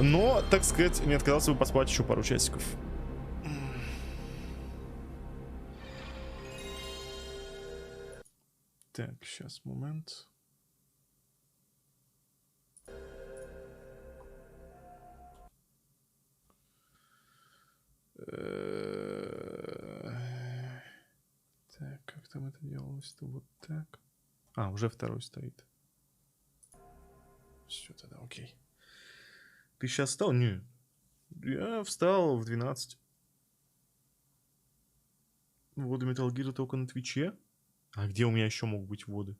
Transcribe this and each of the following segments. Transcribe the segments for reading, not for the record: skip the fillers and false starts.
Но, так сказать, не отказался бы поспать еще пару часиков. Так, сейчас, момент. Так, как там это делалось-то? Вот так. А, уже второй стоит. Все, тогда окей. Ты сейчас встал? Не. Я встал в 12. Воды Metal Gear только на Твиче. А где у меня еще могут быть воды?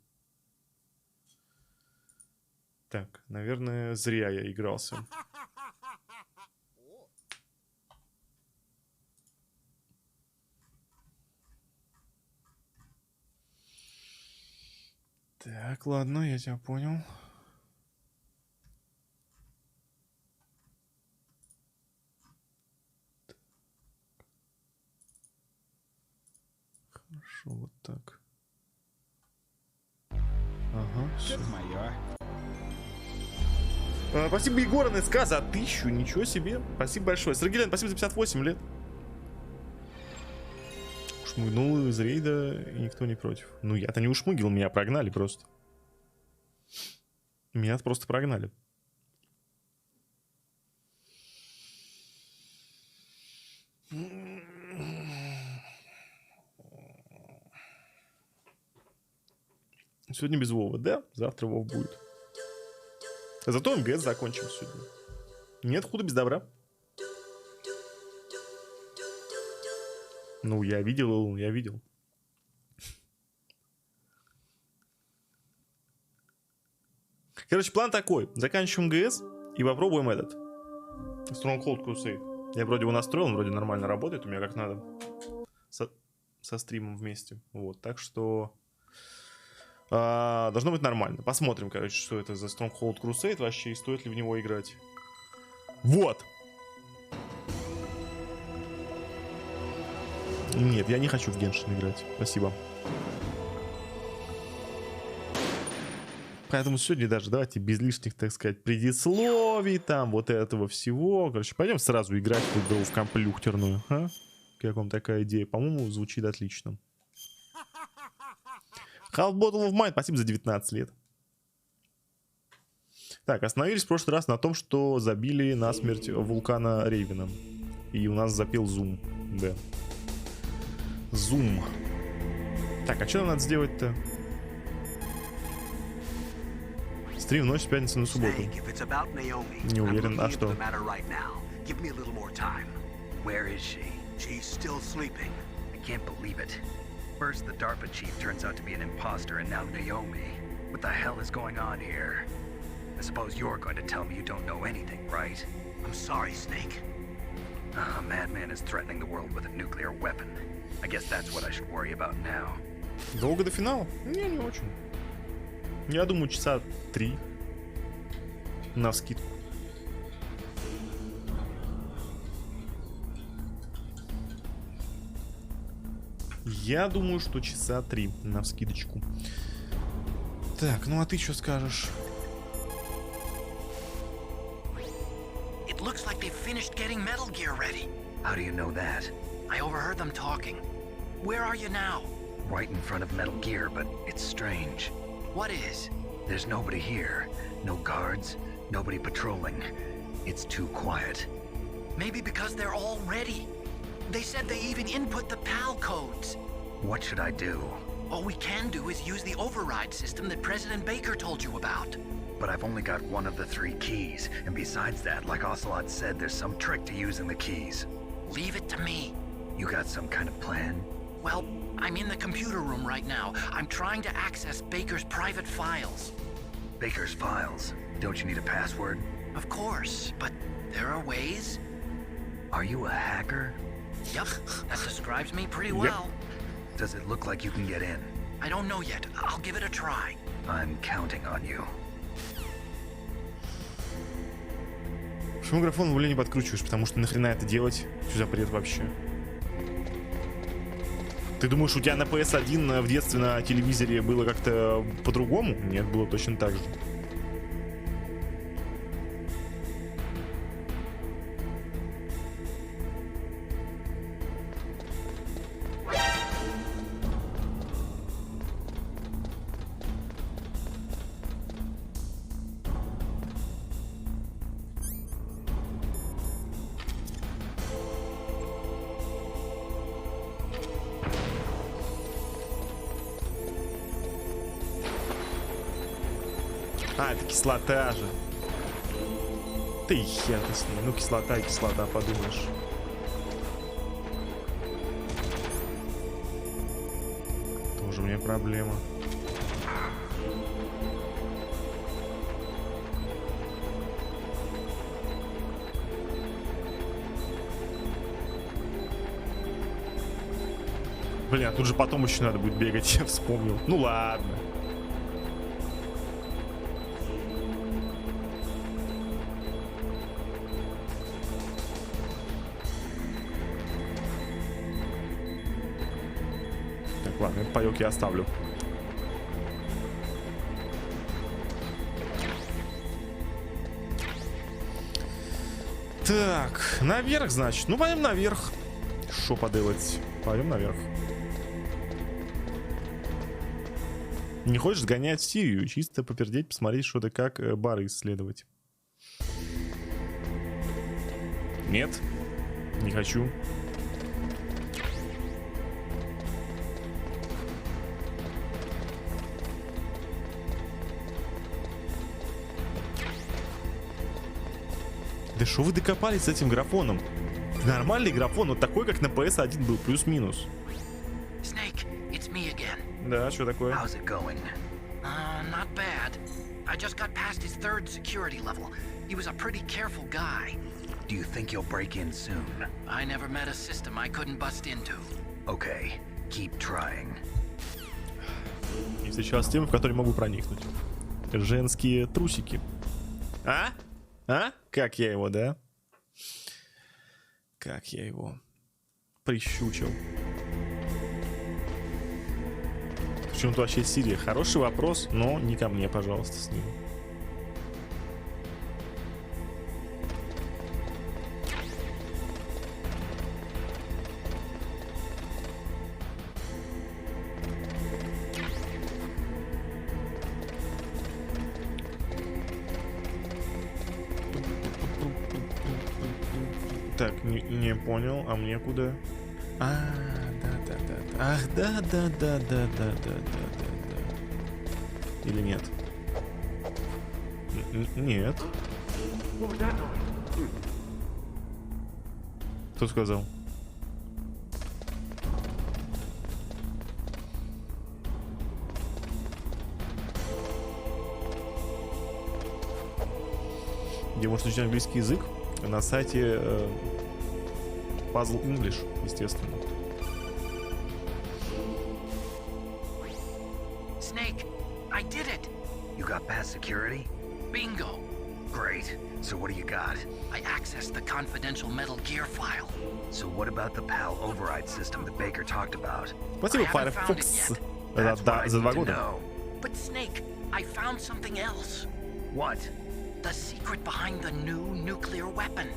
Так, наверное, зря я игрался. Так, ладно, я тебя понял. Хорошо, вот так. Ага, все. Спасибо, Егор, НСК за 1000. Ничего себе. Спасибо большое. Сергей, спасибо за 58 лет. Шмыгнул из рейда, и никто не против. Ну, я-то не ушмыгил, меня прогнали просто. Меня просто прогнали. Сегодня без Вова, да? Завтра Вов будет. Зато МГС закончим сегодня. Нет худа без добра. Ну, я видел, я видел. Короче, план такой. Заканчиваем МГС и попробуем этот. Stronghold Crusade. Я вроде его настроил, он вроде нормально работает у меня как надо. Со стримом вместе. Вот, так что... должно быть нормально. Посмотрим, короче, что это за Stronghold Crusade вообще и стоит ли в него играть. Вот! Нет, я не хочу в Геншин играть. Спасибо. Поэтому сегодня даже давайте без лишних, так сказать, предисловий, там, вот этого всего. Короче, пойдем сразу играть в игру в комплюхтерную. А? Как вам такая идея? По-моему, звучит отлично. Half Bottle of Mine, спасибо за 19 лет. Так, остановились в прошлый раз на том, что забили насмерть вулкана Рейвена. И у нас запел Zoom. Да. Zoom. Так, а что нам надо сделать-то? Стрим в ночь с пятницы на субботу. Не уверен, а что? First, the DARPA chief turns out to be an imposter, and now Naomi. What the hell is going on here? I suppose you're going to tell me you don't know anything, right? I'm sorry, Snake. A madman is threatening the world with a nuclear weapon. I guess that's what I should worry about now. Долго до финала? Не очень. Я думаю, часа 3. Навскидку. Я думаю, что часа 3 навскидочку. Так, ну а ты что скажешь? It looks like they've finished getting Metal Gear ready. How do you know that? I overheard them talking. Where are you now? Right in front of Metal Gear, but it's strange. What is? There's nobody here. No guards, nobody patrolling. It's too quiet. Maybe because they're all ready. They said they even input the PAL codes. What should I do? All we can do is use the override system that President Baker told you about. But I've only got one of the 3 keys, and besides that, like Ocelot said, there's some trick to using the keys. Leave it to me. You got some kind of plan? Well, I'm in the computer room right now. I'm trying to access Baker's private files. Baker's files? Don't you need a password? Of course, but there are ways. Are you a hacker? Yep, that describes me pretty well. Yep. Does it look like you can get in? I don't know yet. I'll give it a try. I'm counting on you. Почему графон в уле не подкручиваешь? Потому что нахрена это делать? Что за бред вообще? Ты думаешь, у тебя на PS1 в детстве на телевизоре было как-то по-другому? Нет, было точно так же. А, это кислота же. Ты хер ты с ней. Ну, кислота и кислота, подумаешь. Тоже мне проблема. Блин, а тут же потом еще надо будет бегать, я вспомнил. Ну ладно. Так, ладно, этот паёк я оставлю. Так, наверх, значит. Ну, пойдем наверх. Шо поделать? Пойдем наверх. Не хочешь сгонять в Сирию? Чисто попердеть, посмотреть, что да как, бары исследовать. Нет, не хочу. Да что вы докопались с этим графоном? Нормальный графон, вот такой, как на PS1 был, плюс-минус. Snake, it's me again. Да, что такое? How's it going? Not bad. I just got past his 3rd security level. He was a pretty careful guy. Do you think you'll break in soon? I never met a system I couldn't bust into. Okay, keep trying. И встречалась с тем, в который могу проникнуть. Женские трусики. А? А? Как я его, да? Как я его прищучил. Причем тут вообще Сирия? Хороший вопрос, но не ко мне, пожалуйста, с ним. Так, не понял, а мне куда? А, да. Ах, да. Или нет? Нет. Кто сказал? Где можно изучать английский язык? На сайте Puzzle English, естественно. Snake, I did it. You got past security? Bingo. Great. So what do you got? I accessed the confidential Metal Gear file. So what about the PAL override system that Baker talked about? Спасибо, Firefox. За 2 года. But Snake, I found something else. What? The secret behind the new nuclear weapon.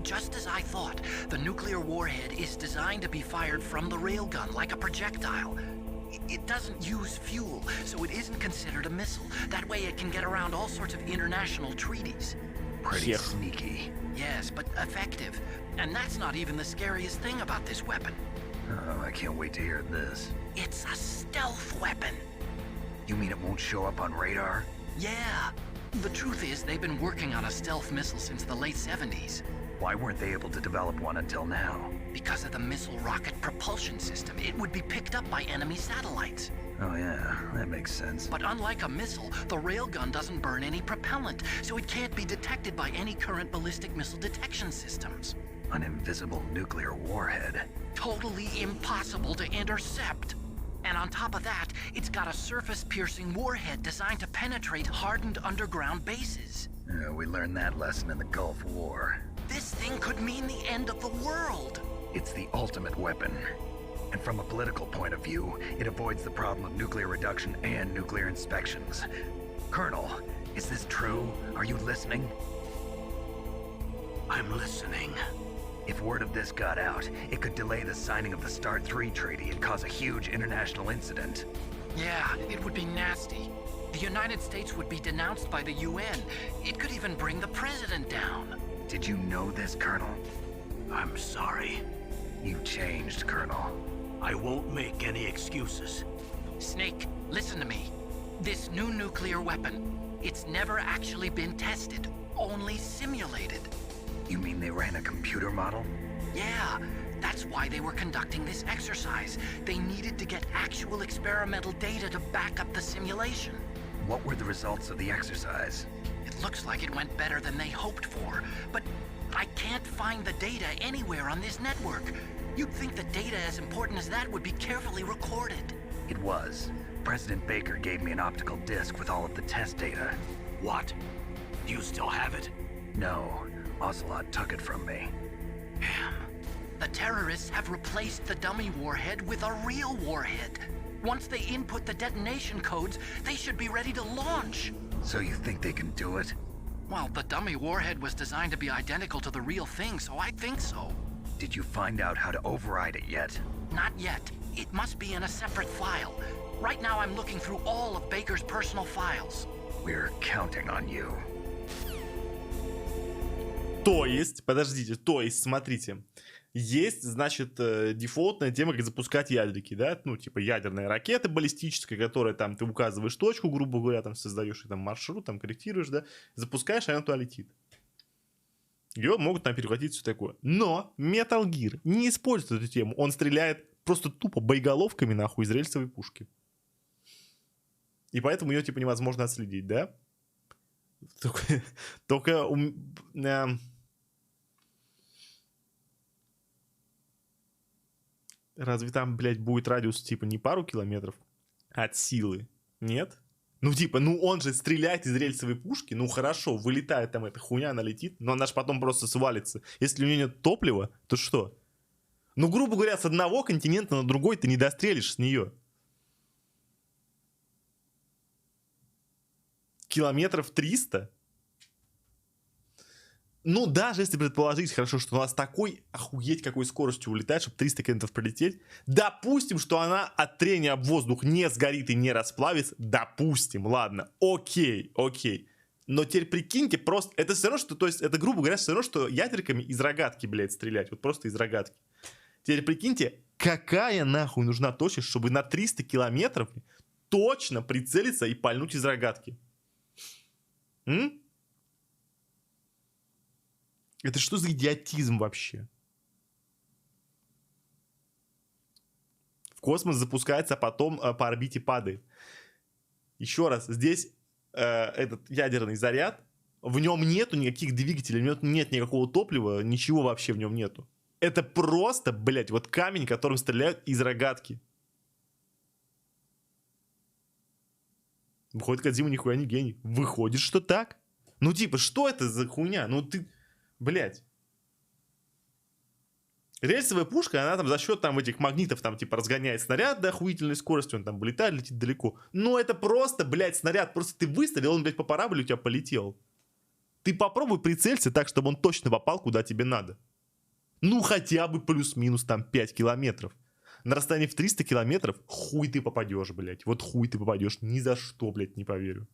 Just as I thought, the nuclear warhead is designed to be fired from the railgun like a projectile. It doesn't use fuel, so it isn't considered a missile. That way it can get around all sorts of international treaties. Pretty sneaky. Yes, but effective. And that's not even the scariest thing about this weapon. Oh, I can't wait to hear this. It's a stealth weapon. You mean it won't show up on radar? Yeah. The truth is, they've been working on a stealth missile since the late 70s. Why weren't they able to develop one until now? Because of the missile rocket propulsion system. It would be picked up by enemy satellites. Oh yeah, that makes sense. But unlike a missile, the railgun doesn't burn any propellant, so it can't be detected by any current ballistic missile detection systems. An invisible nuclear warhead. Totally impossible to intercept. And on top of that, it's got a surface-piercing warhead designed to penetrate hardened underground bases. We learned that lesson in the Gulf War. This thing could mean the end of the world. It's the ultimate weapon. And from a political point of view, it avoids the problem of nuclear reduction and nuclear inspections. Colonel, is this true? Are you listening? I'm listening. If word of this got out, it could delay the signing of the START 3 treaty and cause a huge international incident. Yeah, it would be nasty. The United States would be denounced by the UN. It could even bring the president down. Did you know this, Colonel? I'm sorry. You've changed, Colonel. I won't make any excuses. Snake, listen to me. This new nuclear weapon, it's never actually been tested, only simulated. You mean they ran a computer model? Yeah, that's why they were conducting this exercise. They needed to get actual experimental data to back up the simulation. What were the results of the exercise? It looks like it went better than they hoped for, but I can't find the data anywhere on this network. You'd think the data as important as that would be carefully recorded. It was. President Baker gave me an optical disc with all of the test data. What? Do you still have it? No. Ocelot took it from me. Damn. The terrorists have replaced the dummy warhead with a real warhead. Once they input the detonation codes, they should be ready to launch. So you think they can do it? Well, the dummy warhead was designed to be identical to the real thing, so I think so. Did you find out how to override it yet? Not yet. It must be in a separate file. Right now I'm looking through all of Baker's personal files. We're counting on you. То есть, подождите, смотрите, есть, значит, дефолтная тема, как запускать ядрики, да, ну, типа ядерная ракета баллистическая, которая там, ты указываешь точку, грубо говоря, там создаешь там маршрут, там корректируешь, да, запускаешь, а она туда летит. Ее могут там перехватить, все такое. Но Metal Gear не использует эту тему, он стреляет просто тупо боеголовками, нахуй, из рельсовой пушки. И поэтому ее, типа, невозможно отследить, да? Только разве там, блядь, будет радиус, типа, не пару километров от силы? Нет? Ну, типа, ну он же стреляет из рельсовой пушки, ну хорошо, вылетает там эта хуйня, она летит, но она же потом просто свалится. Если у нее нет топлива, то что? Ну, грубо говоря, с одного континента на другой ты не дострелишь с нее. Километров 300? Ну, даже если предположить, хорошо, что она с такой, охуеть, какой скоростью улетает, чтобы 300 километров пролететь, допустим, что она от трения об воздух не сгорит и не расплавится, допустим, ладно, окей. Но теперь прикиньте, просто, это все равно, что, то есть, это, грубо говоря, все равно, что ядерками из рогатки, блядь, стрелять, вот просто из рогатки. Теперь прикиньте, какая нахуй нужна точность, чтобы на 300 километров точно прицелиться и пальнуть из рогатки. Это что за идиотизм вообще? В космос запускается, а потом по орбите падает. Еще раз, здесь этот ядерный заряд, в нем нету никаких двигателей, в нем нет никакого топлива, ничего вообще в нем нету. Это просто, блядь, вот камень, которым стреляют из рогатки. Выходит, Кодзима нихуя не гений. Выходит, что так. Ну, типа, что это за хуйня? Ну, ты... Блять. Рельсовая пушка, она там за счет там этих магнитов там типа разгоняет снаряд до охуительной скорости, он там вылетает, летит далеко. Но это просто, блядь, снаряд. Просто ты выстрелил, он, блядь, по параболе у тебя полетел. Ты попробуй прицелься так, чтобы он точно попал, куда тебе надо. Ну, хотя бы плюс-минус там 5 километров. На расстоянии в 300 километров хуй ты попадешь, блядь. Вот хуй ты попадешь. Ни за что, блядь, не поверю.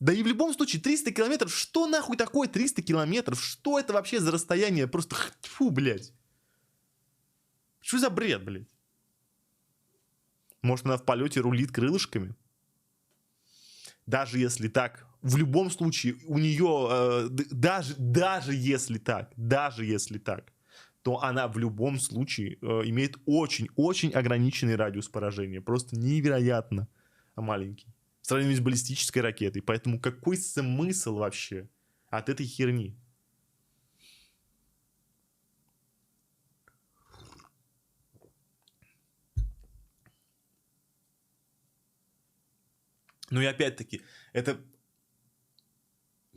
Да и в любом случае, 300 километров, что нахуй такое 300 километров? Что это вообще за расстояние? Просто фу, блядь. Что за бред, блядь? Может, она в полете рулит крылышками? Даже если так, в любом случае, у нее, даже если так, то она в любом случае имеет очень ограниченный радиус поражения. Просто невероятно маленький. В сравнении с баллистической ракетой. Поэтому какой смысл вообще от этой херни? Ну и опять-таки, это...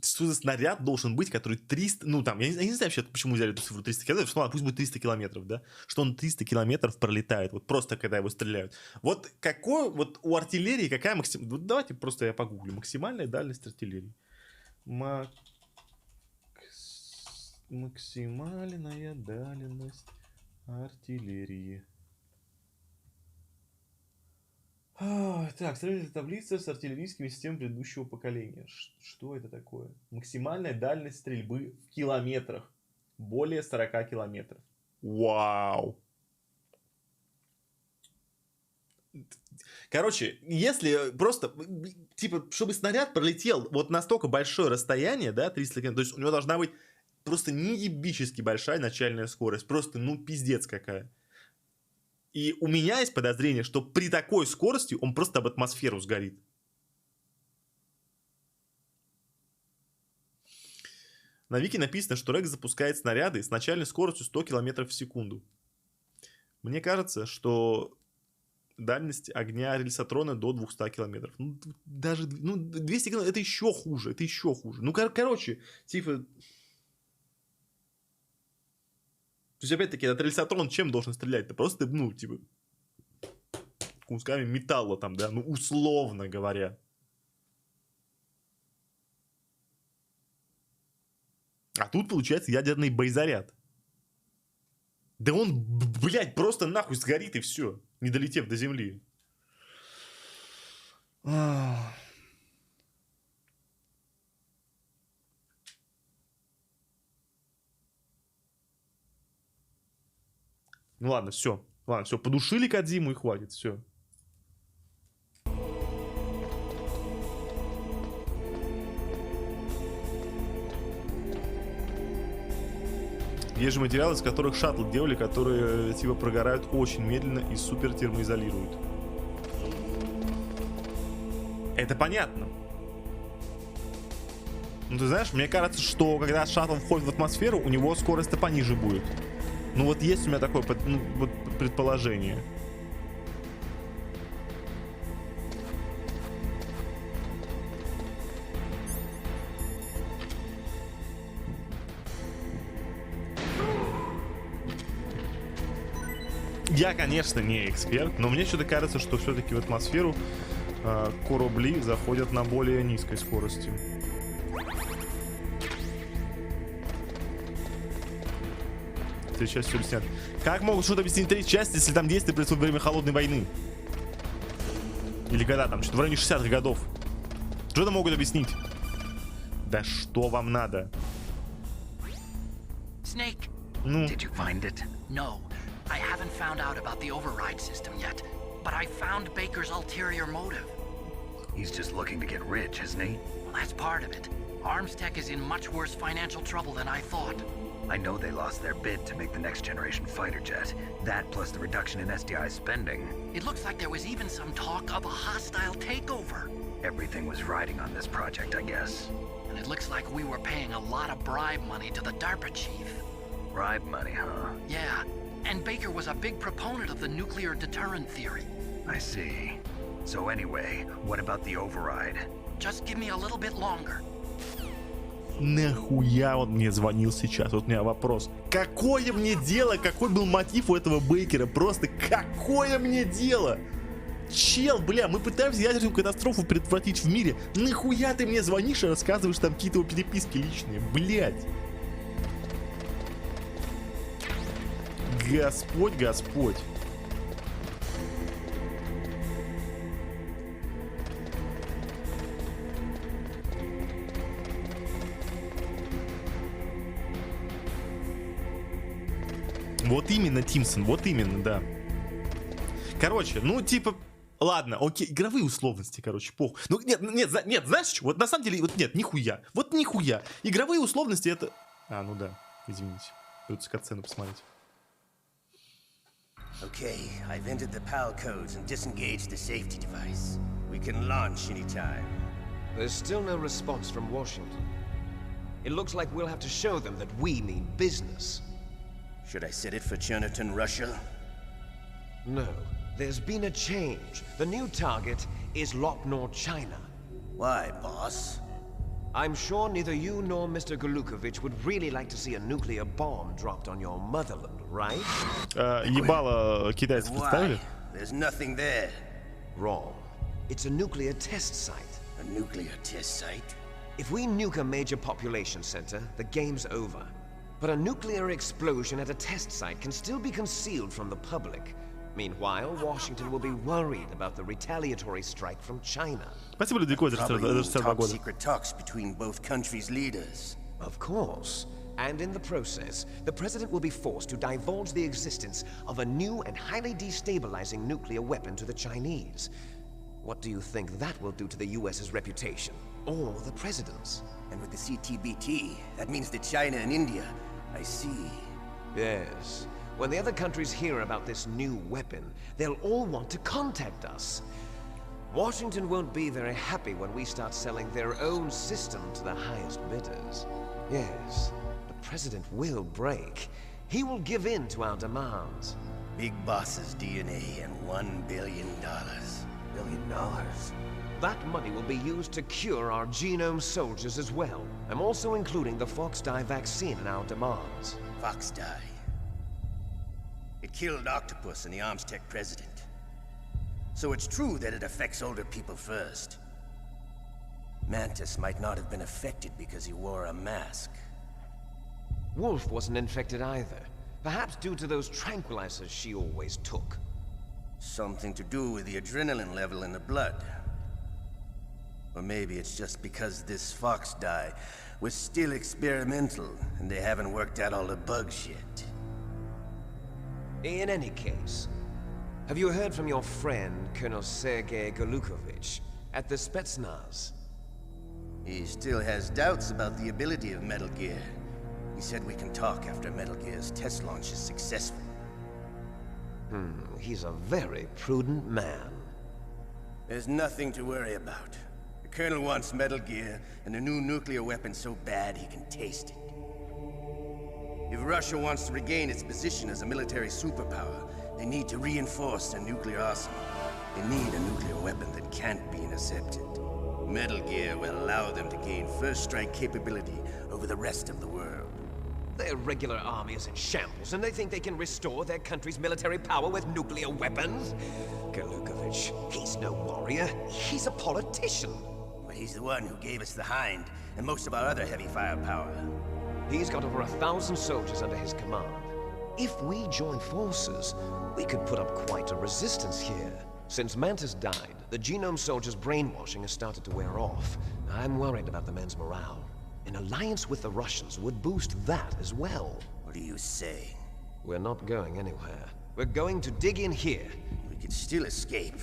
Что за снаряд должен быть, который 300... Ну там, я не знаю вообще, почему взяли эту цифру 300 километров. Что, пусть будет 300 километров, да? Что он 300 километров пролетает. Вот просто, когда его стреляют. Вот какой... Вот у артиллерии какая максимальная... Вот давайте просто я погуглю. Максимальная дальность артиллерии. Максимальная дальность артиллерии. Так, сравнительная таблица с артиллерийскими системами предыдущего поколения. Что это такое? Максимальная дальность стрельбы в километрах. Более 40 километров. Вау! Короче, если просто, типа, чтобы снаряд пролетел вот настолько большое расстояние, да, 300 км, то есть у него должна быть просто неебически большая начальная скорость, просто, ну, пиздец какая. И у меня есть подозрение, что при такой скорости он просто об атмосферу сгорит. На Вики написано, что Рекс запускает снаряды с начальной скоростью 100 км в секунду. Мне кажется, что дальность огня рельсотрона до 200 км. Ну, даже 200 км это еще хуже, это еще хуже. Ну, короче, типа... То есть, опять-таки, этот рельсотрон чем должен стрелять-то? Просто, ну, типа, кусками металла там, да, ну, условно говоря. А тут, получается, ядерный боезаряд. Да он, блядь, просто нахуй сгорит и все, не долетев до земли. Ну ладно, все. Ладно, все, подушили Кодзиму и хватит, все. Есть же материалы, из которых шаттл делали, которые типа прогорают очень медленно и супер термоизолируют. Это понятно. Ну ты знаешь, мне кажется, что когда шаттл входит в атмосферу, у него скорость-то пониже будет. Ну вот есть у меня такое вот предположение. Я, конечно, не эксперт, но мне что-то кажется, что все-таки в атмосферу корабли заходят на более низкой скорости. Третья часть все объяснят. Как могут что-то объяснить третья часть, если там действие происходит во время холодной войны? Или когда там, что-то в районе 60-х годов. Что-то могут объяснить. Да что вам надо? Snake, ну. Did you find it? No, I haven't found out about the override system yet, but I found Baker's ulterior motive. He's just looking to get rich, isn't he? Well, that's part of it. Armstech is in much worse financial trouble than I thought. I know they lost their bid to make the next generation fighter jet. That plus the reduction in SDI spending. It looks like there was even some talk of a hostile takeover. Everything was riding on this project, I guess. And it looks like we were paying a lot of bribe money to the DARPA chief. Bribe money, huh? Yeah, and Baker was a big proponent of the nuclear deterrent theory. I see. So anyway, what about the override? Just give me a little bit longer. Нахуя он мне звонил сейчас? Вот у меня вопрос. Какое мне дело? Какой был мотив у этого Бейкера? Просто какое мне дело? Чел, бля, мы пытаемся ядерную катастрофу предотвратить в мире. Нахуя ты мне звонишь и рассказываешь там какие-то его переписки личные? Блядь. Господь, Господь. Вот именно, Тимсон, вот именно, да. Короче, ну типа, ладно, окей, игровые условности, короче, похуй. Ну нет, знаешь что, вот на самом деле, вот нет, нихуя, вот нихуя. Игровые условности это... А, ну да, извините, придется катсцену посмотреть. Okay, I've entered the PAL codes and disengaged the safety device. We can launch anytime. There's still no response from Washington. It looks like we'll have to show them that we mean business. Should I set it for Cherniton, Russia? No, there's been a change. The new target is Lopnor, China. Why, boss? I'm sure neither you nor Mr. Golukovich would really like to see a nuclear bomb dropped on your motherland, right? Ебало китайцы представили? There's nothing there. Wrong. It's a nuclear test site. A nuclear test site? If we nuke a major population center, the game's over. But a nuclear explosion at a test site can still be concealed from the public. Meanwhile, Washington will be worried about the retaliatory strike from China. Probably top secret talks between both countries' leaders. Of course. And in the process, the President will be forced to divulge the existence of a new and highly destabilizing nuclear weapon to the Chinese. What do you think that will do to the US's reputation? Or the President's? And with the CTBT, that means that China and India. I see. Yes. When the other countries hear about this new weapon, they'll all want to contact us. Washington won't be very happy when we start selling their own system to the highest bidders. Yes, the President will break. He will give in to our demands. Big Boss's DNA and $1 billion. $1 billion? That money will be used to cure our genome soldiers as well. I'm also including the Fox dye vaccine in our demands. Fox dye. It killed Octopus and the Armstech president. So it's true that it affects older people first. Mantis might not have been affected because he wore a mask. Wolf wasn't infected either. Perhaps due to those tranquilizers she always took. Something to do with the adrenaline level in the blood. Or maybe it's just because this Fox dye was still experimental and they haven't worked out all the bugs yet. In any case, have you heard from your friend, Colonel Sergei Golukovich, at the Spetsnaz? He still has doubts about the ability of Metal Gear. He said we can talk after Metal Gear's test launch is successful. He's a very prudent man. There's nothing to worry about. The Colonel wants Metal Gear and a new nuclear weapon so bad he can taste it. If Russia wants to regain its position as a military superpower, they need to reinforce their nuclear arsenal. They need a nuclear weapon that can't be intercepted. Metal Gear will allow them to gain first strike capability over the rest of the world. Their regular army is in shambles, and they think they can restore their country's military power with nuclear weapons? Golukovich, he's no warrior. He's a politician. But he's the one who gave us the Hind and most of our other heavy firepower. He's got over 1,000 soldiers under his command. If we join forces, we could put up quite a resistance here. Since Mantis died, the genome soldiers' brainwashing has started to wear off. I'm worried about the men's morale. An alliance with the Russians would boost that as well. What are you saying? We're not going anywhere. We're going to dig in here. We could still escape.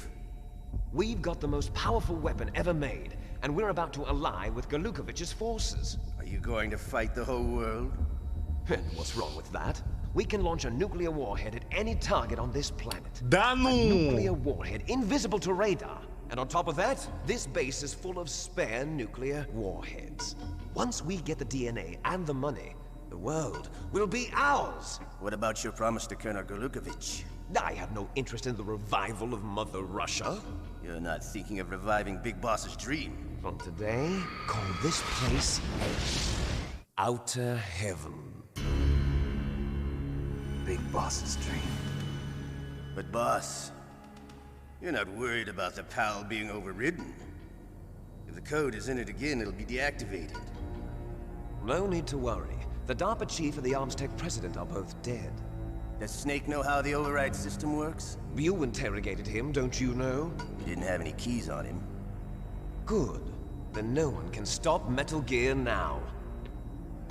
We've got the most powerful weapon ever made, and we're about to ally with Golukovich's forces. Are you going to fight the whole world? And what's wrong with that? We can launch a nuclear warhead at any target on this planet. Да A ну! nuclear warhead invisible to radar. And on top of that, this base is full of spare nuclear warheads. Once we get the DNA and the money, the world will be ours. What about your promise to Colonel Golukovich? I have no interest in the revival of Mother Russia. You're not thinking of reviving Big Boss's dream. From today, call this place Outer Heaven. Big Boss's dream. But boss, you're not worried about the PAL being overridden. If the code is in it again, it'll be deactivated. No need to worry. The DARPA chief and the Armstech president are both dead. Does Snake know how the override system works? You interrogated him, don't you know? He didn't have any keys on him. Good. Then no one can stop Metal Gear now.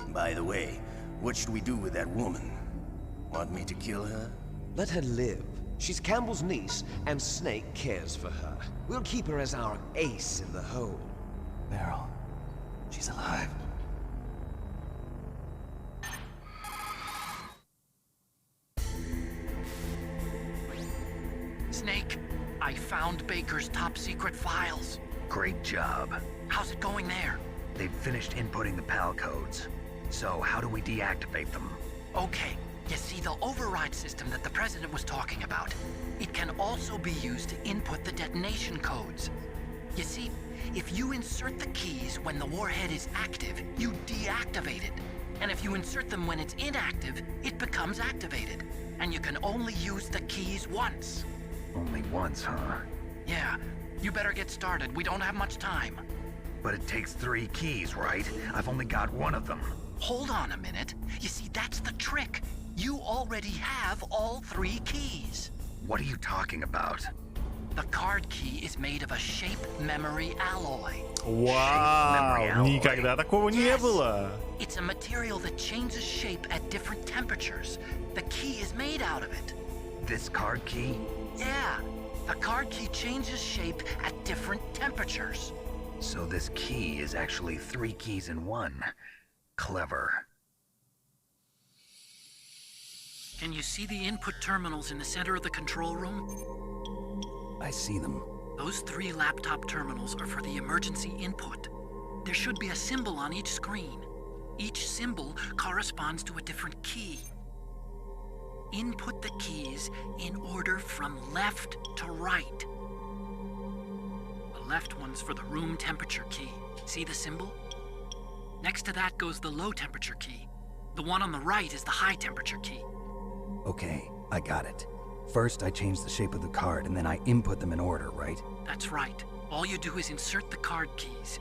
By the way, what should we do with that woman? Want me to kill her? Let her live. She's Campbell's niece, and Snake cares for her. We'll keep her as our ace in the hole. Meryl, she's alive. Snake, I found Baker's top secret files. Great job. How's it going there? They've finished inputting the PAL codes. So how do we deactivate them? Okay, you see the override system that the President was talking about. It can also be used to input the detonation codes. You see, if you insert the keys when the warhead is active, you deactivate it. And if you insert them when it's inactive, it becomes activated. And you can only use the keys once. Only once, huh? Yeah, you better get started. We don't have much time. But it takes 3 keys, right? I've only got 1 of them. Hold on a minute. You see, that's the trick. You already have all 3 keys. What are you talking about? The card key is made of a shape memory alloy. Вау, никогда такого не было. It's a material that changes shape at different temperatures. The key is made out of it. This card key? Yeah, the card key changes shape at different temperatures. So this key is actually 3 keys in one. Clever. Can you see the input terminals in the center of the control room? I see them. Those 3 laptop terminals are for the emergency input. There should be a symbol on each screen. Each symbol corresponds to a different key. Input the keys in order from left to right. The left one's for the room temperature key. See the symbol? Next to that goes the low temperature key. The one on the right is the high temperature key. Okay, I got it. First, I change the shape of the card, and then I input them in order, right? That's right. All you do is insert the card keys.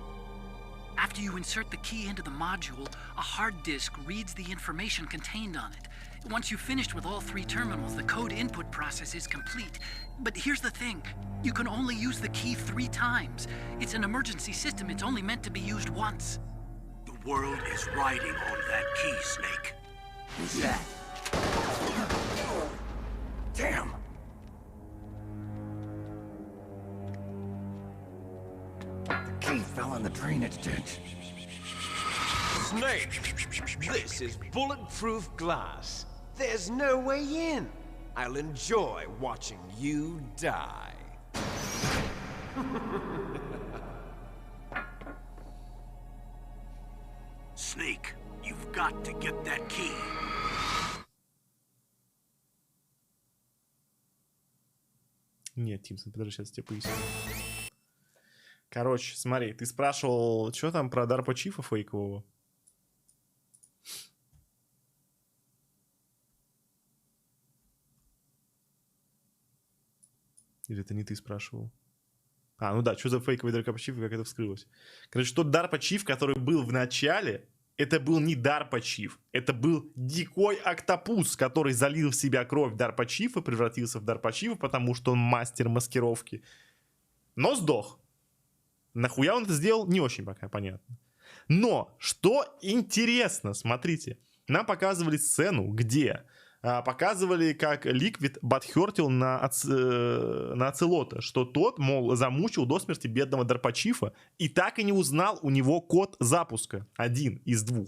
After you insert the key into the module, a hard disk reads the information contained on it. Once you've finished with all 3 terminals, the code input process is complete. But here's the thing. You can only use the key 3 times. It's an emergency system. It's only meant to be used once. The world is riding on that key, Snake. Who's that? Damn! The key fell in the drainage ditch. Snake, this is bulletproof glass. There's no way in. I'll enjoy watching you die. Snake, you've got to get that key. Нет, Тимсон, подожди, сейчас тебе поясню. Короче, смотри, ты спрашивал, что там про Дарпа Чифа фейкового? Или это не ты спрашивал? А, ну да, что за фейковый Дарпа Чиф и как это вскрылось? Короче, тот Дарпа Чиф, который был в начале, это был не Дарпа Чиф, это был дикой октопус, который залил в себя кровь Дарпа Чифа, превратился в Дарпа Чифа, потому что он мастер маскировки. Но сдох. Нахуя он это сделал, не очень пока понятно. Но, что интересно, смотрите, нам показывали сцену, где показывали, как Ликвид бадхёртил на Оцелота, что тот, мол, замучил до смерти бедного Дарпачифа и так и не узнал у него код запуска. 1 из 2.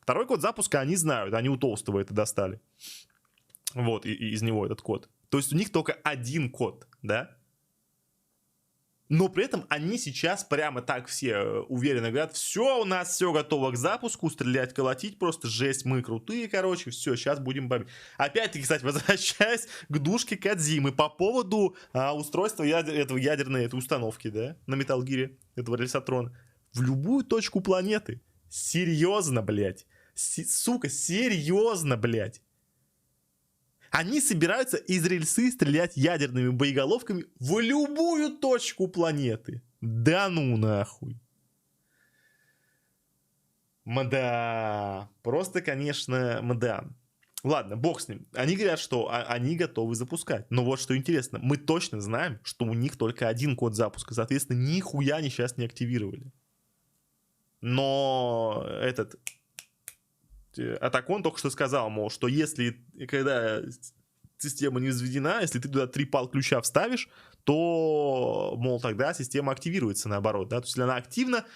Второй код запуска они знают, они у Толстого это достали. Вот, и из него этот код. То есть у них только 1 код, да? Но при этом они сейчас прямо так все уверенно говорят: все, у нас все готово к запуску, стрелять, колотить, просто жесть, мы крутые, короче, все, сейчас будем бомбить. Опять-таки, кстати, возвращаясь к душке Кодзимы по поводу устройства ядерной этой установки, да, на Metal Gear, этого рельсотрона, в любую точку планеты. Серьезно, блядь. Сука, серьезно, блядь. Они собираются из рельсы стрелять ядерными боеголовками в любую точку планеты. Да ну нахуй. Мда. Просто, конечно, мда. Ладно, бог с ним. Они говорят, что они готовы запускать. Но вот что интересно. Мы точно знаем, что у них только 1 код запуска. Соответственно, нихуя они сейчас не активировали. Но этот... Атакон только что сказал, мол, что если, когда система не взведена, если ты туда 3 пал-ключа вставишь, то, мол, тогда система активируется наоборот, да, то есть если она активна,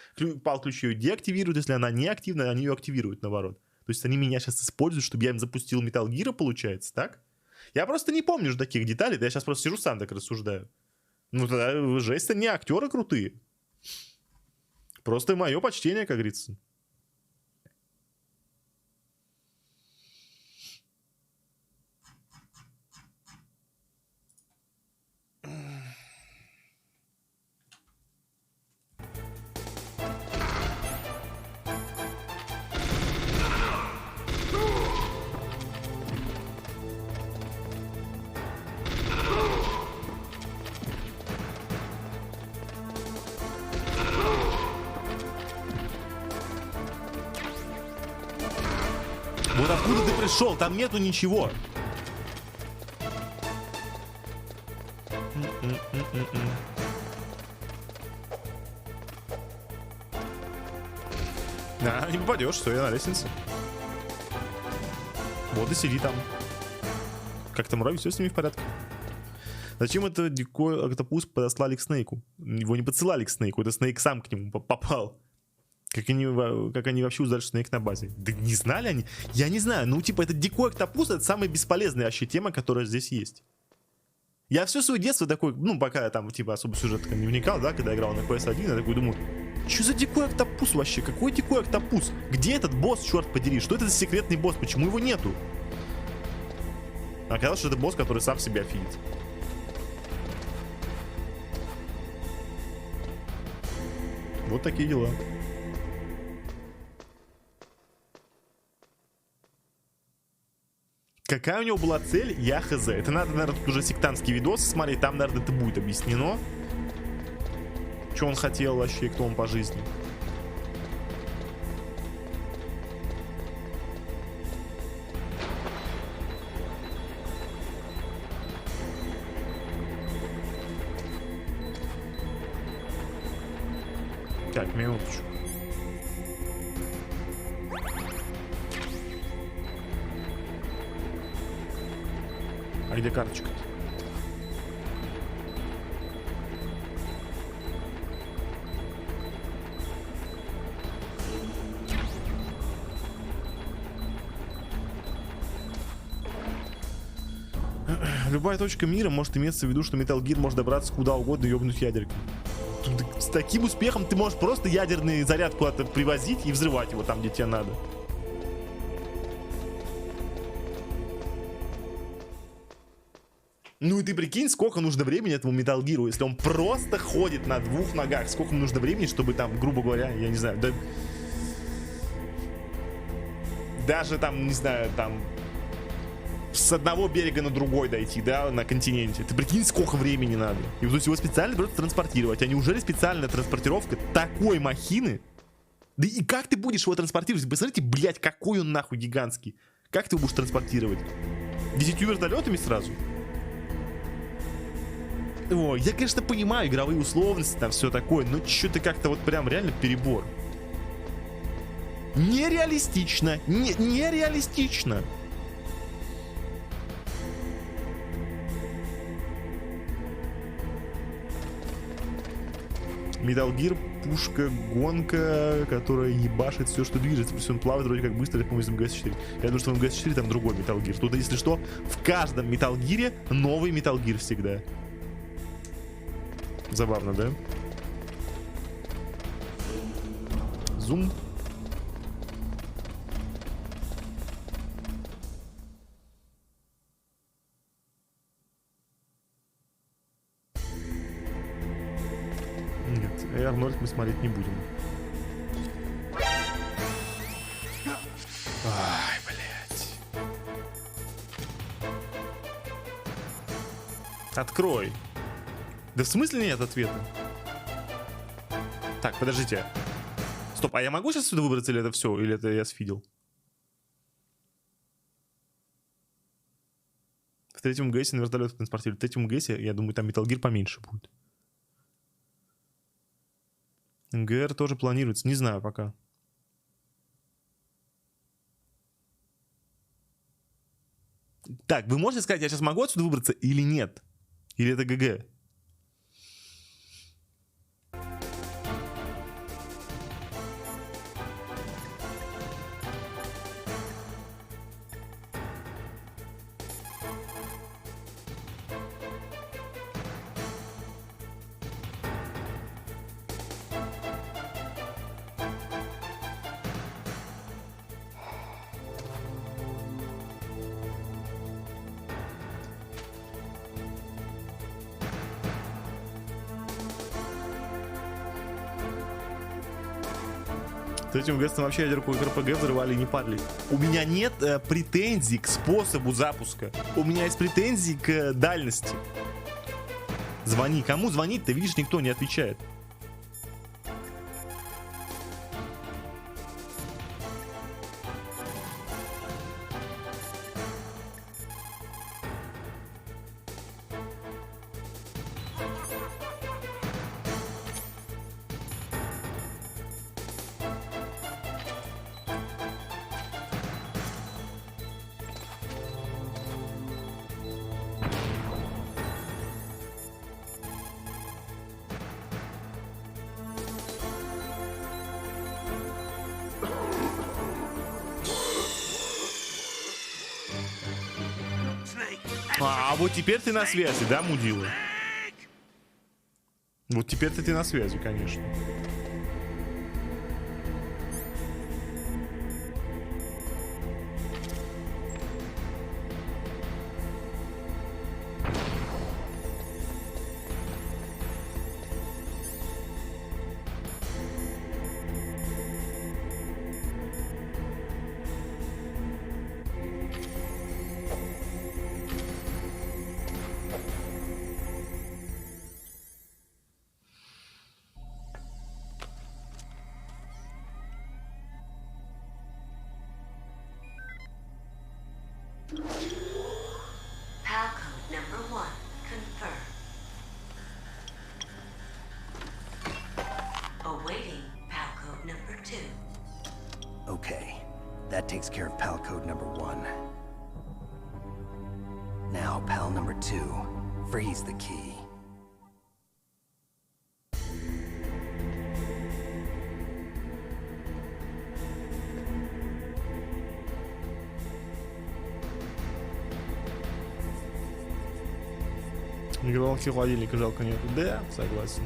пал-ключи ее деактивируют, если она не активна, они ее активируют наоборот. То есть они меня сейчас используют, чтобы я им запустил Metal Gear, получается, так? Я просто не помню же таких деталей, да я сейчас просто сижу сам так рассуждаю. Ну тогда жесть-то не актеры крутые. Просто мое почтение, как говорится. Вот откуда ты пришел? Там нету ничего. Да, не попадешь, что я на лестнице. Вот и сиди там. Как там муравьи, все с ними в порядке. Зачем это дикой октопус подослали к Снейку? Его не подсылали к Снейку, это Снейк сам к нему попал. Как они вообще узнали, что Снейк на базе? Да не знали они? Я не знаю, ну типа этот дикой октопус — это самая бесполезная вообще тема, которая здесь есть. Я все свое детство такой, ну пока я там типа особо сюжет не вникал, да, когда играл на PS1, я такой думаю, что за дикой октопус вообще? Какой дикой октопус? Где этот босс, черт подери? Что это за секретный босс? Почему его нету? Оказалось, что это босс, который сам себя фидит. Вот такие дела. Какая у него была цель, я хз. Это надо, наверное, тут уже сектантский видос смотреть. Там, наверное, это будет объяснено. Что он хотел вообще, кто он по жизни. Так, минуточку. А где карточка-то? Любая точка мира может иметься в виду, что Metal Gear может добраться куда угодно и ёбнуть ядеркой. С таким успехом ты можешь просто ядерный заряд куда-то привозить и взрывать его там, где тебе надо. Ну и ты прикинь, сколько нужно времени этому Metal Gear, если он просто ходит на двух ногах. Сколько ему нужно времени, чтобы там, грубо говоря, я не знаю, да... Даже там, не знаю, там... с одного берега на другой дойти, да, на континенте. Ты прикинь, сколько времени надо. И вот его специально берут транспортировать. А неужели специальная транспортировка такой махины? Да и как ты будешь его транспортировать? Посмотрите, блядь, какой он нахуй гигантский. Как ты его будешь транспортировать? 10 вертолетами сразу? О, я, конечно, понимаю игровые условности, там все такое, но что-то как-то вот прям реально перебор. Нереалистично. Нереалистично. Metal Gear — пушка, гонка, которая ебашит все, что движется. Плюс он плавает вроде как быстро, я помню, из МГС-4. Я думаю, что в МГС-4 там другой Metal Gear. Тут, если что, в каждом Metal Gear новый Metal Gear всегда. Забавно, да? Зум. Нет, Арнольд мы смотреть не будем. Ай, блядь. Открой. Да в смысле нет ответа? Так, подождите. Стоп, а я могу сейчас отсюда выбраться, или это все? Или это я сфидел? В третьем ГЭСе на вертолете транспортируют. В третьем ГЭСе, я думаю, там Metal Gear поменьше будет. МГР тоже планируется. Не знаю пока. Так, вы можете сказать, я сейчас могу отсюда выбраться или нет? Или это ГГ? С этим ГЭСом вообще ядерку и РПГ взрывали и не падали. У меня нет претензий к способу запуска. У меня есть претензии к дальности. Звони. Кому звонить? Ты видишь, никто не отвечает. А вот теперь ты на связи, да, мудила? Вот теперь-то ты на связи, конечно. PAL code number 1 confirmed. Awaiting PAL code number 2. Okay, that takes care of PAL code number 1. Now, PAL number 2, freeze the key. Микроволновки, холодильника жалко нету. Да, согласен.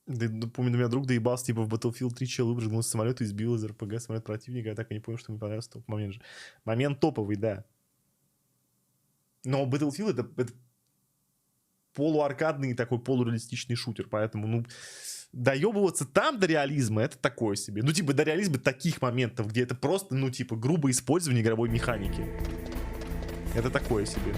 Да, помню, у меня друг доебался, типа в Battlefield 3 чел выпрыгнул с самолета и сбил из РПГ самолет противника. Я так и не понял, что мне понравился тот момент же. Момент топовый, да. Но Battlefield это полуаркадный такой полуреалистичный шутер, поэтому, ну, доебываться там до реализма, это такое себе. Ну, типа, до реализма таких моментов, где это просто, ну, типа, грубое использование игровой механики. Это такое себе.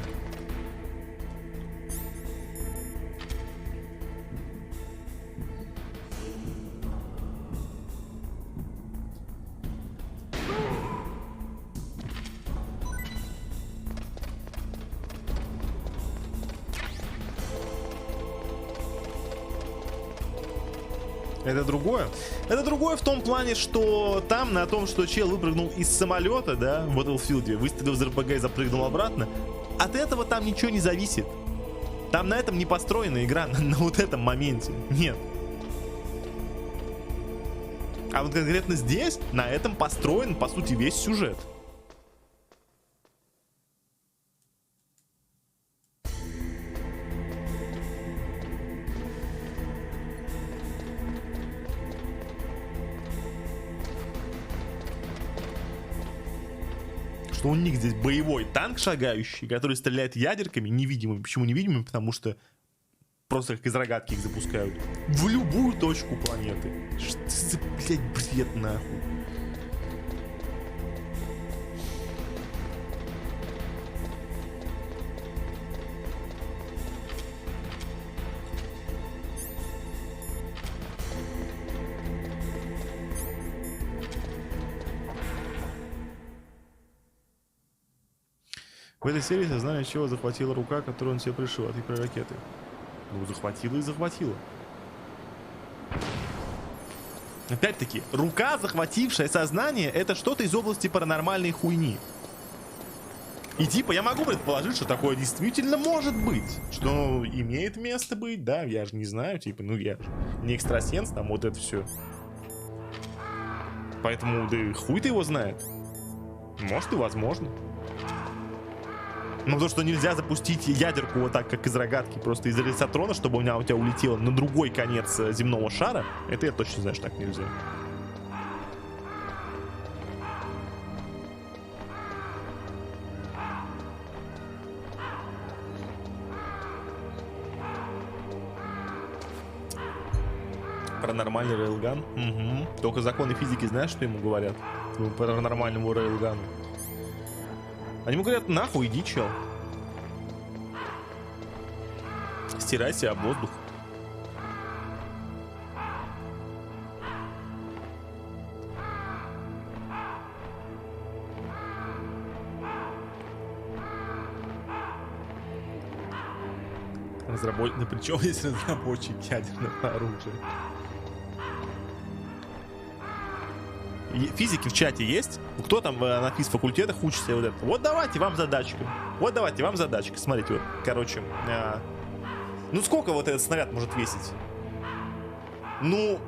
Это другое. Это другое в том плане, что там на том, что чел выпрыгнул из самолета, да, в Battlefield, выстрелил из РПГ и запрыгнул обратно, от этого там ничего не зависит. Там на этом не построена игра, на вот этом моменте. Нет. А вот конкретно здесь, на этом построен, по сути, весь сюжет. Что у них здесь боевой танк шагающий, который стреляет ядерками невидимыми. Почему невидимыми? Потому что просто как из рогатки их запускают. В любую точку планеты. Что за, блядь, бред нахуй? В этой серии сознание чего захватила рука, которую он себе пришил от гиперракеты. Ну, захватила и захватила. Опять-таки, рука, захватившая сознание, это что-то из области паранормальной хуйни. И типа я могу предположить, что такое действительно может быть. Что имеет место быть, да, я же не знаю, типа, ну я же не экстрасенс, там вот это все. Поэтому, да хуй-то его знает. Может и возможно. Ну, то, что нельзя запустить ядерку вот так, как из рогатки, просто из рельсотрона, чтобы она у тебя улетела на другой конец земного шара, это я точно знаю, что так нельзя. Паранормальный рейлган? Угу. Только законы физики знаешь, что ему говорят? Паранормальному рейлгану. Они ему говорят, нахуй иди, чел. Стирайся об воздух. Да причем здесь разработчик ядерного оружия? физики в чате есть? Кто там на физфакультетах учится? Вот, это. Вот давайте вам задачку. Вот давайте вам задачка. Смотрите, вот, короче. Ну сколько вот этот снаряд может весить? Ну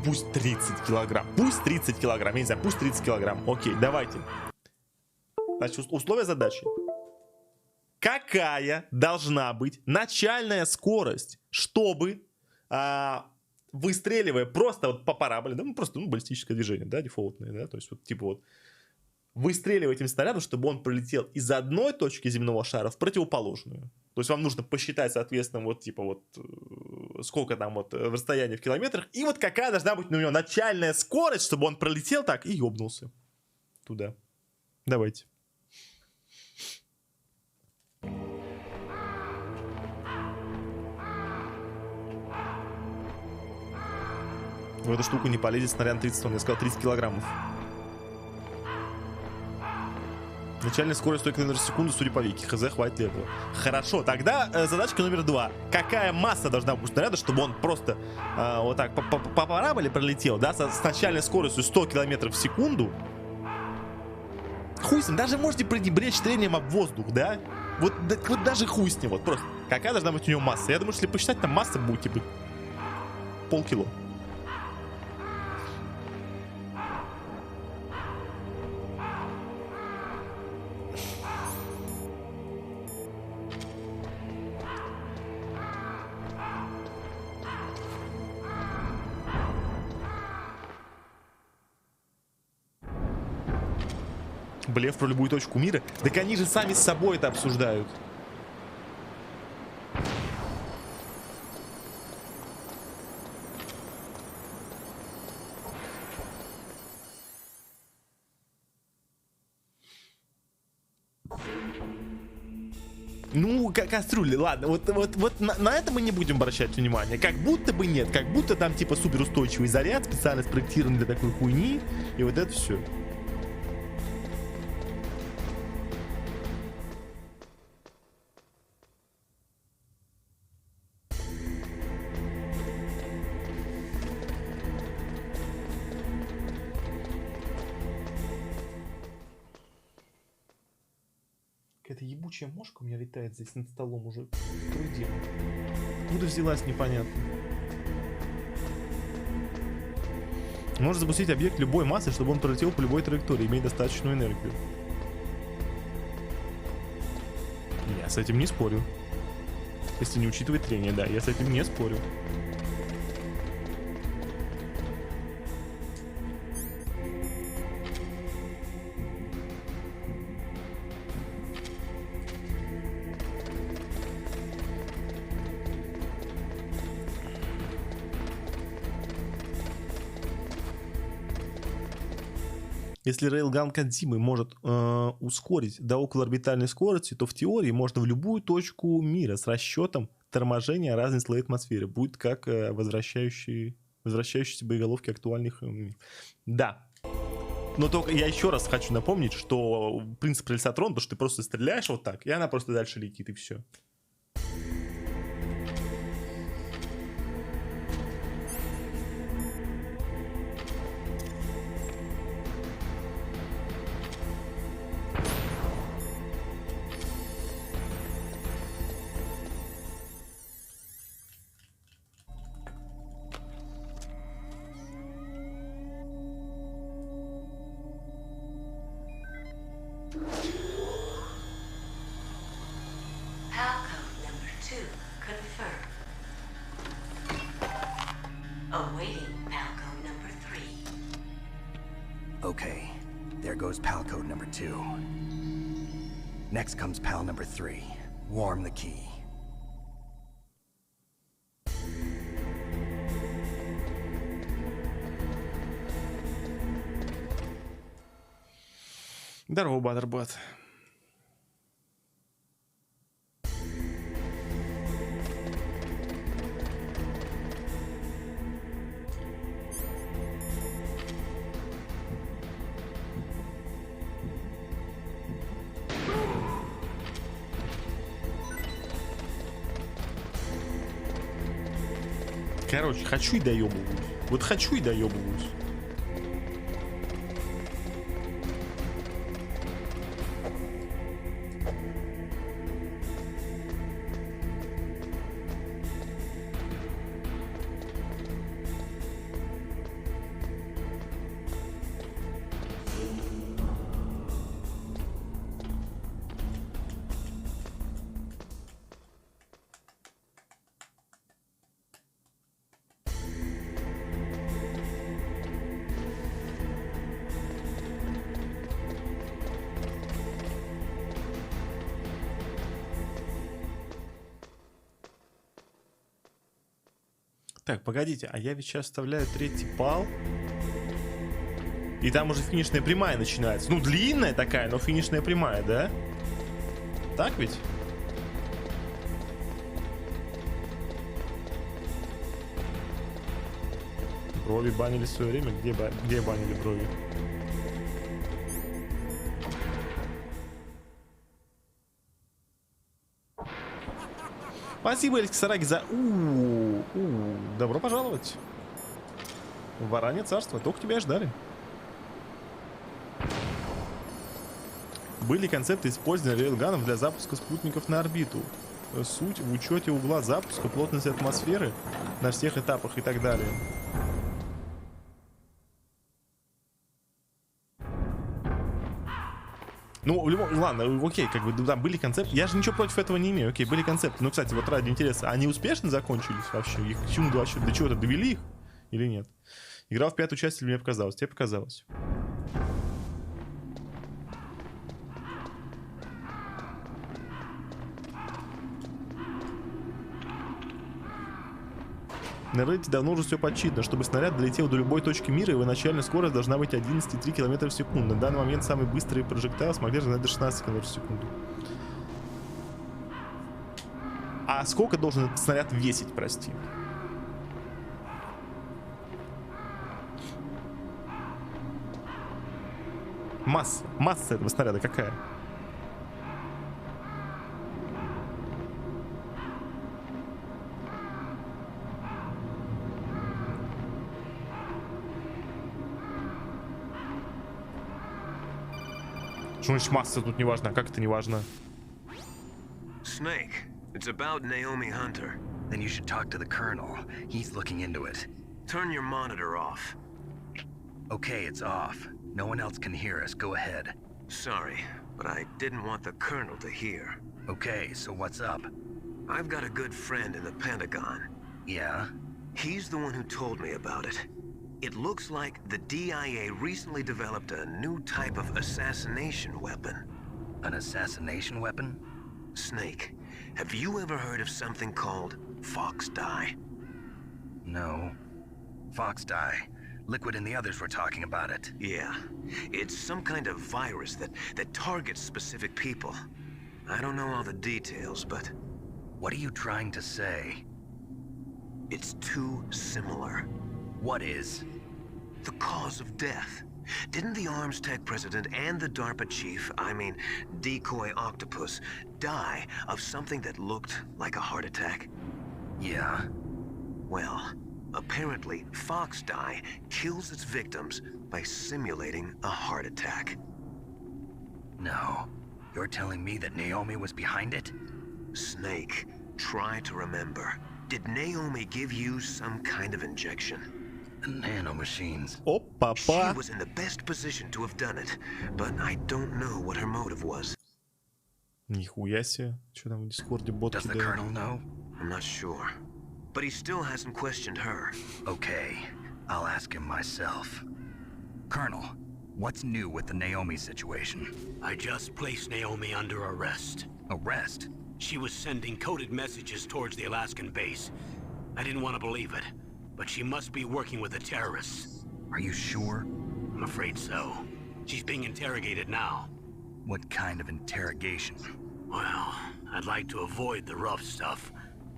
пусть 30 килограмм. Пусть 30 килограмм. Я не знаю, пусть 30 килограмм. Окей, давайте. Значит, условия задачи. Какая должна быть начальная скорость, чтобы, выстреливая просто вот по параболе, да, ну просто баллистическое движение, да, дефолтное, да, то есть вот типа вот выстреливая этим снарядом, чтобы он пролетел из одной точки земного шара в противоположную. То есть вам нужно посчитать, соответственно, вот типа вот сколько там вот расстояние в километрах, и вот какая должна быть у него начальная скорость, чтобы он пролетел так и ёбнулся туда. Давайте. В эту штуку не полезет снаряд на 30 тонн. Я сказал 30 килограммов. Начальная скорость 100 км в секунду, судя по веке. Хз, хватит ли этого? Хорошо, тогда задачка номер 2. Какая масса должна быть снаряда, чтобы он просто вот так по параболе пролетел, да, с начальной скоростью 100 км в секунду? Хуй с ним, даже можете пренебречь трением об воздух, да? Вот даже хуй с ним, вот просто. Какая должна быть у него масса? Я думаю, если посчитать, там масса будет типа полкило. Блеф про любую точку мира. Так они же сами с собой это обсуждают. Ну, кастрюли, ладно, вот на это мы не будем обращать внимание. Как будто бы нет, как будто там типа суперустойчивый заряд, специально спроектирован для такой хуйни, и вот это все. Какая-то ебучая мошка у меня летает здесь над столом уже. Вроде. Откуда взялась, непонятно. Можно запустить объект любой массы, чтобы он пролетел по любой траектории, имея достаточную энергию. Я с этим не спорю. Если не учитывать трение, да, я с этим не спорю. Если рейлган Кодзимы может ускорить до околоорбитальной скорости, то в теории можно в любую точку мира с расчетом торможения разной слои атмосферы. Будет как возвращающиеся боеголовки актуальных... Да. Но только я еще раз хочу напомнить, что принцип рельсотрон, то, что ты просто стреляешь вот так, и она просто дальше летит, и все. Okay, there goes pal code number 2. Next comes pal number 3. Warm the key. Здорово, Баттербат. Короче, хочу и доебываюсь. Вот хочу и доебываюсь. Так, погодите, а я ведь сейчас вставляю третий пал. И там уже финишная прямая начинается. Ну, длинная такая, но финишная прямая, да? Так ведь? Брови банили в свое время. Где банили брови? Спасибо, Эльски Сараги, за... Добро пожаловать. В Варане царство. Только тебя ждали. Были концепты использования рейлганов для запуска спутников на орбиту. Суть в учете угла запуска, плотности атмосферы на всех этапах и так далее. Ну, ладно, окей, как бы, да, были концепты. Я же ничего против этого не имею. Окей, были концепты. Ну, кстати, вот ради интереса, они успешно закончились вообще? Их к чему вообще, до чего-то довели их? Или нет? Играл в пятую часть, или мне показалось? Тебе показалось. На Reddit давно уже все подсчитано. Чтобы снаряд долетел до любой точки мира, его начальная скорость должна быть 11,3 км в секунду. На данный момент самые быстрые прожектайл смогли разгнать до 16 км в секунду. А сколько должен этот снаряд весить, прости? Масса этого снаряда какая? Что значит масса тут не важно? Как это не важно? Snake, it's about Naomi Hunter. Then you should talk to the Colonel. He's looking into it. Turn your monitor off. Okay, it's off. No one else can hear us. Go ahead. Sorry, but I didn't want the Colonel to hear. Okay, so what's up? I've got a good friend in the Pentagon. Yeah? He's the one who told me about it. It looks like the DIA recently developed a new type of assassination weapon. An assassination weapon? Snake, have you ever heard of something called Fox Dye? No. Fox Dye. Liquid and the others were talking about it. Yeah. It's some kind of virus that targets specific people. I don't know all the details, but... What are you trying to say? It's too similar. What is? The cause of death. Didn't the Arms Tech president and the DARPA chief, I mean, Decoy Octopus, die of something that looked like a heart attack? Yeah. Well, apparently Fox Dye kills its victims by simulating a heart attack. No. You're telling me that Naomi was behind it? Snake, try to remember. Did Naomi give you some kind of injection? The nanomachines. О, папа. She was in the best position to have done it, but I don't know what her motive was. Нихуя себе. Что там в Дискорде бот Does the кидает? Colonel know? I'm not sure. But he still hasn't questioned her. Okay, I'll ask him myself. Colonel, what's new with the Naomi situation? I just placed Naomi under arrest. Arrest? She was sending coded messages towards the Alaskan base. I didn't want to believe it, but she must be working with the terrorists. Are you sure? I'm afraid so. She's being interrogated now. What kind of interrogation? Well, I'd like to avoid the rough stuff,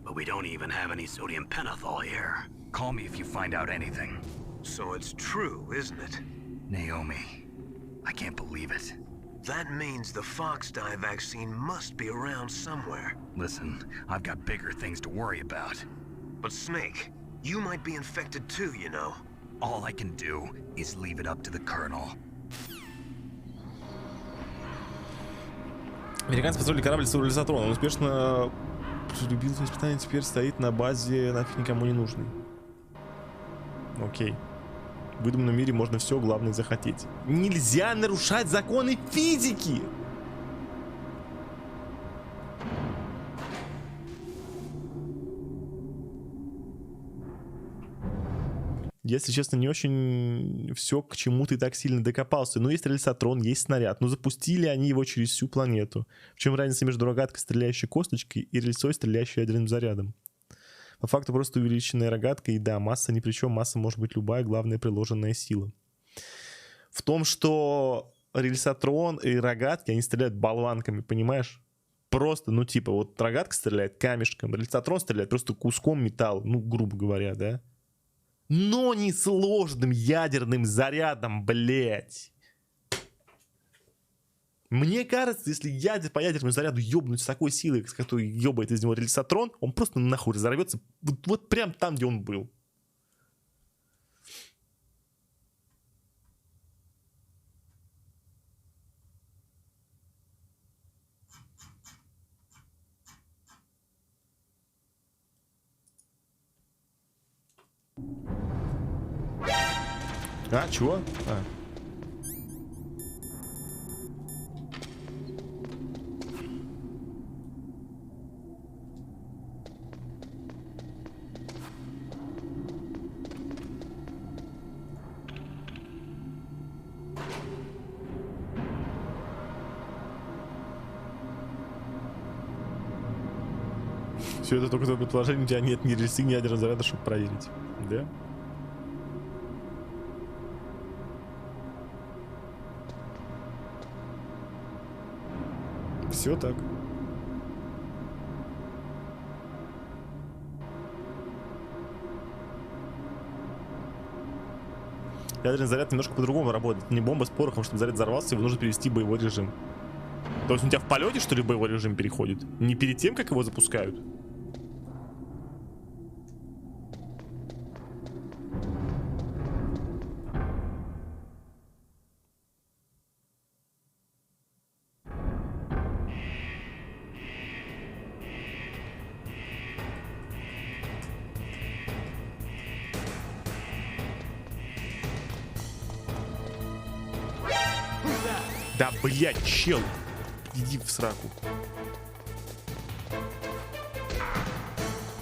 but we don't even have any sodium pentothal here. Call me if you find out anything. So it's true, isn't it? Naomi, I can't believe it. That means the Fox Dye vaccine must be around somewhere. Listen, I've got bigger things to worry about. But Snake, you might be infected too, you know. All I can do is leave it up to the Colonel. Американцы построили корабль с урализатроном. Он успешно любил испытание, теперь стоит на базе нафиг никому не нужный. Окей. В выдуманном мире можно все, главное захотеть. Нельзя нарушать законы физики! Если честно, не очень все, к чему ты так сильно докопался. Ну, есть рельсотрон, есть снаряд. Ну, запустили они его через всю планету. В чем разница между рогаткой, стреляющей косточкой, и рельсой, стреляющей ядерным зарядом? По факту просто увеличенная рогатка, и да, масса ни при чем, масса может быть любая, главное приложенная сила. В том, что рельсотрон и рогатки, они стреляют болванками, понимаешь? Просто, ну типа, вот рогатка стреляет камешком, рельсотрон стреляет просто куском металла, ну грубо говоря, да? Но не сложным ядерным зарядом, блять. Мне кажется, если по ядерному заряду ёбнуть с такой силой, с которой ёбает из него рельсотрон, он просто нахуй разорвется вот прям там, где он был. А, чего? А. Все это только за предположение, у тебя нет ни рельсы, ни ядерного заряда, чтобы проверить. Да? Все так. Ядерный заряд немножко по-другому работает. Не бомба с порохом, чтобы заряд взорвался, его нужно перевести в боевой режим. То есть у тебя в полете, что ли, боевой режим переходит? Не перед тем, как его запускают? Да, блядь, чел. Иди в сраку.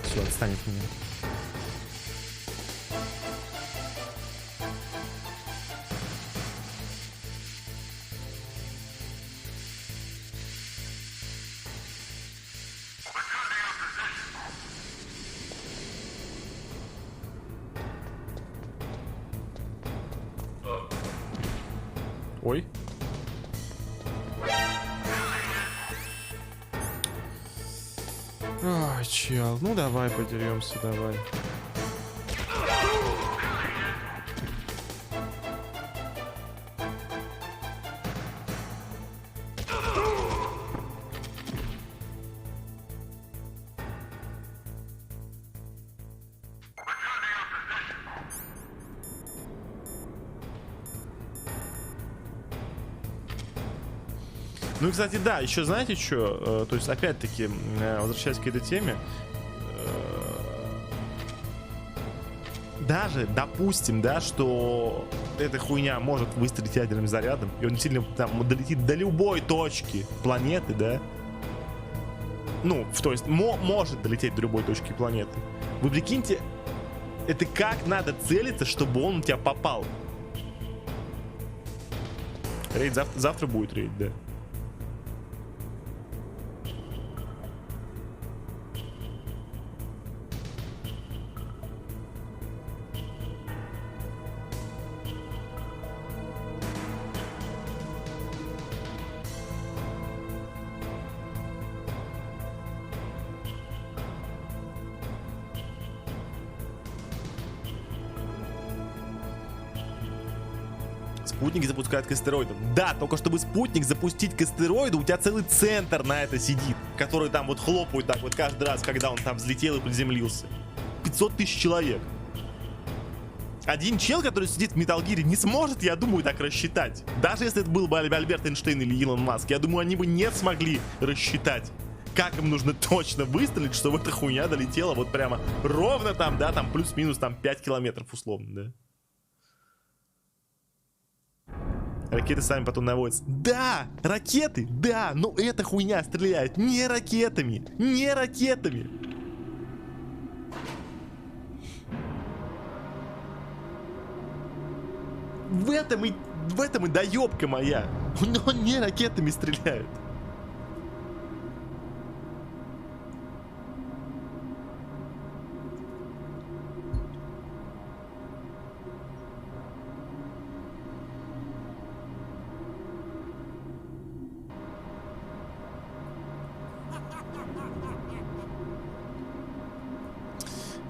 Все, отстань от меня. Ой. Ой, чел, ну давай подеремся, давай. Ну и, кстати, да, еще знаете что? То есть, опять-таки, возвращаясь к этой теме, даже, допустим, да, что эта хуйня может выстрелить ядерным зарядом, и он действительно там долетит до любой точки планеты, да? Ну, то есть, может долететь до любой точки планеты. Вы прикиньте, это как надо целиться, чтобы он у тебя попал? Рейд завтра будет рейд, да? Спутник запускают к астероиду. Да, только чтобы спутник запустить к астероиду, у тебя целый центр на это сидит, который там вот хлопают так вот каждый раз, когда он там взлетел и приземлился. 500 тысяч человек. Один чел, который сидит в Metal Gear, не сможет, я думаю, так рассчитать. Даже если это был бы Альберт Эйнштейн или Илон Маск, я думаю, они бы не смогли рассчитать, как им нужно точно выстрелить, чтобы эта хуйня долетела вот прямо ровно там, да, там плюс-минус там 5 километров условно, да. Ракеты сами потом наводятся. Да, ракеты, да, но эта хуйня стреляет не ракетами, не ракетами. В этом и доебка моя. Он не ракетами стреляет.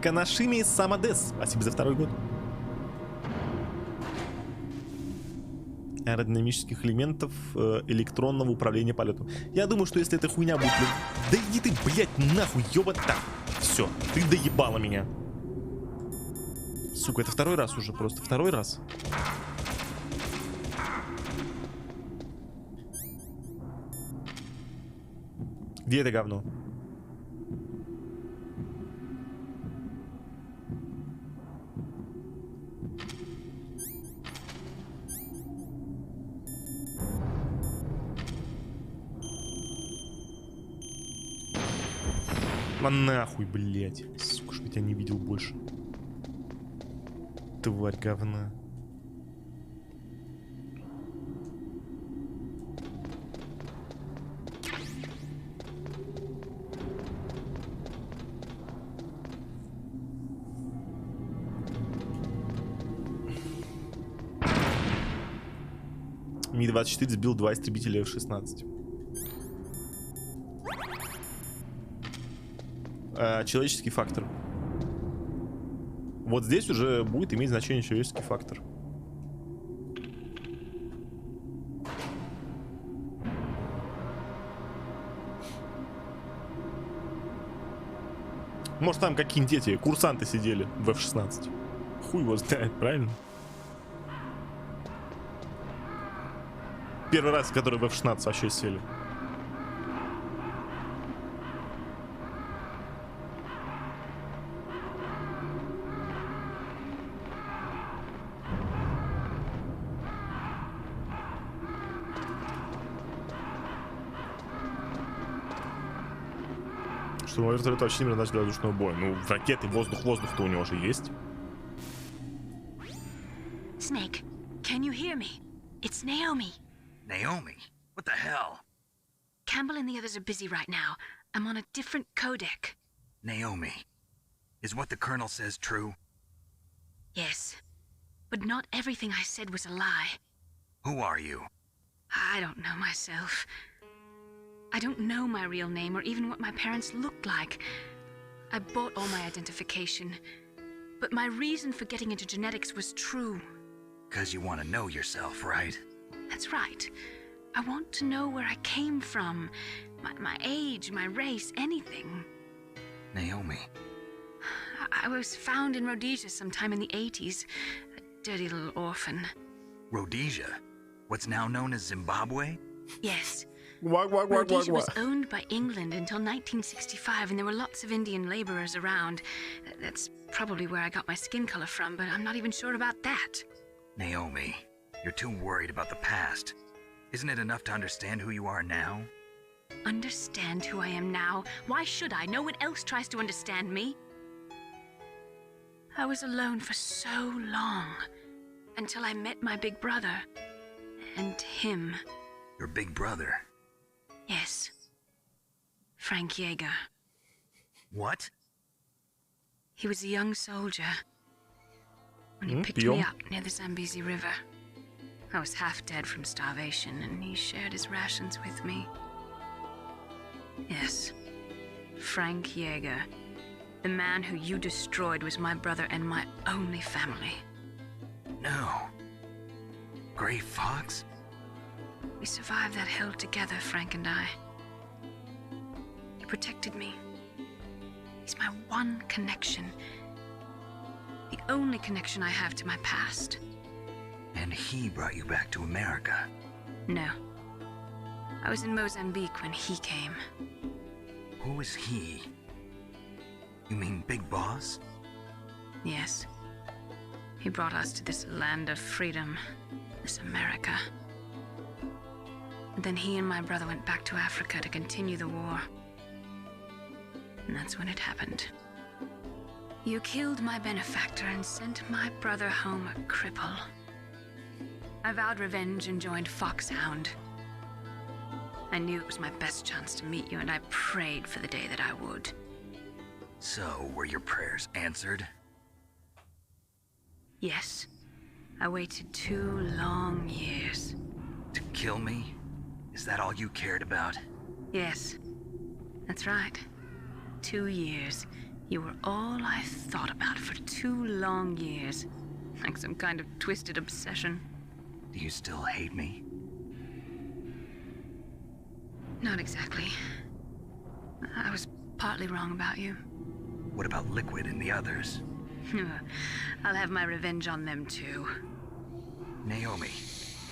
Канашими Самадес. Спасибо за 2-й год. Аэродинамических элементов электронного управления полетом. Я думаю, что если эта хуйня будет... Да иди ты, блядь, нахуй, ёба так. Все, ты доебала меня. Сука, это 2-й раз уже, просто 2-й раз. Где это говно? А нахуй, блядь. Сука, что я тебя не видел больше. Тварь говна. Ми-24 сбил 2 истребителя F-16. Человеческий фактор. Вот здесь уже будет иметь значение человеческий фактор. Может, там какие-нибудь эти курсанты сидели в F-16. Хуй его знает, правильно? Первый раз, который в F-16 вообще сели. Штурмовой вертолет вообще не предназначен для воздушного боя. Ну, ракеты, воздух-воздух-то у него же есть. Snake, can you hear me? It's Naomi. Naomi? What the hell? Campbell and the others are busy right now. I'm on a different codec. Naomi, is what the Colonel says true? Yes, but not everything I said was a lie. Who are you? I don't know myself. I don't know my real name or even what my parents looked like. I bought all my identification. But my reason for getting into genetics was true. 'Cause you want to know yourself, right? That's right. I want to know where I came from. My age, my race, anything. Naomi. I was found in Rhodesia sometime in the 80s. A dirty little orphan. Rhodesia? What's now known as Zimbabwe? Yes. Rhodesia was owned by England until 1965, and there were lots of Indian laborers around. That's probably where I got my skin color from, but I'm not even sure about that. Naomi, you're too worried about the past. Isn't it enough to understand who you are now? Understand who I am now? Why should I? No one else tries to understand me. I was alone for so long, until I met my big brother. And him. Your big brother? Yes. Frank Yeager. What? He was a young soldier when he picked me up near the Zambezi River. I was half dead from starvation, and he shared his rations with me. Yes. Frank Yeager. The man who you destroyed was my brother and my only family. No. Gray Fox? We survived that hell together, Frank and I. He protected me. He's my one connection. The only connection I have to my past. And he brought you back to America? No. I was in Mozambique when he came. Who is he? You mean Big Boss? Yes. He brought us to this land of freedom, this America. And then he and my brother went back to Africa to continue the war. And that's when it happened. You killed my benefactor and sent my brother home a cripple. I vowed revenge and joined Foxhound. I knew it was my best chance to meet you, and I prayed for the day that I would. So, were your prayers answered? Yes. I waited 2 long years. To kill me? Is that all you cared about? Yes. That's right. 2 years. You were all I thought about for 2 long years. Like some kind of twisted obsession. Do you still hate me? Not exactly. I was partly wrong about you. What about Liquid and the others? I'll have my revenge on them too. Naomi,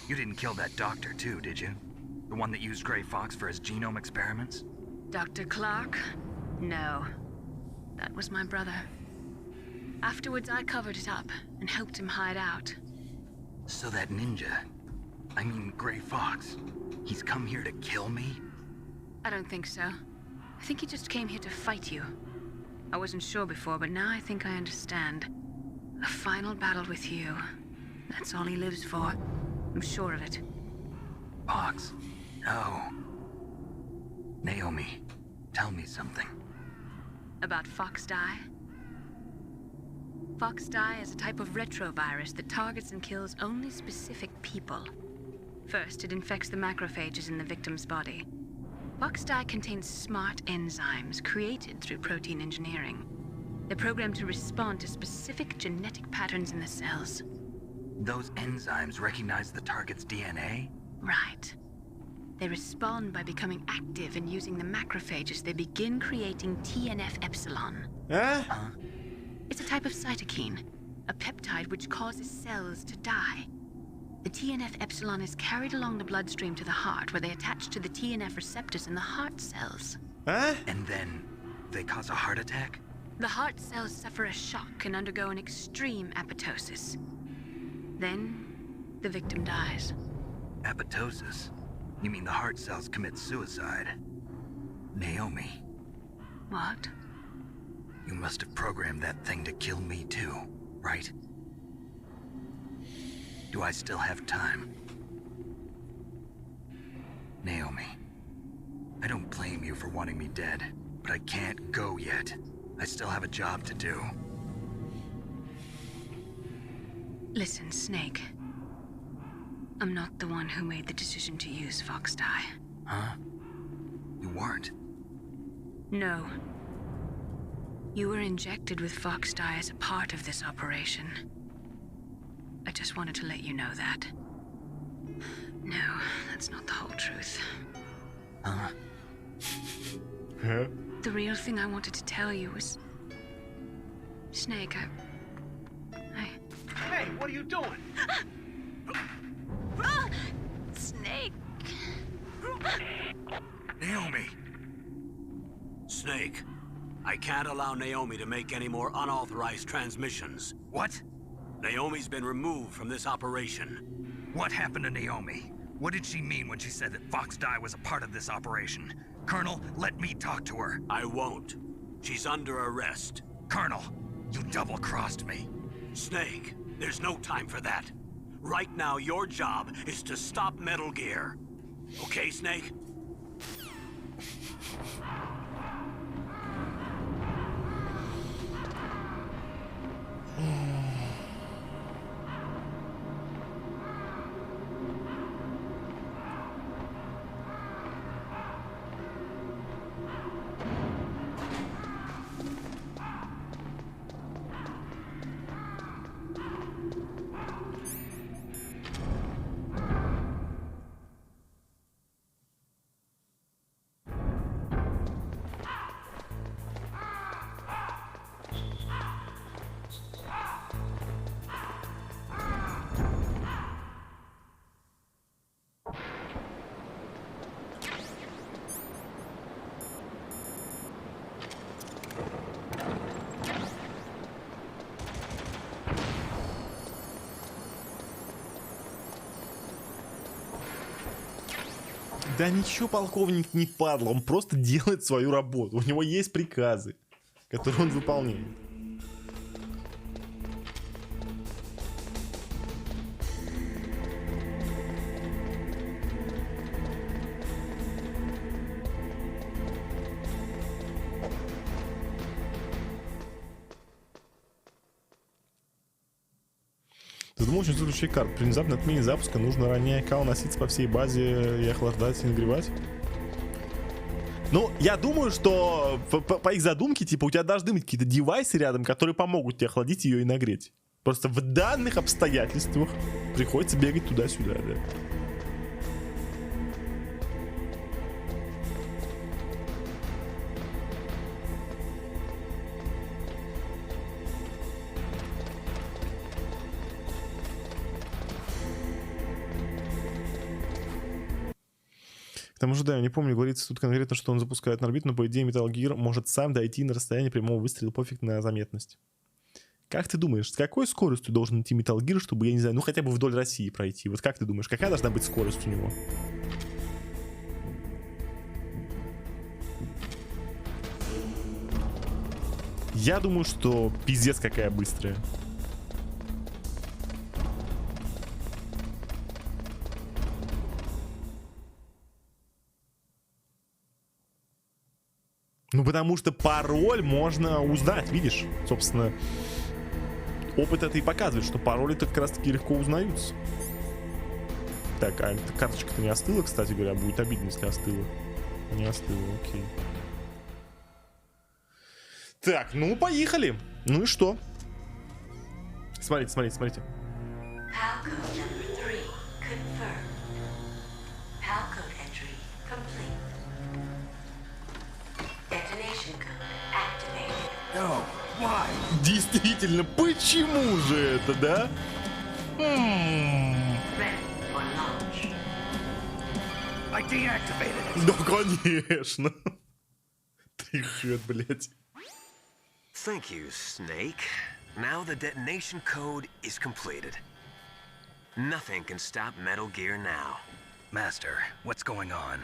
you didn't kill that doctor too, did you? The one that used Grey Fox for his genome experiments? Dr. Clark? No. That was my brother. Afterwards, I covered it up and helped him hide out. So that ninja, I mean Grey Fox, he's come here to kill me? I don't think so. I think he just came here to fight you. I wasn't sure before, but now I think I understand. A final battle with you. That's all he lives for. I'm sure of it. Fox? No. Naomi, tell me something. About Fox Die? Fox Die is a type of retrovirus that targets and kills only specific people. First, it infects the macrophages in the victim's body. Fox Die contains smart enzymes created through protein engineering. They're programmed to respond to specific genetic patterns in the cells. Those enzymes recognize the target's DNA? Right. They respond by becoming active and using the macrophages. They begin creating TNF-epsilon. Huh? It's a type of cytokine, a peptide which causes cells to die. The TNF-epsilon is carried along the bloodstream to the heart, where they attach to the TNF receptors in the heart cells. Huh? And then they cause a heart attack? The heart cells suffer a shock and undergo an extreme apoptosis. Then, the victim dies. Apoptosis? You mean the heart cells commit suicide? Naomi, What? you must have programmed that thing to kill me too, right? Do I still have time? Naomi, I don't blame you for wanting me dead, but I can't go yet. I still have a job to do. Listen, Snake. I'm not the one who made the decision to use Fox Die. Huh? You weren't? No. You were injected with Fox Die as a part of this operation. I just wanted to let you know that. No, that's not the whole truth. Huh? Huh? The real thing I wanted to tell you was... Snake, I... Hey, what are you doing? Snake! Naomi! Snake, I can't allow Naomi to make any more unauthorized transmissions. What? Naomi's been removed from this operation. What happened to Naomi? What did she mean when she said that Fox Die was a part of this operation? Colonel, let me talk to her. I won't. She's under arrest. Colonel, you double-crossed me. Snake, there's no time for that. Right now, your job is to stop Metal Gear. Okay, Snake? Да ничего, полковник не падла, он просто делает свою работу. У него есть приказы, которые он выполняет. Ты думал, что следующий карт? При внезапной отмене запуска нужно ранее кал носиться по всей базе и охлаждать и нагревать? Ну, я думаю, что по их задумке, типа, у тебя должны быть какие-то девайсы рядом, которые помогут тебе охладить ее и нагреть. Просто в данных обстоятельствах приходится бегать туда-сюда, да. К тому же, да, я не помню, говорится тут конкретно, что он запускает на орбиту, но по идее Metal Gear может сам дойти на расстояние прямого выстрела, пофиг на заметность. Как ты думаешь, с какой скоростью должен идти Metal Gear, чтобы, я не знаю, ну хотя бы вдоль России пройти? Вот как ты думаешь, какая должна быть скорость у него? Я думаю, что пиздец какая быстрая. Ну, потому что пароль можно узнать, видишь? Собственно, опыт это и показывает, что пароли-то как раз-таки легко узнаются. Так, а карточка-то не остыла, кстати говоря. Будет обидно, если остыла. Не остыла, окей. Так, ну, поехали. Ну и что? Смотрите, смотрите, смотрите. Действительно, почему же это, да? Да, конечно. Трещет, блядь. Thank you, Snake. Now the detonation code is completed. Nothing can stop Metal Gear now. Master, what's going on?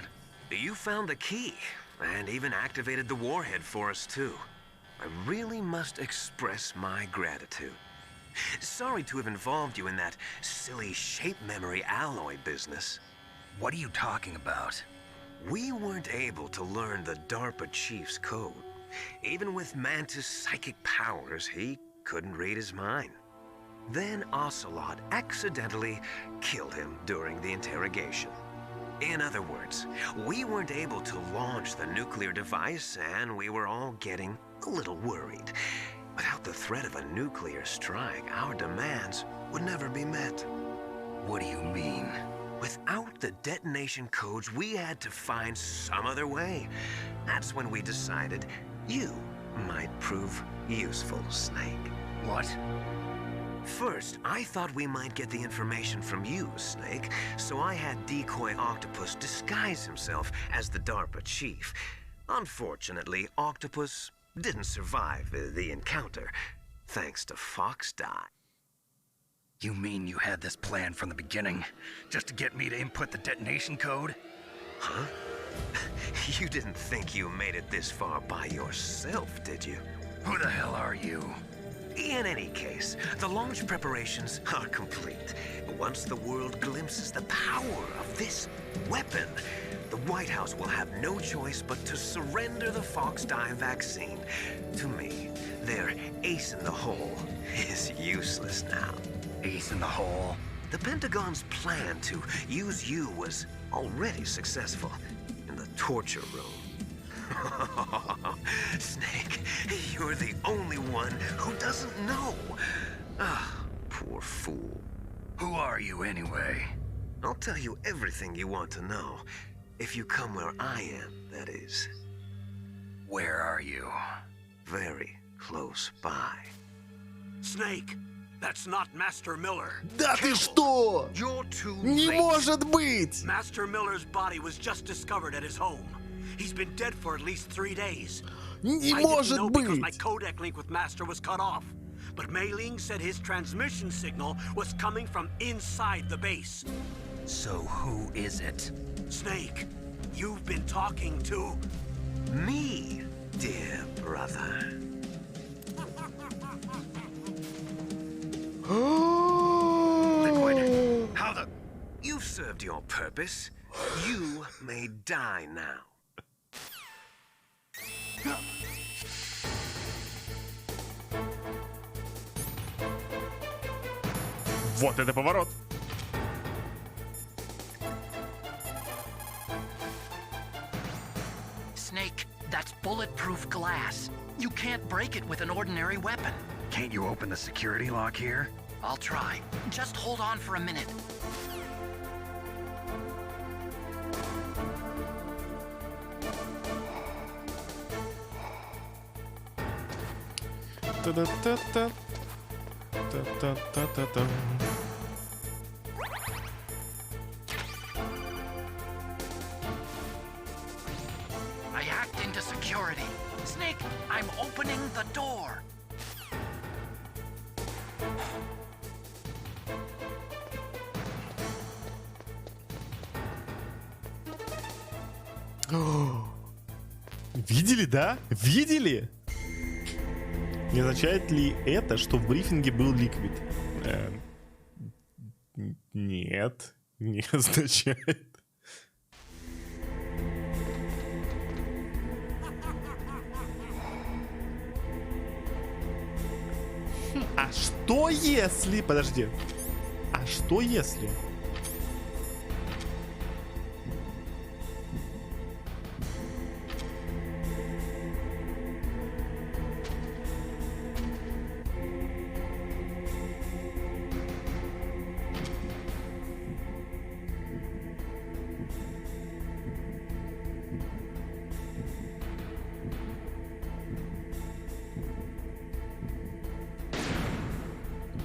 You found the key, and even activated the warhead for us, too. I really must express my gratitude. Sorry to have involved you in that silly shape memory alloy business. What are you talking about? We weren't able to learn the DARPA chief's code. Even with Mantis' psychic powers, he couldn't read his mind. Then Ocelot accidentally killed him during the interrogation. In other words, we weren't able to launch the nuclear device, and we were all getting a little worried. Without the threat of a nuclear strike, our demands would never be met. What do you mean? Without the detonation codes, we had to find some other way. That's when we decided you might prove useful, Snake. What? First, I thought we might get the information from you, Snake, so I had Decoy Octopus disguise himself as the DARPA chief. Unfortunately, Octopus didn't survive the encounter, thanks to Fox Die. You mean you had this plan from the beginning, just to get me to input the detonation code? Huh? You didn't think you made it this far by yourself, did you? Who the hell are you? In any case, the launch preparations are complete. Once the world glimpses the power of this weapon, the White House will have no choice but to surrender the Fox Die vaccine. To me, their ace in the hole is useless now. Ace in the hole? The Pentagon's plan to use you was already successful in the torture room. Snake, you're the only one who doesn't know. Ah, poor fool. Who are you anyway? I'll tell you everything you want to know. If you come where I am, that is. Where are you? Very close by. Snake, that's not Master Miller. Да ты что? You're too Не late. может быть! Master Miller's body was just discovered at his home. He's been dead for at least 3 days. Не I может didn't know because my быть! codec link with Master was cut off. But Mei Ling said his transmission signal was coming from inside the base. So who is it? Snake, you've been talking to... Me, dear brother. Liquid, how the... You've served your purpose. You may die now. Вот это поворот! Snake, can't break it with an ordinary weapon. Can't you open the security lock here? I'll try. Just hold on for a minute. Та-да-та-та. Та-та-та-та-та. I hacked into security. Snake, I'm opening the door. Видели, да? Видели? Не означает ли это, что в брифинге был Ликвид? Нет, не означает. А что если... Подожди. А что если...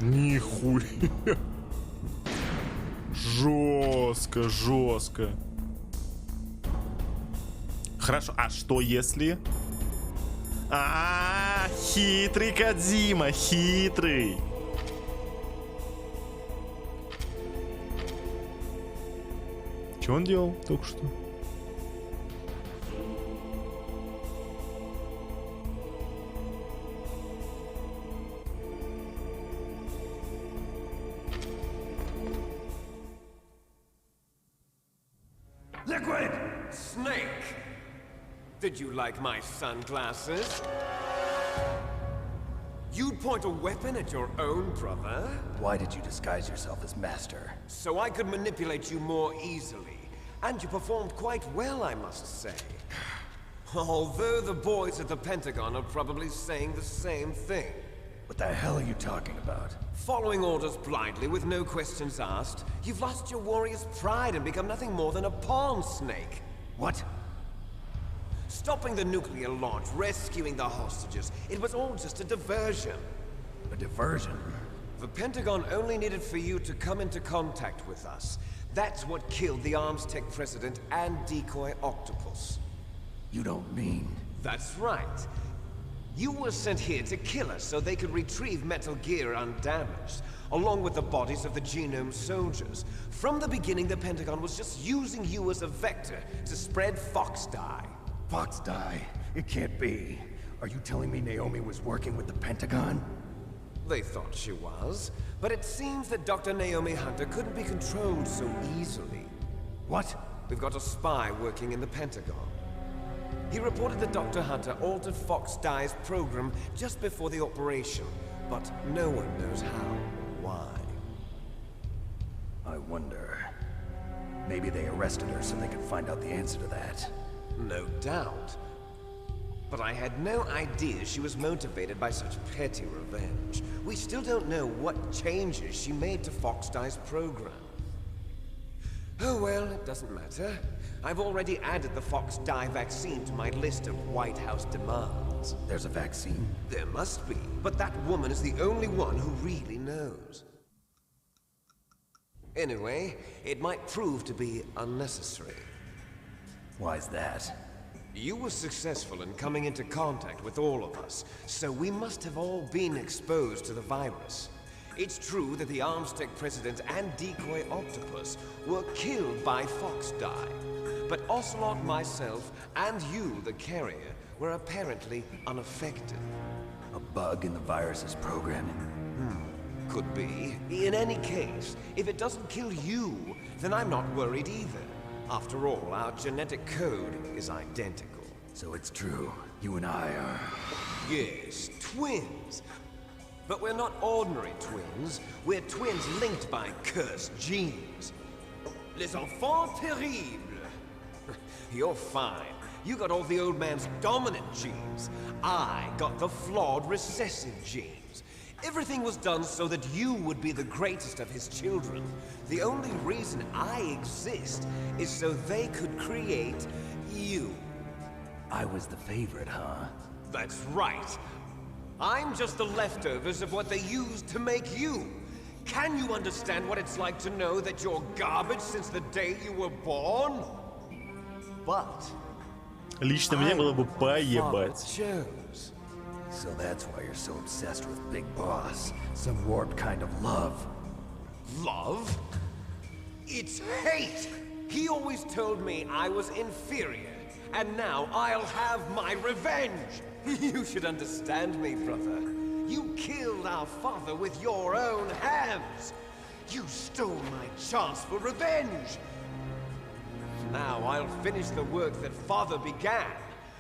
Нихуя. Жестко, жестко. Хорошо, а что если... Хитрый Кодзима, хитрый. Что он делал только что? Liquid! Snake! Did you like my sunglasses? You'd point a weapon at your own brother? Why did you disguise yourself as Master? So I could manipulate you more easily. And you performed quite well, I must say. Although the boys at the Pentagon are probably saying the same thing. What the hell are you talking about? Following orders blindly with no questions asked, you've lost your warrior's pride and become nothing more than a pawn, Snake. What? Stopping the nuclear launch, rescuing the hostages, it was all just a diversion. A diversion? The Pentagon only needed for you to come into contact with us. That's what killed the Arms Tech president and decoy Octopus. You don't mean... That's right. You were sent here to kill us so they could retrieve Metal Gear undamaged, along with the bodies of the Genome soldiers. From the beginning, the Pentagon was just using you as a vector to spread Fox dye. Fox dye? It can't be. Are you telling me Naomi was working with the Pentagon? They thought she was, but it seems that Dr. Naomi Hunter couldn't be controlled so easily. What? We've got a spy working in the Pentagon. He reported that Dr. Hunter altered Fox Dye's program just before the operation, but no one knows how or why. I wonder... Maybe they arrested her so they could find out the answer to that. No doubt. But I had no idea she was motivated by such petty revenge. We still don't know what changes she made to Fox Dye's program. Oh well, it doesn't matter. I've already added the Fox Dye vaccine to my list of White House demands. There's a vaccine? There must be, but that woman is the only one who really knows. Anyway, it might prove to be unnecessary. Why's that? You were successful in coming into contact with all of us, so we must have all been exposed to the virus. It's true that the Arms Tech president and decoy Octopus were killed by Fox Dye, but Ocelot, myself, and you, the carrier, were apparently unaffected. A bug in the virus's programming? Could be. In any case, if it doesn't kill you, then I'm not worried either. After all, our genetic code is identical. So it's true. You and I are... Yes, twins. But we're not ordinary twins. We're twins linked by cursed genes. Les enfants terribles. You're fine. You got all the old man's dominant genes. I got the flawed recessive genes. Everything was done so that you would be the greatest of his children. The only reason I exist is so they could create you. I was the favorite, huh? That's right. I'm just the leftovers of what they used to make you. Can you understand what it's like to know that you're garbage since the day you were born? But Лично мне было бы поебать. Chose. So that's why you're so obsessed with Big Boss. Some warped kind of love. Love? It's hate! He always told me I was inferior, and now I'll have my revenge! You should understand me, brother. You killed our father with your own hands! You stole my chance for revenge! Now I'll finish the work that father began.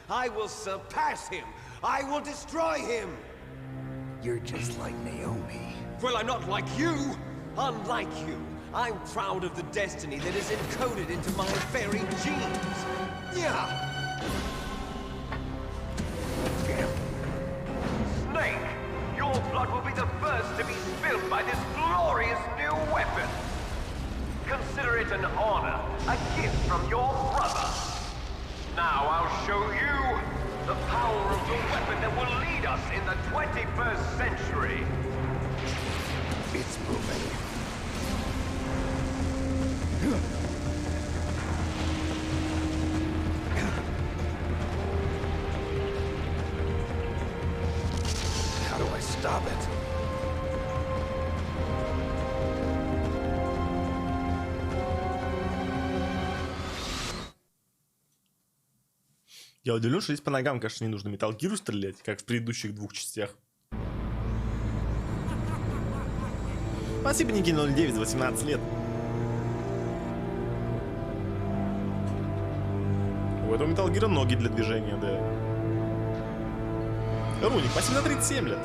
I will surpass him! I will destroy him! You're just like Naomi. Well, I'm not like you! Unlike you, I'm proud of the destiny that is encoded into my very genes! Yeah! Snake! Your blood will be the first to be spilled by this glorious new weapon! Consider it an honor, a gift from your brother! Now I'll show you the power of the weapon that will lead us in the 21st century! It's moving. How do I stop it? Я удивлен, что здесь по ногам, конечно, не нужно Metal Gear стрелять, как в предыдущих двух частях. Спасибо, Ники 09 за 18 лет. У этого Metal Gear ноги для движения, да. Руник, спасибо за 37 лет.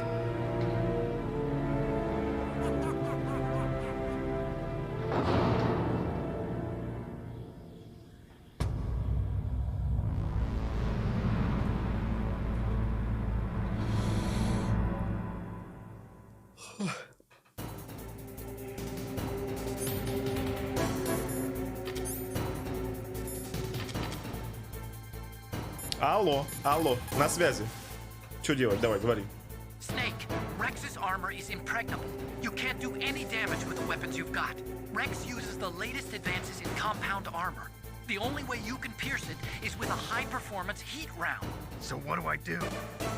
Алло, алло, на связи. Что делать? Давай, говори. Snake, Rex's armor is impregnable. You can't do any damage with the weapons you've got. Rex uses the latest advances in compound armor. The only way you can pierce it is with a high-performance heat round. So what do I do?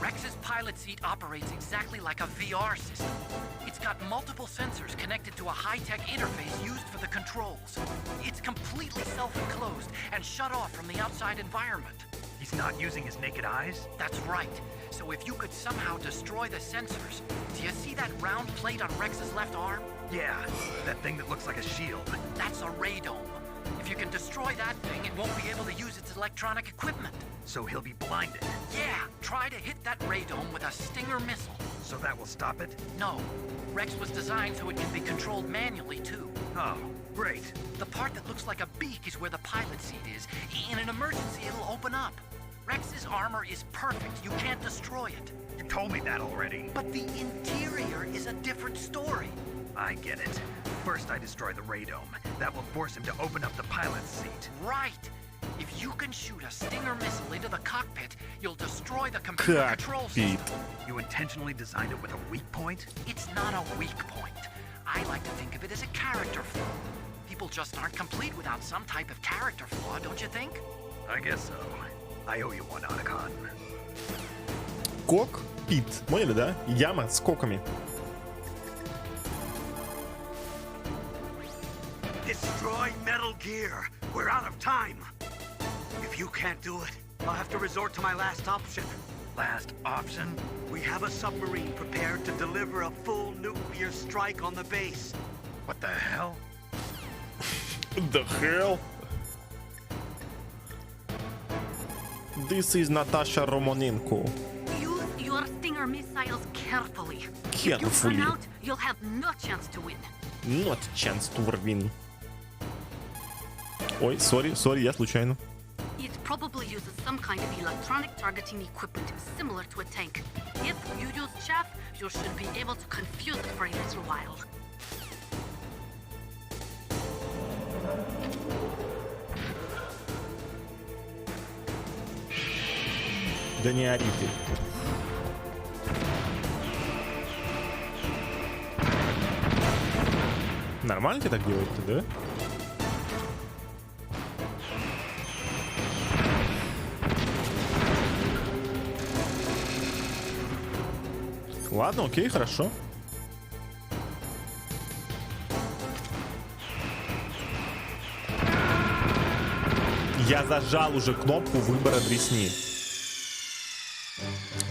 Rex's pilot seat operates exactly like a VR system. It's got multiple sensors connected to a high-tech interface used for the controls. It's completely self-enclosed and shut off from the outside environment. He's not using his naked eyes? That's right. So if you could somehow destroy the sensors... Do you see that round plate on Rex's left arm? Yeah, that thing that looks like a shield. That's a radome. If you can destroy that thing, it won't be able to use its electronic equipment. So he'll be blinded. Yeah, try to hit that radome with a Stinger missile. So that will stop it? No. Rex was designed so it can be controlled manually, too. Oh, great. The part that looks like a beak is where the pilot seat is. In an emergency, it'll open up. Rex's armor is perfect. You can't destroy it. You told me that already. But the interior is a different story. I get it. First I destroy the radome. That will force him to open up the pilot's seat. Right. If you can shoot a Stinger missile into the cockpit, you'll destroy the computer control system. You intentionally designed it with a weak point? It's not a weak point. I like to think of it as a character flaw. People just aren't complete without some type of character flaw, don't you think? I guess so. I owe you one, Otacon. Кокпит. Поняли, да? Яма с коками. Destroy Metal Gear. We're out of time. If you can't do it, I'll have to resort to my last option. Last option? We have a submarine prepared to deliver a full nuclear strike on the base. What the hell? The hell? This is Natasha Romanenko. Use your Stinger missiles carefully. If you Carefully. run out, you'll have no chance to win. Not chance to win. Ой, сори, я случайно. It probably uses some kind of electronic targeting equipment similar to a tank. If you use chaff, you should be able to confuse it for a little while. Да не ори ты. Нормально тебе так делать-то, да? Ладно, окей, хорошо. Я зажал уже кнопку выбора дресни.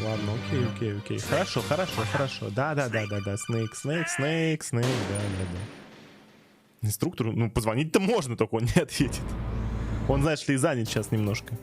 Ладно, окей. Хорошо. Да. Снейк, да. Инструктору, ну, позвонить-то можно, только он не ответит. Он, знаешь ли, занят сейчас немножко.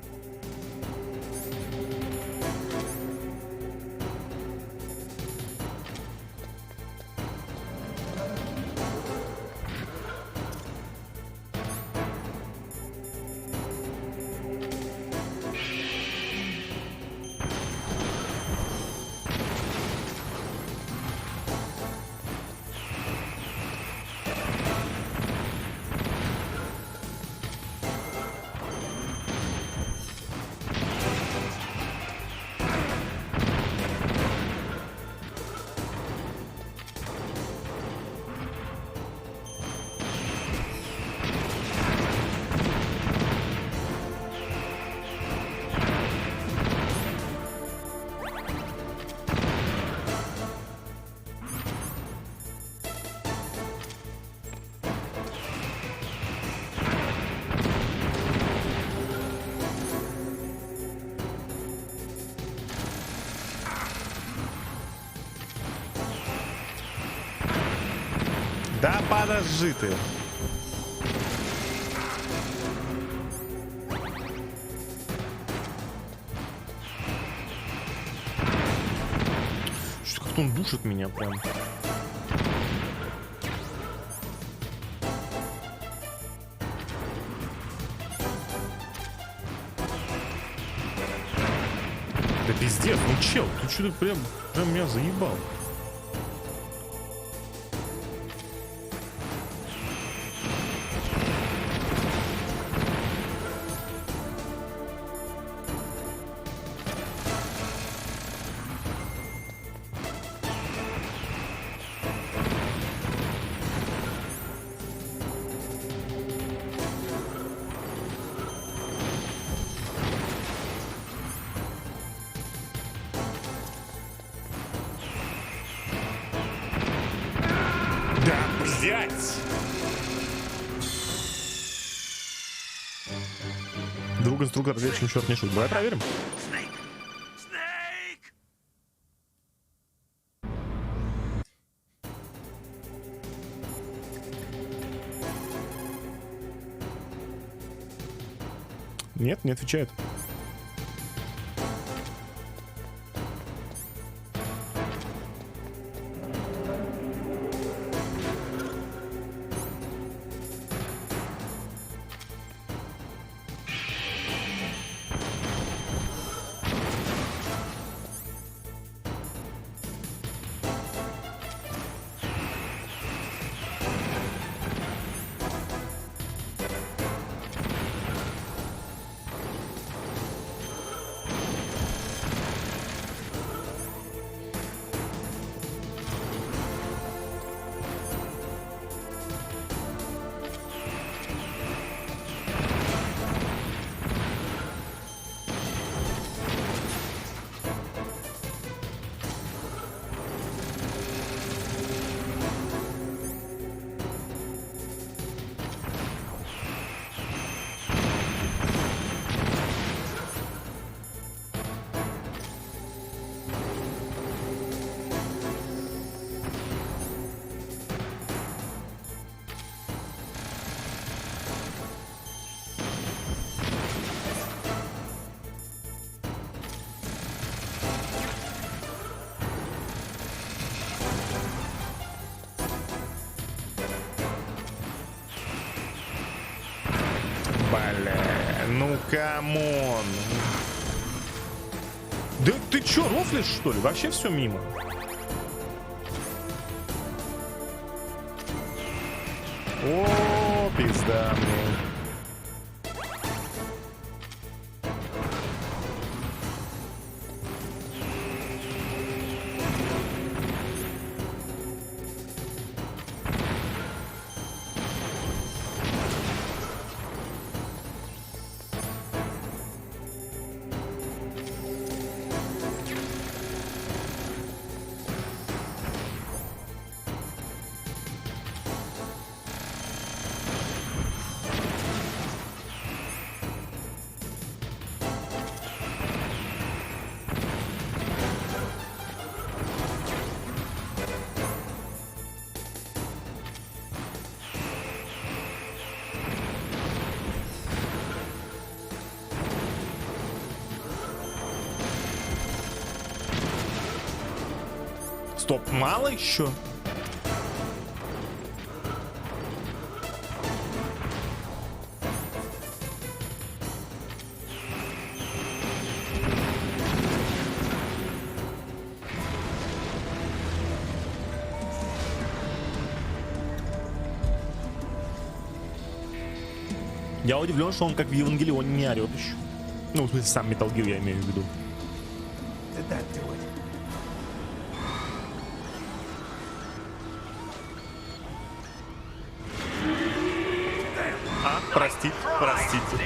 Да подожди ты. Что-то как-то он душит меня прям. Да пиздец, ну чел, ты что-то прям меня заебал. Друг инструктор лечим, черт не шут. Давай проверим. Нет, не отвечает. Ну, камон. Да ты чё, рофлишь, что ли? Вообще все мимо. О, пизда мне. Стоп, мало еще? Я удивлен, что он как в Евангелионе не орет еще. Ну, в смысле, сам Metal Gear я имею в виду. Простите, простите.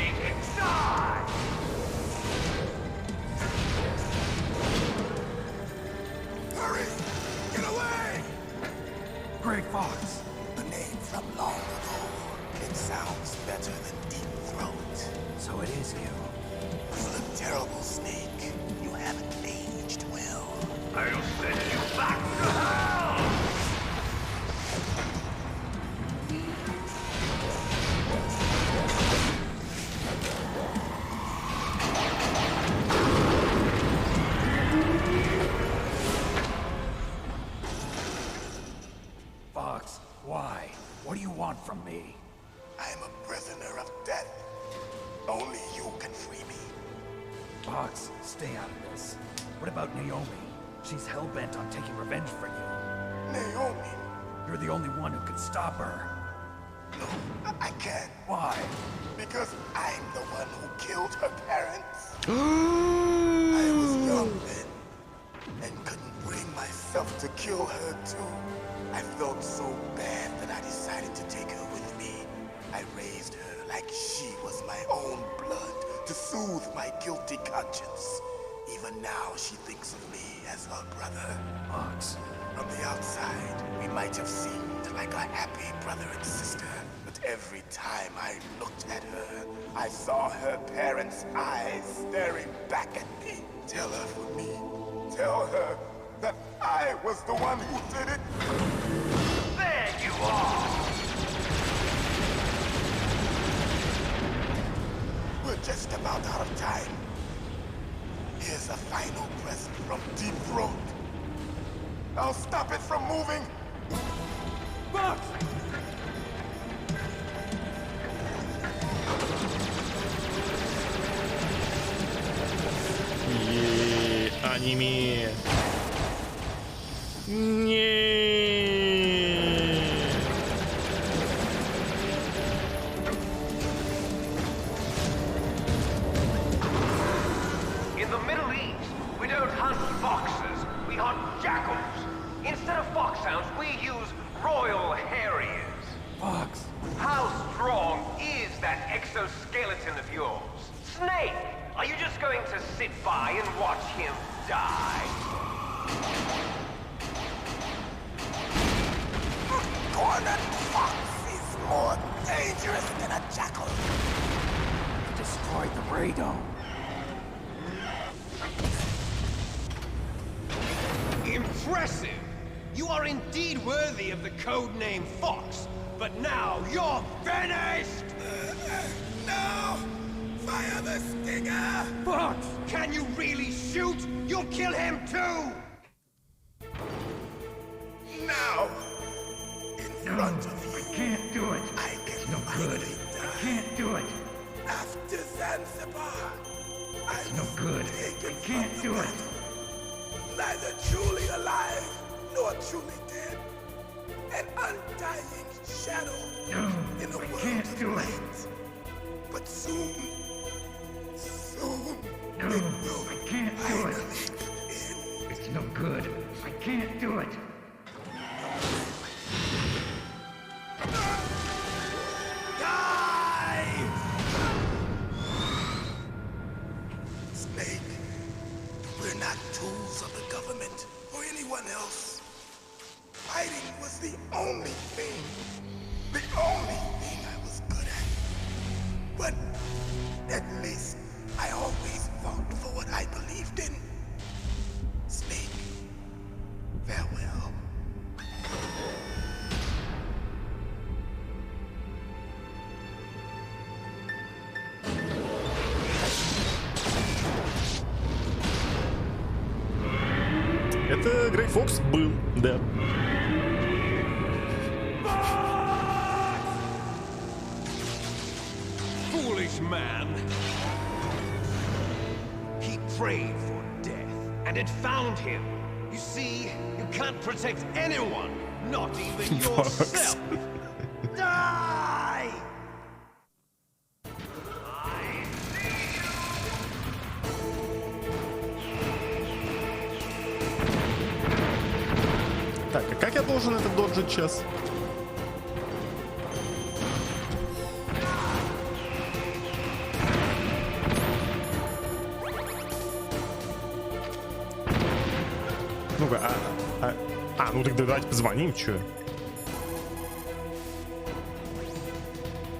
Great Fox. A name from long ago. It sounds better than Deep Throat. So it is you. You look terrible, Snake. You haven't aged well. I'll send you back to hell! Fox, why? What do you want from me? I am a prisoner of death. Only you can free me. Fox, stay out of this. What about Naomi? She's hell-bent on taking revenge for you. Naomi? You're the only one who can stop her. No, I can't. Why? Because I'm the one who killed her parents. I was young then, and couldn't bring myself to kill her too. I felt so bad that I decided to take her with me. I raised her like she was my own blood to soothe my guilty conscience. Even now, she thinks of me as her brother. Fox, from the outside, we might have seemed like a happy brother and sister. But every time I looked at her, I saw her parents' eyes staring back at me. Tell her for me. Tell her that I was the one who did it. There you are! We're just about out of time. Here's a final present from Deep Throat. I'll stop it from moving. Fox! Аниме. Не. In the Middle East, we don't hunt foxes, we hunt jackals. Instead of foxhounds, we use royal harriers. Fox! How strong is that exoskeleton of yours? Snake, are you just going to sit by and watch him die? Cornered fox is more dangerous than a jackal. Destroyed the radome. Impressive! You are indeed worthy of the codename Fox, but now you're finished! No! Fire the stinger! Fox! Can you really shoot? You'll kill him too! Now! In front of you. I can't do it. I can No good. finally die. I can't do it. After that It's no good. I can't do it. Neither truly alive nor truly dead. An undying shadow in a world of light. But soon, No, I can't do it. It's no good. I can't do it. Snake, we're not tools of the government or anyone else. Fighting was the only thing I was good at. But at least I always fought for what I believed in. Snake, farewell. Это Грей Фокс был, да. Foolish man. He prayed for death, and it found him. You see, you can't protect anyone, not even yourself. Die! Так, а как я должен это доджить сейчас? Ну-ка, ну так давайте позвоним, чё?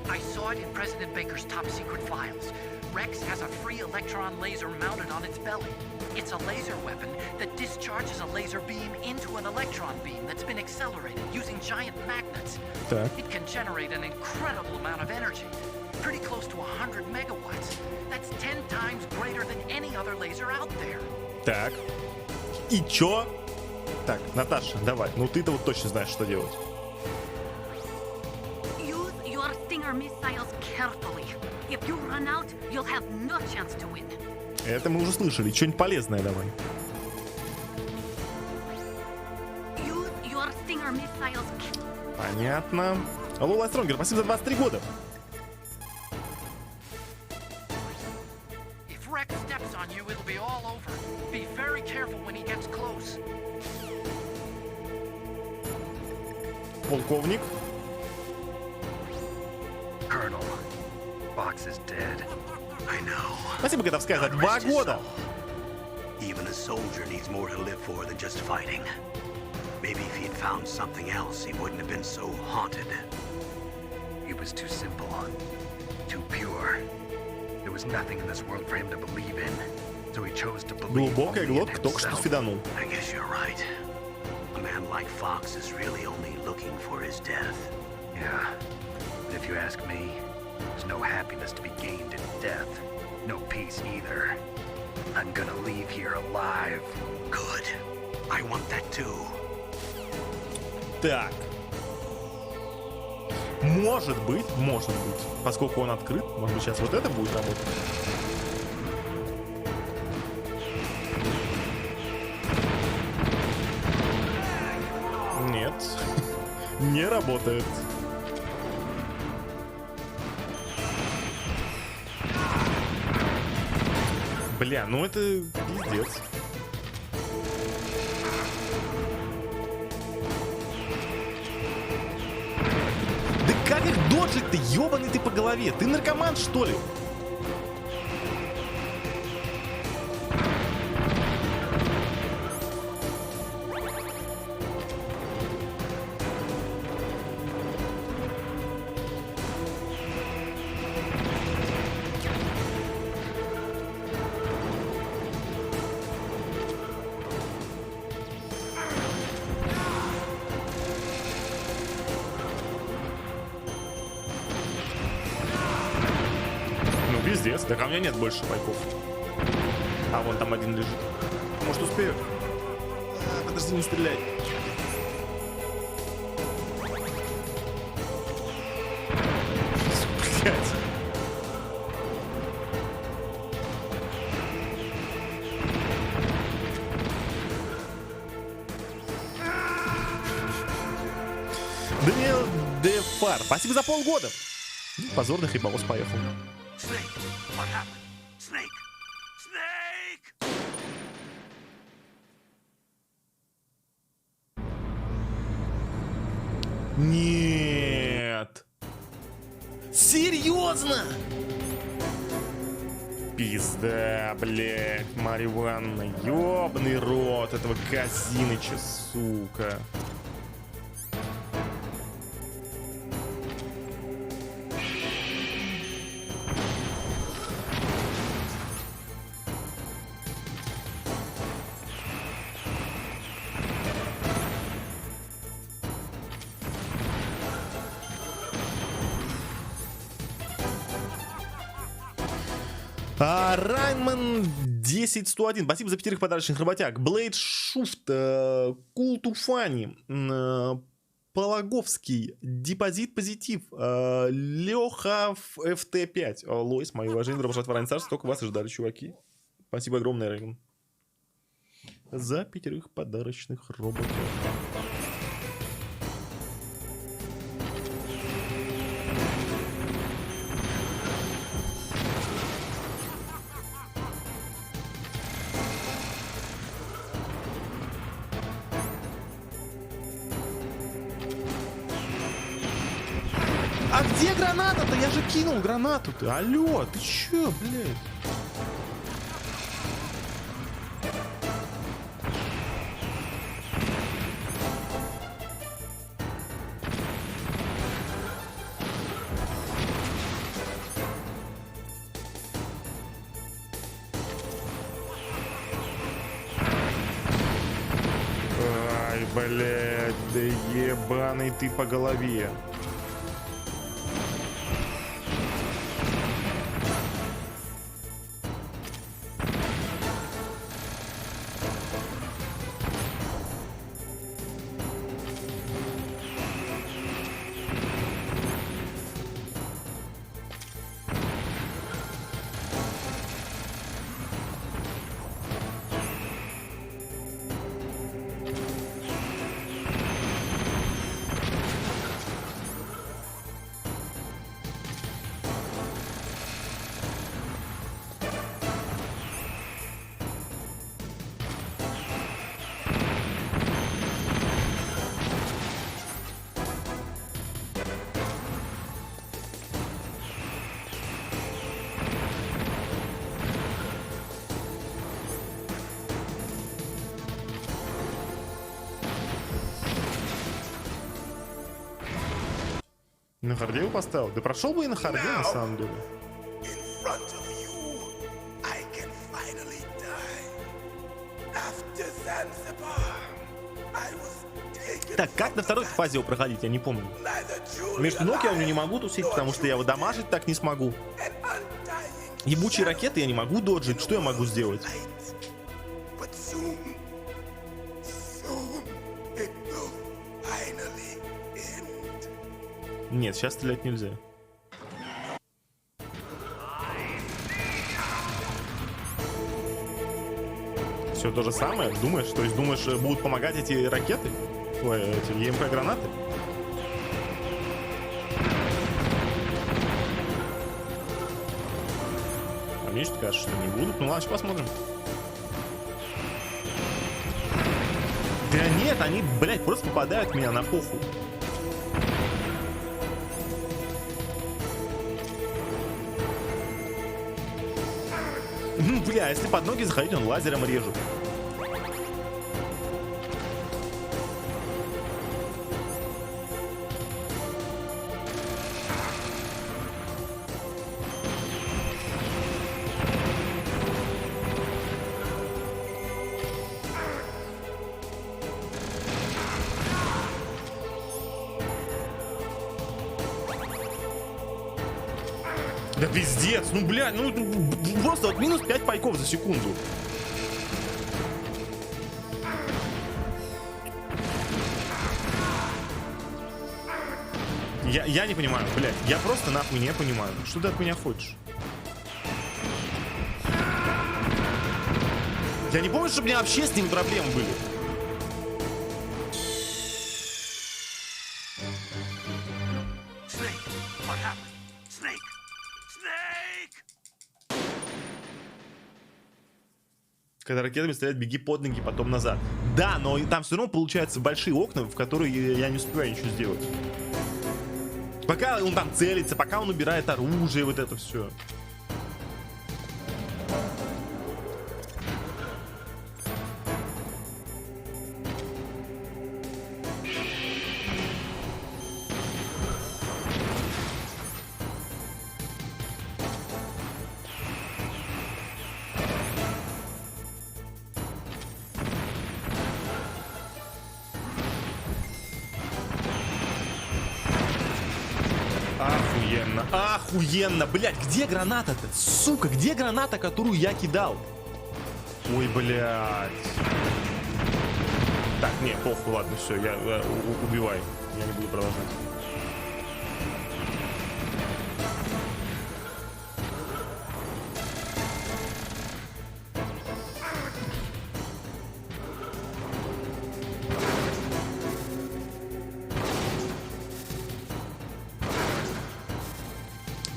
I saw it in President Baker's top secret files. Rex has a free electron laser mounted on its belly. It's a laser weapon that discharges a laser beam into an electron beam that's been accelerated using giant magnets. Так. It can generate an incredible amount of energy, pretty close to 100 megawatts. That's 10 times greater than any other laser out there. Так. И чё? Так, Наташа, давай. Ну ты-то вот точно знаешь, что делать. Use your Stinger missiles carefully. If you run out, you'll have no chance to win. Это мы уже слышали. Что-нибудь полезное давай. Use your Stinger missiles. Понятно. Алло, Лайстронгер, спасибо за 23 года. If Rex steps on you, it'll be all over. Be very careful when he gets close. Полковник. Colonel, Fox is dead. I know. Спасибо, Годовская, за 2 года. Even a soldier needs more to live for than just fighting. Maybe if he'd found something else, he wouldn't have been so haunted. He was too simple, too pure. There was nothing in this world for him to believe in, so he chose to believe Глубокая only in глотка только что himself. фиданул. I guess you're right. A man like Fox is really only looking for his death. Yeah, but if you ask me, there's no happiness to be gained in death. No peace either. I'm gonna leave here alive. Good. I want that too. Так. Может быть, поскольку он открыт, может быть, сейчас вот это будет работать. Нет, не работает. Бля, ну это пиздец. Да как их доджить-то, ёбаный ты по голове? Ты наркоман, что ли? Пиздец, да ко мне нет больше пайков. А вон там один лежит. Может, успею? Подожди, не стреляй. Блять. Даниэл Дефар, спасибо за полгода. Позорный хлебовоз поехал. Нет. Серьезно? Пизда, блядь, Марья Ивановна, ёбаный рот этого Казиныча, сука. Райнман 10-101. Спасибо за 5 подарочных работяг. Блейд Шуфт, Култуфани, Пологовский, Депозит Позитив, Леха ФТ5. Лойс, мои уважения, продолжать воронить царство. Только вас и ждали, чуваки. Спасибо огромное, Райнман, за 5 подарочных роботов. А где граната-то? Я же кинул гранату-то. Алло, ты чё, блядь? Ай, блядь, да ебаный ты по голове. На харде его поставил? Да прошел бы и на харде, на самом деле. Так, как на второй фазе его проходить, я не помню. Между ног я у него не могу тусить, потому что я его дамажить так не смогу. Ебучие ракеты я не могу доджить, что я могу сделать? Нет, сейчас стрелять нельзя. Все то же самое? Думаешь? То есть думаешь, будут помогать эти ракеты? Ой, эти ЕМП-гранаты? А мне что кажется, что не будут. Ну ладно, сейчас посмотрим. Да нет, они, блядь, просто попадают в меня на похуй. Бля, если под ноги заходить, он лазером режет. Да пиздец, ну блядь, ну просто вот минус 5 пайков за секунду. Я не понимаю, блядь, я просто нахуй не понимаю, что ты от меня хочешь? Я не помню, что у меня вообще с ним проблемы были. Snake, what happened? Snake! Snake! Когда ракетами стреляют, беги под ноги, потом назад. Да, но там все равно получаются большие окна, в которые я не успеваю ничего сделать. Пока он там целится, пока он убирает оружие, вот это все. Охуенно, блядь, где граната-то? Сука, где граната, которую я кидал? Ой, блядь. Так, не, похуй, ладно, все, убивай. Я не буду продолжать.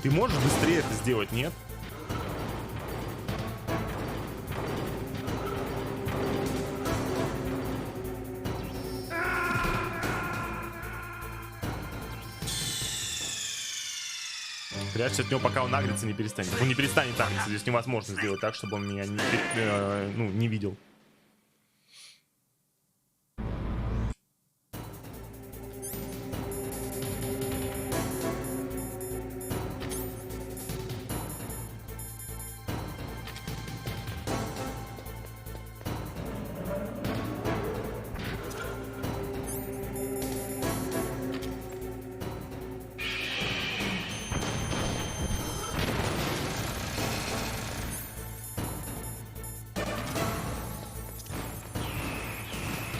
Ты можешь быстрее это сделать, нет? Прячься от него, пока он агрится, не перестанет. Он не перестанет агриться. Здесь невозможно сделать так, чтобы он меня не видел.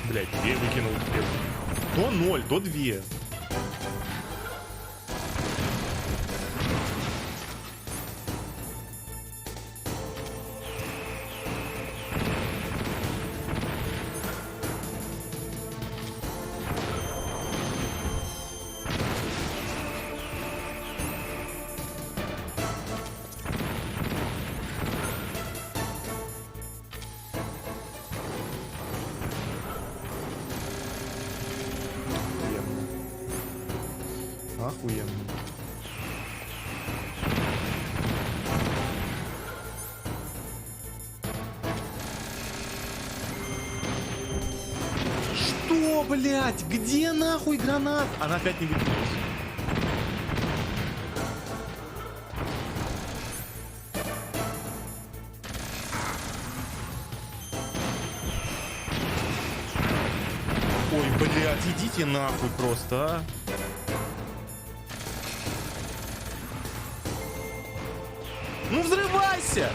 Блять, 2 выкинул теперь. То 0, то 2. Охуенно. Что, блядь? Где нахуй гранат? Она опять не выкинулась. Ой, блядь, идите нахуй просто, а. Ну взрывайся!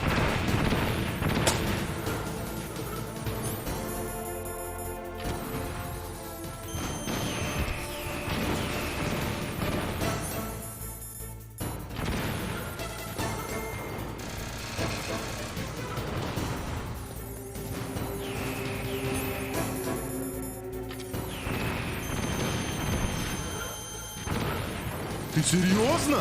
Ты серьезно?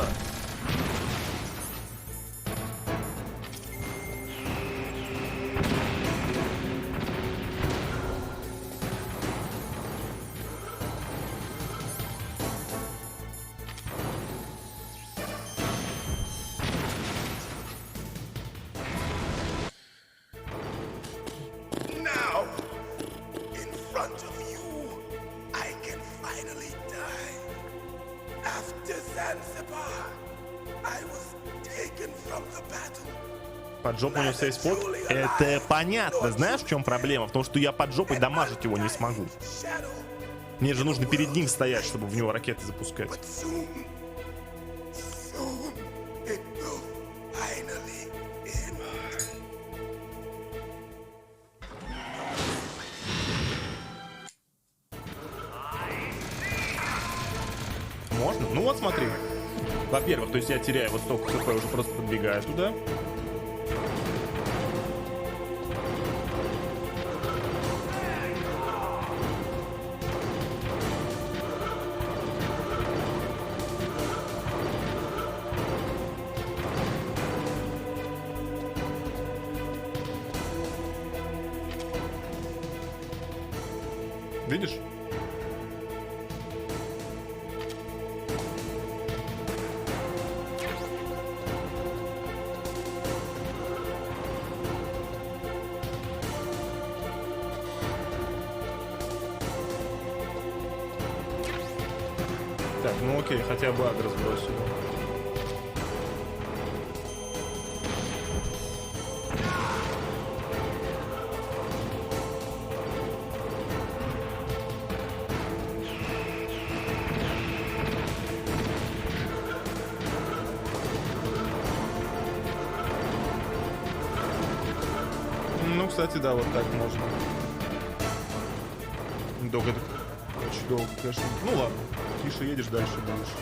Под жопу у него сейф-спот. Это понятно. Знаешь, в чем проблема? В том, что я под жопой дамажить его не смогу. Мне же нужно перед ним стоять, чтобы в него ракеты запускать. Можно? Ну вот смотри. Во-первых, то есть я теряю вот столько хп, уже просто подбегаю туда. видишь? Так, ну окей, хотя бы адрес бросили. Ну, кстати, да, вот так можно. Долго это очень долго, конечно. Ну ладно, тише едешь, дальше будешь.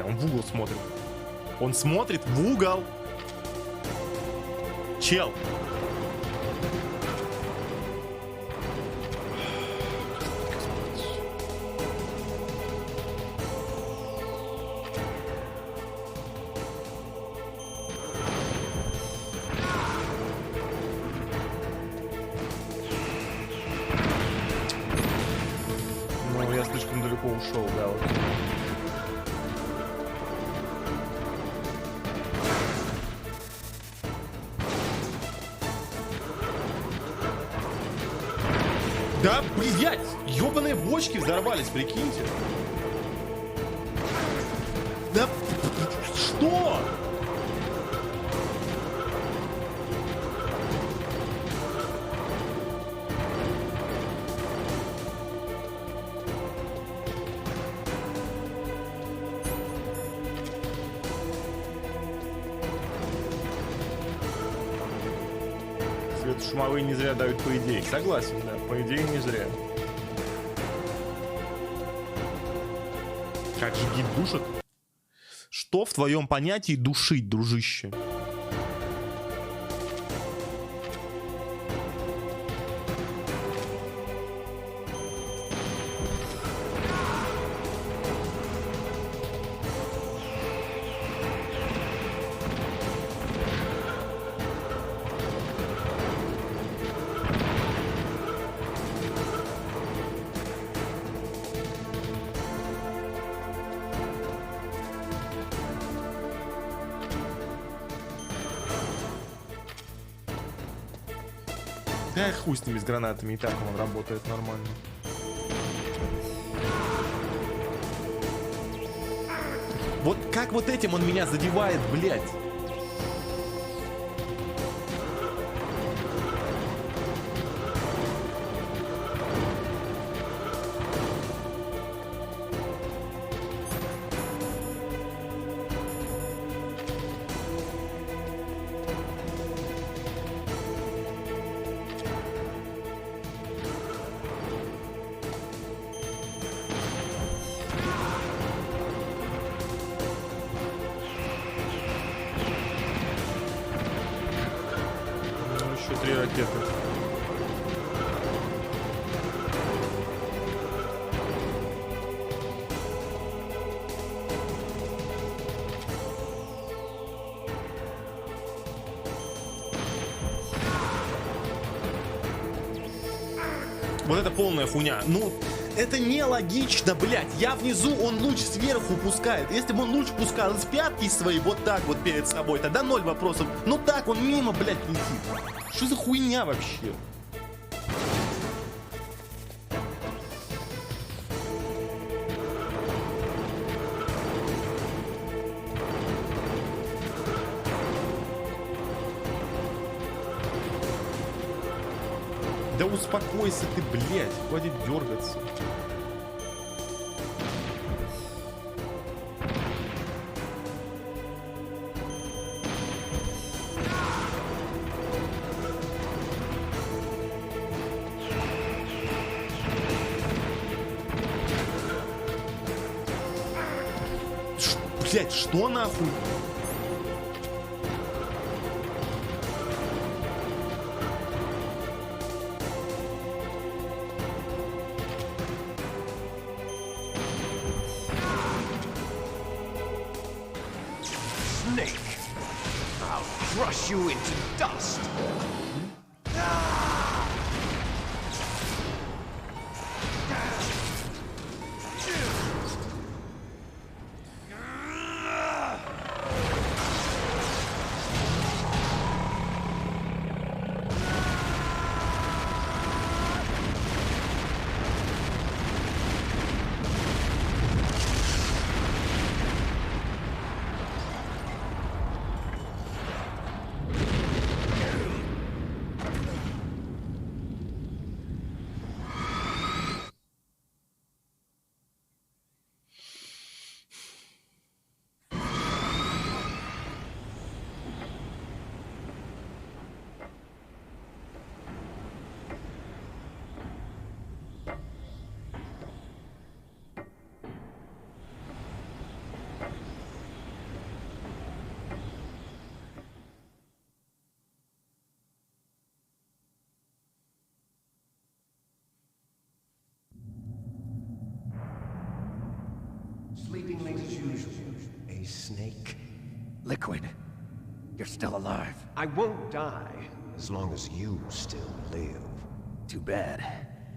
Он в угол смотрит. Он смотрит в угол. Чел. Ну, я слишком далеко ушел, да, вот. Да, блядь, ёбаные бочки взорвались, прикиньте. Да, что? Светошумовые не зря дают по идее. Согласен, да, по идее не зря. Как же гид душит? Что в твоем понятии душить, дружище? Да хуй с ними, с гранатами, и так он работает нормально. Вот как вот этим он меня задевает, блядь. Еще 3 ракеты. Вот это полная хуйня. Ну, это нелогично, блядь. Я внизу, он луч сверху пускает. Если бы он луч пускал из пятки своей вот так вот перед собой, тогда 0 вопросов. Но так он мимо, блядь, летит. Что за хуйня вообще? Да успокойся ты, блядь, хватит дергаться. Блять, что нахуй? Snake, I'll crush you into dust. Sleeping late as usual, a snake. Liquid, you're still alive. I won't die as long as you still live. Too bad.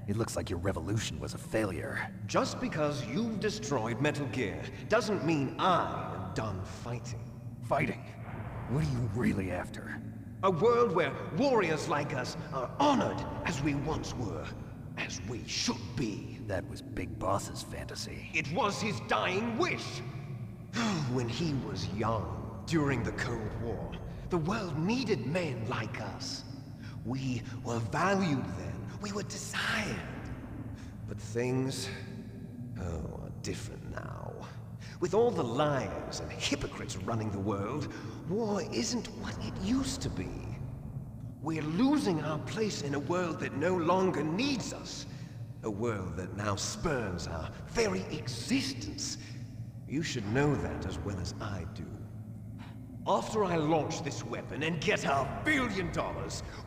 It looks like your revolution was a failure. Just because you've destroyed Metal Gear doesn't mean I am done fighting. Fighting? What are you really after? A world where warriors like us are honored as we once were, as we should be. That was Big Boss's fantasy. It was his dying wish. When he was young, during the Cold War, the world needed men like us. We were valued then. We were desired. But things, are different now. With all the liars and hypocrites running the world, war isn't what it used to be. We're losing our place in a world that no longer needs us. A world that now spurns our very existence. You should know that as well as I do. After I launch this weapon and get $1 billion,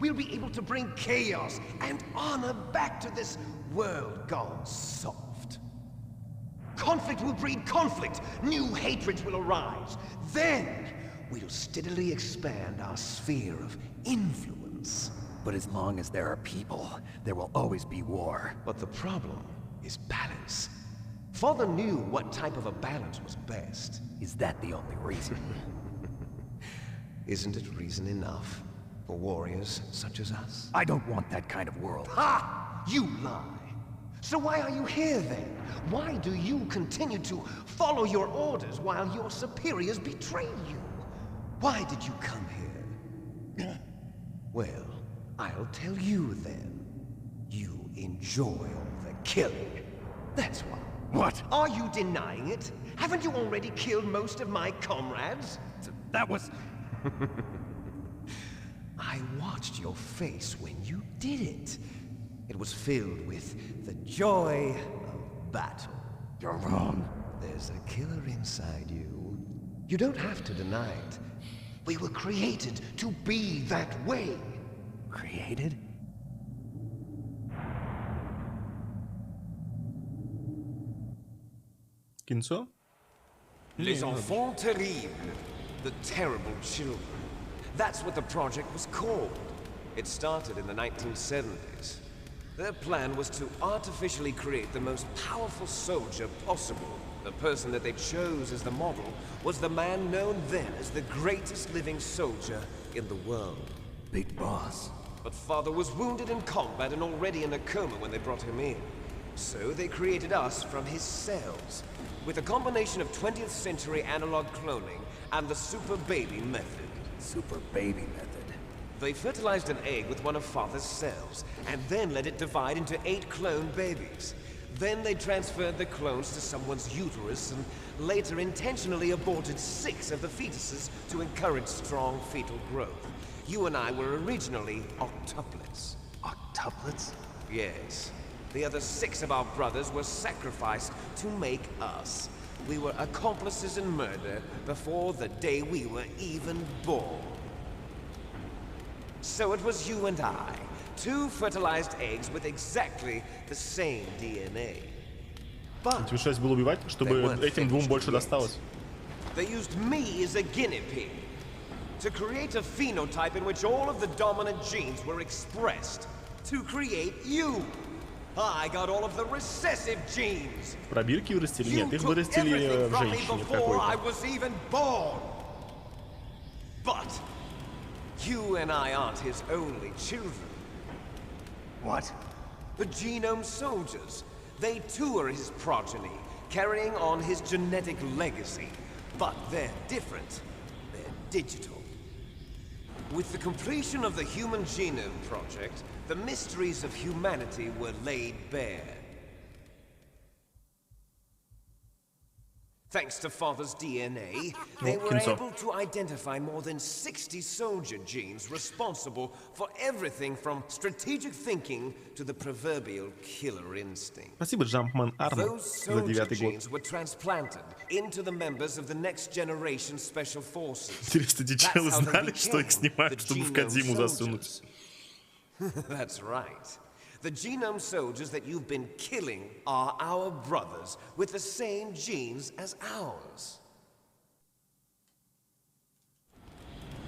we'll be able to bring chaos and honor back to this world gone soft. Conflict will breed conflict. New hatreds will arise. Then, we'll steadily expand our sphere of influence. But as long as there are people, there will always be war. But the problem is balance. Father knew what type of a balance was best. Is that the only reason? Isn't it reason enough for warriors such as us? I don't want that kind of world. Ha! You lie! So why are you here then? Why do you continue to follow your orders while your superiors betray you? Why did you come here? Well, I'll tell you then. You enjoy all the killing. That's why. What? Are you denying it? Haven't you already killed most of my comrades? That was... I watched your face when you did it. It was filled with the joy of battle. You're wrong. There's a killer inside you. You don't have to deny it. We were created to be that way. Created? Кинцо? Les enfants terribles. The terrible children. That's what the project was called. It started in the 1970s. Their plan was to artificially create the most powerful soldier possible. The person that they chose as the model was the man known then as the greatest living soldier in the world. Big Boss. But Father was wounded in combat and already in a coma when they brought him in. So they created us from his cells, with a combination of 20th century analog cloning and the super baby method. Super baby method. They fertilized an egg with one of Father's cells, and then let it divide into 8 clone babies. Then they transferred the clones to someone's uterus, and later intentionally aborted 6 of the fetuses to encourage strong fetal growth. You and I were originally octuplets. Octuplets? Yes. The other 6 of our brothers were sacrificed to make us. We were accomplices in murder before the day we were even born. So it was you and I, two fertilized eggs with exactly the same DNA. But Тебе шесть было убивать, чтобы этим двум больше досталось. they used me as a guinea pig to create a phenotype in which all of the dominant genes were expressed. To create you. I got all of the recessive genes. Пробирки вырастили? Нет, их вырастили в женщине I какой-то. was even born. But you and I aren't his only children. What? The genome soldiers. They too are his progeny, carrying on his genetic legacy. But they're different. They're digital. With the completion of the Human Genome Project, the mysteries of humanity were laid bare. Thanks to Father's DNA, they were able to identify more than 60 soldier genes responsible for everything from strategic thinking to the proverbial killer instinct. Спасибо, Jumpman Arm, Those за soldier 9-й год. genes were transplanted into the members of the next generation special forces. Интересно, эти челы знали, что их снимают, чтобы в Кодзиму засунуть? That's right. The genome soldiers that you've been killing are our brothers with the same genes as ours.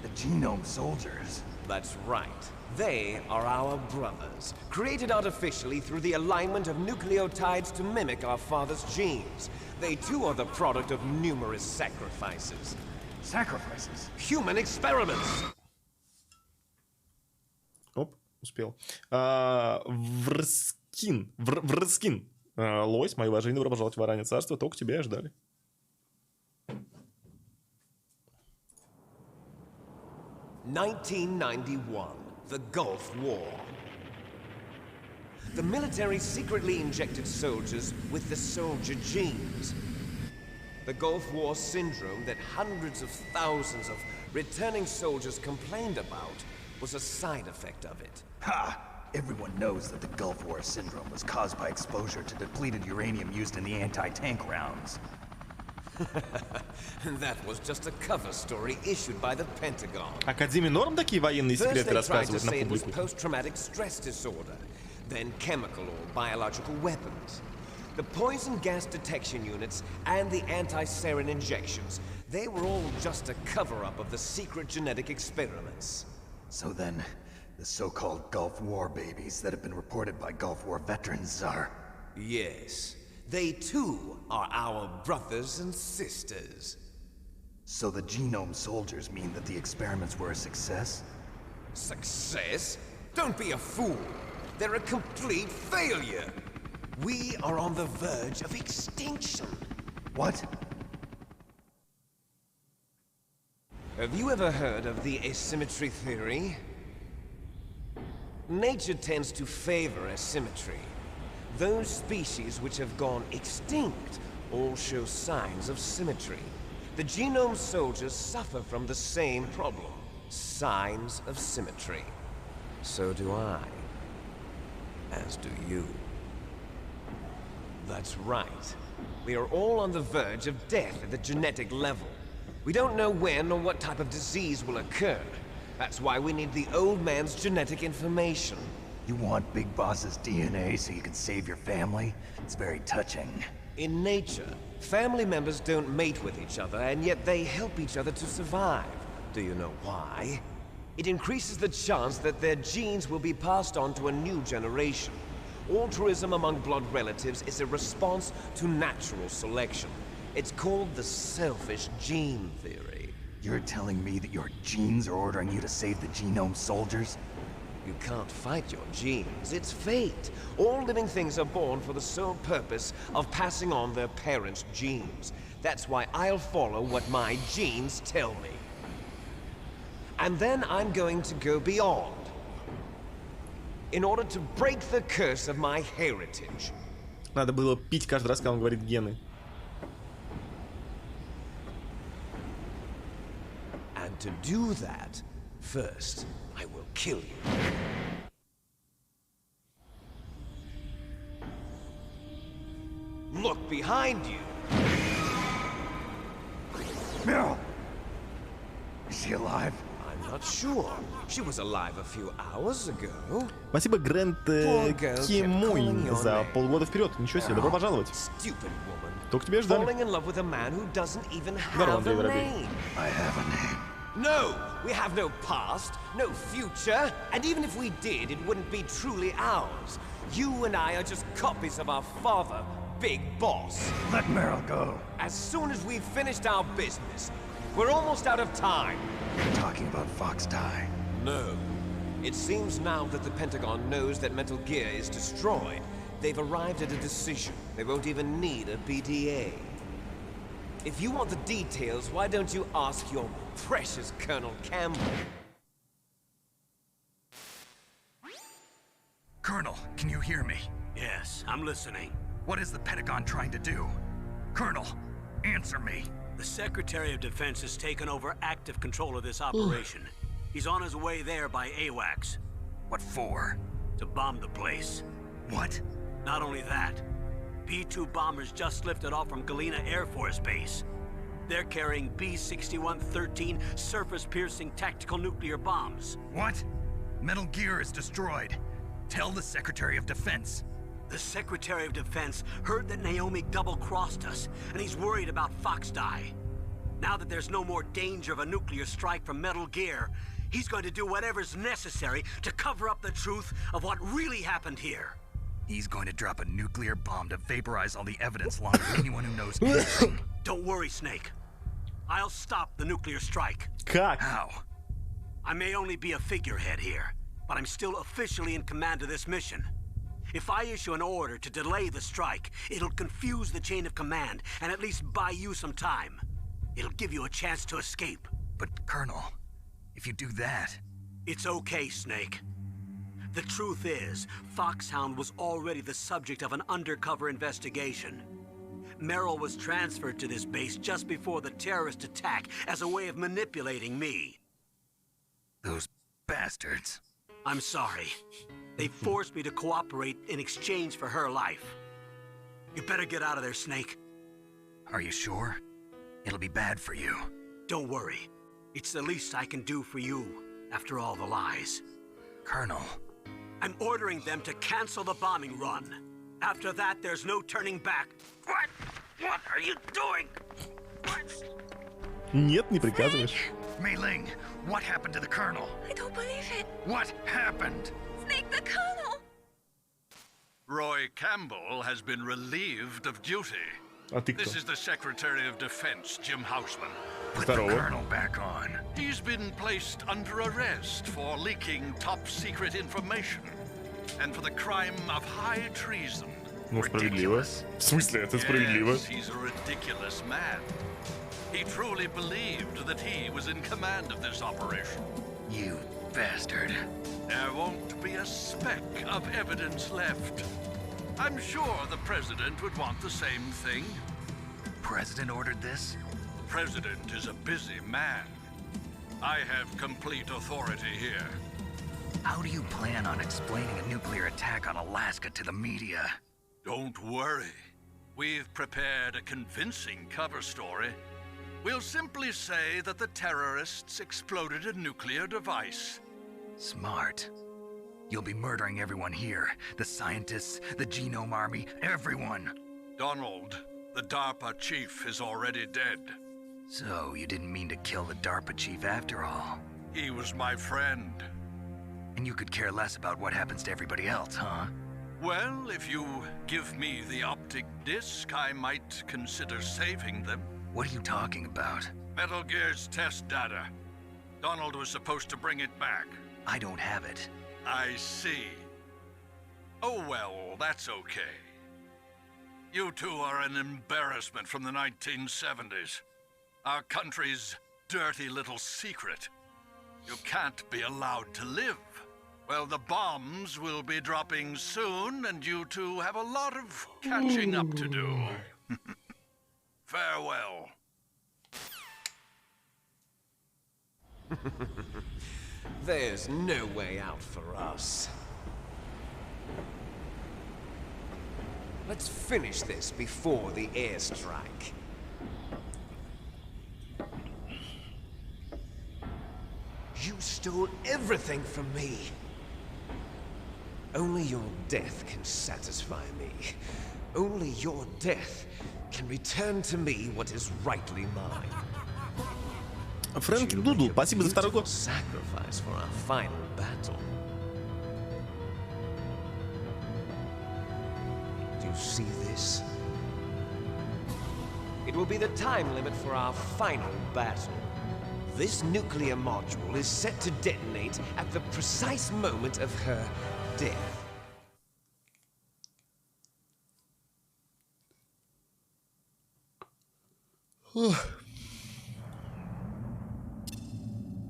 The genome soldiers? That's right. They are our brothers, created artificially through the alignment of nucleotides to mimic our father's genes. They too are the product of numerous sacrifices. Sacrifices? Human experiments! Оп, успел. Врскин. Лось, мои уважения, добро пожаловать в Оранье царство. Только тебя и ждали. (1991), the Gulf War. The military secretly injected soldiers with the soldier genes. The Gulf War syndrome that hundreds of thousands of returning soldiers complained about was a side effect of it. Ha! Everyone knows that the Gulf War syndrome was caused by exposure to depleted uranium used in the anti-tank rounds. That was just a cover story issued by the Pentagon. Академии норм такие военные First секреты they tried to рассказывать на say it was публику? post-traumatic stress disorder, then chemical or biological weapons. The poison gas detection units and the anti-sarin injections, they were all just a cover-up of the secret genetic experiments. So then, the so-called Gulf War babies that have been reported by Gulf War veterans are... Yes. They too are our brothers and sisters. So the genome soldiers mean that the experiments were a success? Success? Don't be a fool. They're a complete failure. We are on the verge of extinction. What? Have you ever heard of the asymmetry theory? Nature tends to favor asymmetry. Those species which have gone extinct all show signs of symmetry. The genome soldiers suffer from the same problem. Signs of symmetry. So do I. As do you. That's right. We are all on the verge of death at the genetic level. We don't know when or what type of disease will occur. That's why we need the old man's genetic information. You want Big Boss's DNA so you can save your family? It's very touching. In nature, family members don't mate with each other, and yet they help each other to survive. Do you know why? It increases the chance that their genes will be passed on to a new generation. Altruism among blood relatives is a response to natural selection. It's called the selfish gene theory. You're telling me that your genes are ordering you to save the genome soldiers? You can't fight your genes. It's fate. All living things are born for the sole purpose of passing on their parents' genes. That's why I'll follow what my genes tell me. And then I'm going to go beyond. In order to break the curse of my heritage. Надо было пить каждый раз, когда он говорит гены. And to do that, first, I will kill you. Look behind you. Meryl! Is she alive? I'm not sure. She was alive a few hours ago. Спасибо, Грэнд Кимуин, за полгода вперед. Ничего себе, добро пожаловать. Stupid woman. Только тебя ждали. Falling in love with a man who doesn't even Здорово, have Андрей a Воробей. name. I have a name. No, we have no past, no future, and even if we did, it wouldn't be truly ours. You and I are just copies of our father, Big Boss. Let Meryl go. As soon as we've finished our business, we're almost out of time. You're talking about Fox Die. No. It seems now that the Pentagon knows that Metal Gear is destroyed, they've arrived at a decision. They won't even need a BDA. If you want the details, why don't you ask your precious Colonel Campbell? Colonel, can you hear me? Yes, I'm listening. What is the Pentagon trying to do? Colonel, answer me. The Secretary of Defense has taken over active control of this operation. He's on his way there by AWACS. What for? To bomb the place. What? Not only that, B-2 bombers just lifted off from Galena Air Force Base. They're carrying B-6113 surface-piercing tactical nuclear bombs. What? Metal Gear is destroyed. Tell the Secretary of Defense. The Secretary of Defense heard that Naomi double-crossed us, and he's worried about Fox Die. Now that there's no more danger of a nuclear strike from Metal Gear, he's going to do whatever's necessary to cover up the truth of what really happened here. He's going to drop a nuclear bomb to vaporize all the evidence along with anyone who knows anything. Don't worry, Snake. I'll stop the nuclear strike. Как? How? I may only be a figurehead here, but I'm still officially in command of this mission. If I issue an order to delay the strike, it'll confuse the chain of command and at least buy you some time. It'll give you a chance to escape. But, Colonel, if you do that... It's okay, Snake. The truth is, Foxhound was already the subject of an undercover investigation. Meryl was transferred to this base just before the terrorist attack as a way of manipulating me. Those bastards. I'm sorry. They forced me to cooperate in exchange for her life. You better get out of there, Snake. Are you sure? It'll be bad for you. Don't worry. It's the least I can do for you, after all the lies. Colonel. I'm ordering them to cancel the bombing run. After that, there's no turning back. What? What are you doing? What? Нет, не приказываешь. Mei Ling, what happened to the Colonel? I don't believe it. What happened? Snake the Colonel! Roy Campbell has been relieved of duty. А ты кто? This is the Secretary of Defense, Jim Houseman. Put the Colonel back on. He's been placed under arrest for leaking top-secret information and for the crime of high treason. Ну, справедливо. В смысле, это справедливо? Yes, he's a ridiculous man. He truly believed that he was in command of this operation. You bastard. There won't be a speck of evidence left. I'm sure the President would want the same thing. President ordered this? The President is a busy man. I have complete authority here. How do you plan on explaining a nuclear attack on Alaska to the media? Don't worry. We've prepared a convincing cover story. We'll simply say that the terrorists exploded a nuclear device. Smart. You'll be murdering everyone here. The scientists, the Genome Army, everyone. Donald, the DARPA chief, is already dead. So, you didn't mean to kill the DARPA chief after all? He was my friend. And you could care less about what happens to everybody else, huh? Well, if you give me the optic disc, I might consider saving them. What are you talking about? Metal Gear's test data. Donald was supposed to bring it back. I don't have it. I see. Oh well, that's okay. You two are an embarrassment from the 1970s. Our country's dirty little secret. You can't be allowed to live. Well, the bombs will be dropping soon, and you two have a lot of catching up to do. Farewell. There's no way out for us. Let's finish this before the airstrike. stole everything from me. Only your death can satisfy me. Only your death can return to me what is rightly mine. Фрэнки Дудл, спасибо за второй год. Sacrifice for our final battle. Do you see this? It will be the time limit for our final battle. This nuclear module is set to detonate at the precise moment of her death.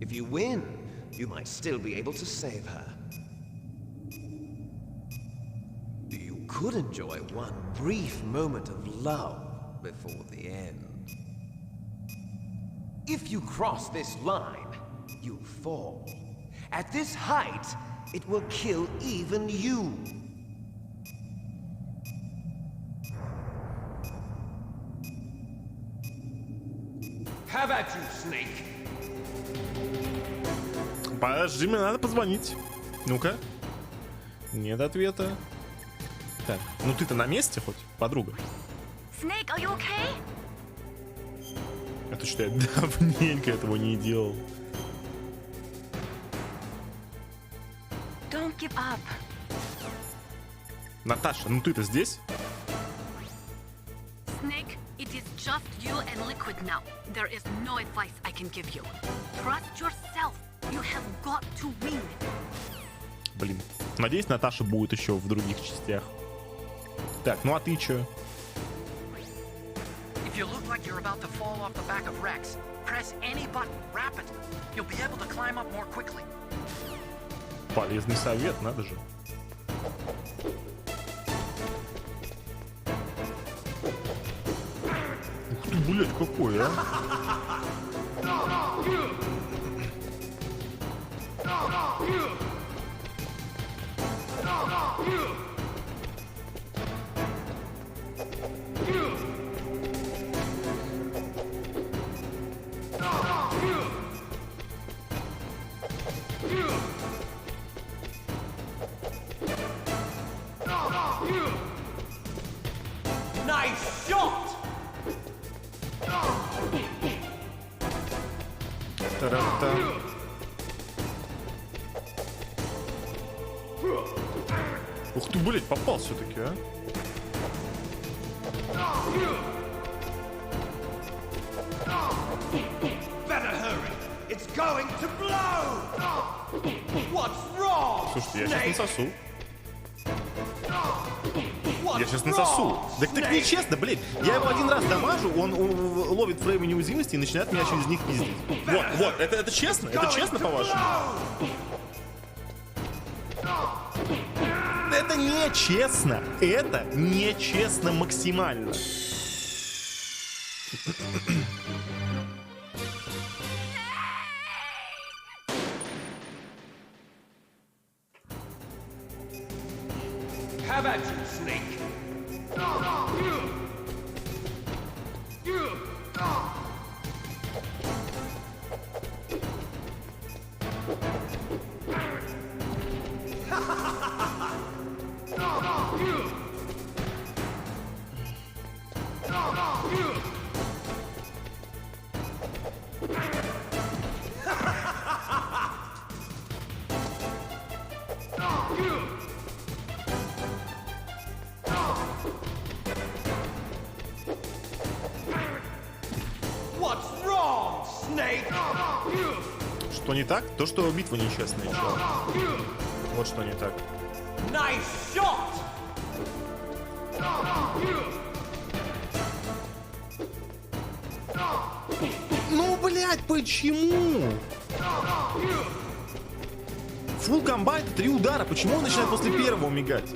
If you win, you might still be able to save her. You could enjoy one brief moment of love before the end. If you cross this line, you fall. At this height, it will kill even you. Have at you, Snake. Подожди, мне надо позвонить. Ну-ка. Нет ответа. Так, ну ты-то на месте хоть, подруга? Snake, are you okay? Это что, я давненько этого не делал. Don't give up. Наташа, ну ты-то здесь? Snake, it is just you and Liquid now. There is no advice I can give you. Trust yourself. You have got to win. Блин, надеюсь, Наташа будет еще в других частях. Так, ну а ты чё? If you look like you're about to fall off the back of Rex, press any button, rapid. You'll be able to climb up more quickly. Полезный совет, надо же. Ух ты, блядь, какой, а? Nice shot! Та-ра-та. Ух ты, блядь, попал все-таки, а? Better hurry! It's going to blow! What's wrong? Слушайте, я сейчас насосу. Я сейчас насосу. Так нечестно, блин. Я его один раз дамажу, он ловит фреймы неуязвимости и начинает меня через них пиздить. Вот, это честно? Это честно, по-вашему? Это нечестно. Это нечестно максимально. Have at you, Snake. What's wrong, Snake? Что не так? То, что битва нечестная еще. Вот что не так. Nice shot! Ну, блядь, почему? Фулл комбайт, 3 удара. Почему он начинает после первого мигать?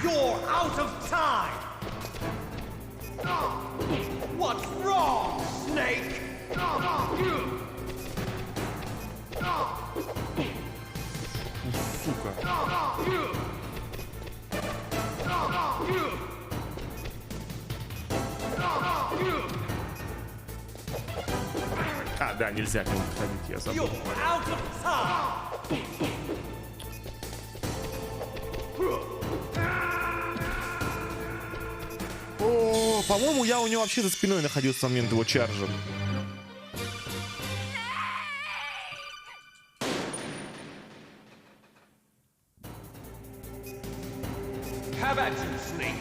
You're out of time! What's wrong, Snake? Сука. Да, нельзя к нему подходить, я забыл. О, по-моему, я у него вообще за спиной находился в момент его чаржа. How about you, Snake?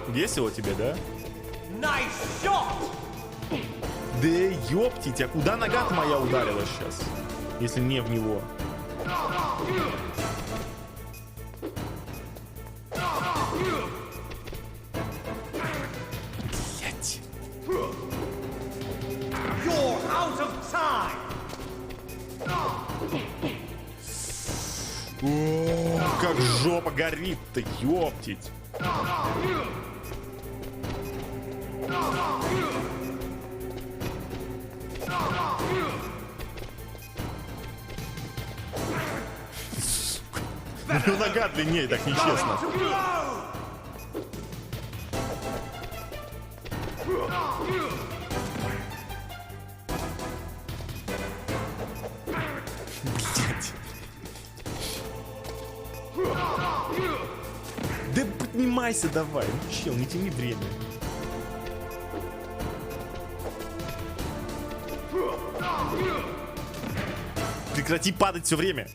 Весело тебе, да? Nice shot! Да ёптить, а куда нога-то моя ударила сейчас? Если не в него. Блять. You're out of time! О, как жопа горит-то, ёптить. Ну, нога длиннее, так нечестно. Блять. Да поднимайся давай. Ну, чел, не тяни время. Прекрати падать все время.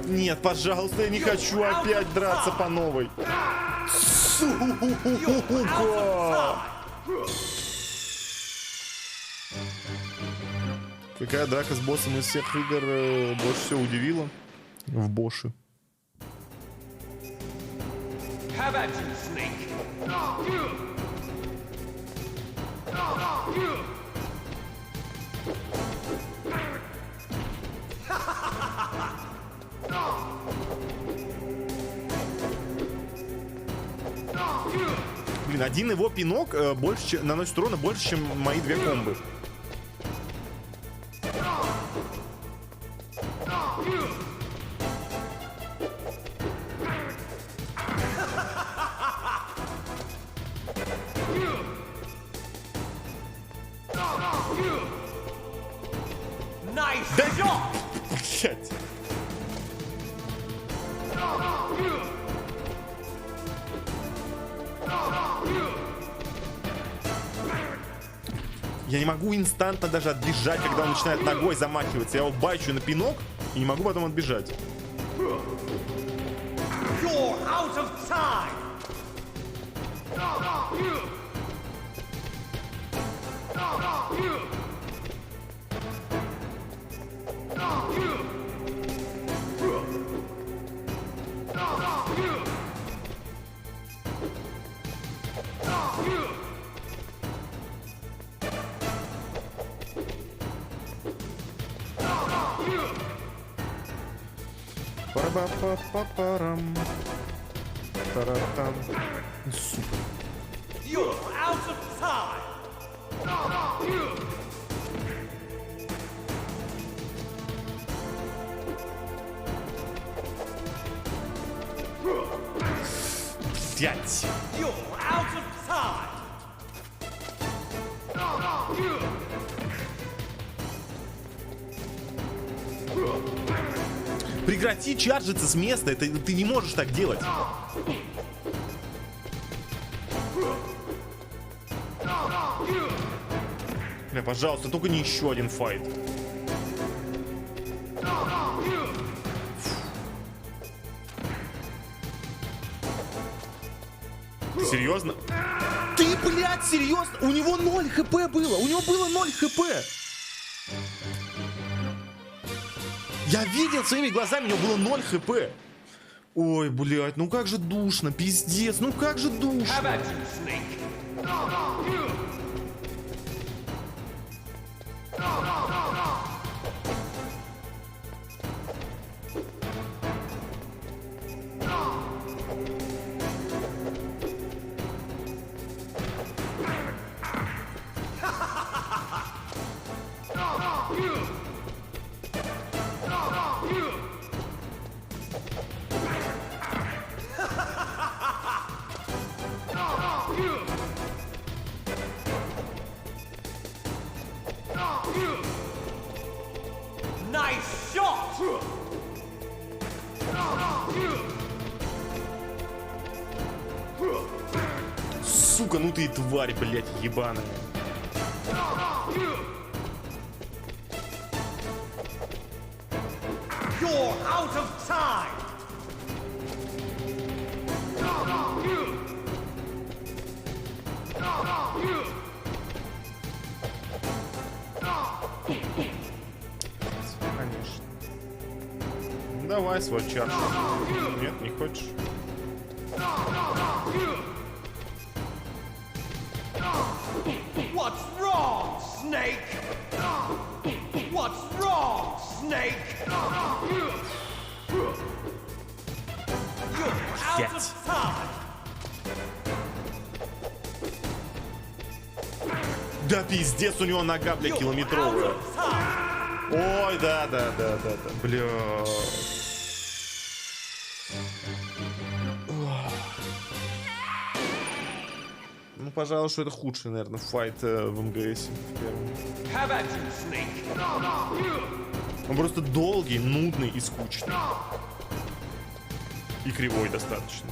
Нет, пожалуйста, я не хочу опять драться по новой. Сука! Какая драка с боссом из всех игр больше всего удивила? В Боши. How about you, Snake? Блин, один его пинок больше, наносит урона больше, чем мои две комбы. Да, блять. Я не могу инстантно даже отбежать, когда он начинает ногой замахиваться. Я его бачу на пинок и не могу потом отбежать. You're out of time! Пара-па-па-па-парам. Таратам. Сука. You're out of time! Блять. You're out of time! Прекрати чаржиться с места, это ты не можешь так делать. Бля, пожалуйста, только не еще один файт. Ты серьезно? Ты, блядь, серьезно? У него 0 хп было! У него было 0 хп! Я видел своими глазами, у него было 0 хп. Ой, блядь, ну как же душно, пиздец, ну как же душно. Nice shot! Сука, ну ты и тварь, блядь, ебаная. You're out of time! Конечно. Давай свой чашу. Нет, не хочешь? What's wrong, Snake? What's wrong, Snake? You're out of time! Да пиздец, у него нога, бля, километровая. Ой, да, бля. Ну, пожалуй, что это худший, наверное, файт в МГС. Он просто долгий, нудный и скучный. И кривой достаточно.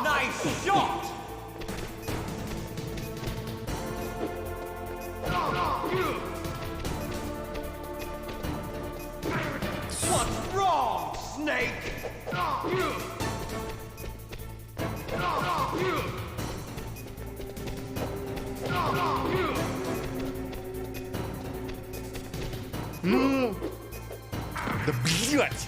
Nice shot! What's wrong, Snake? Ну, да блять!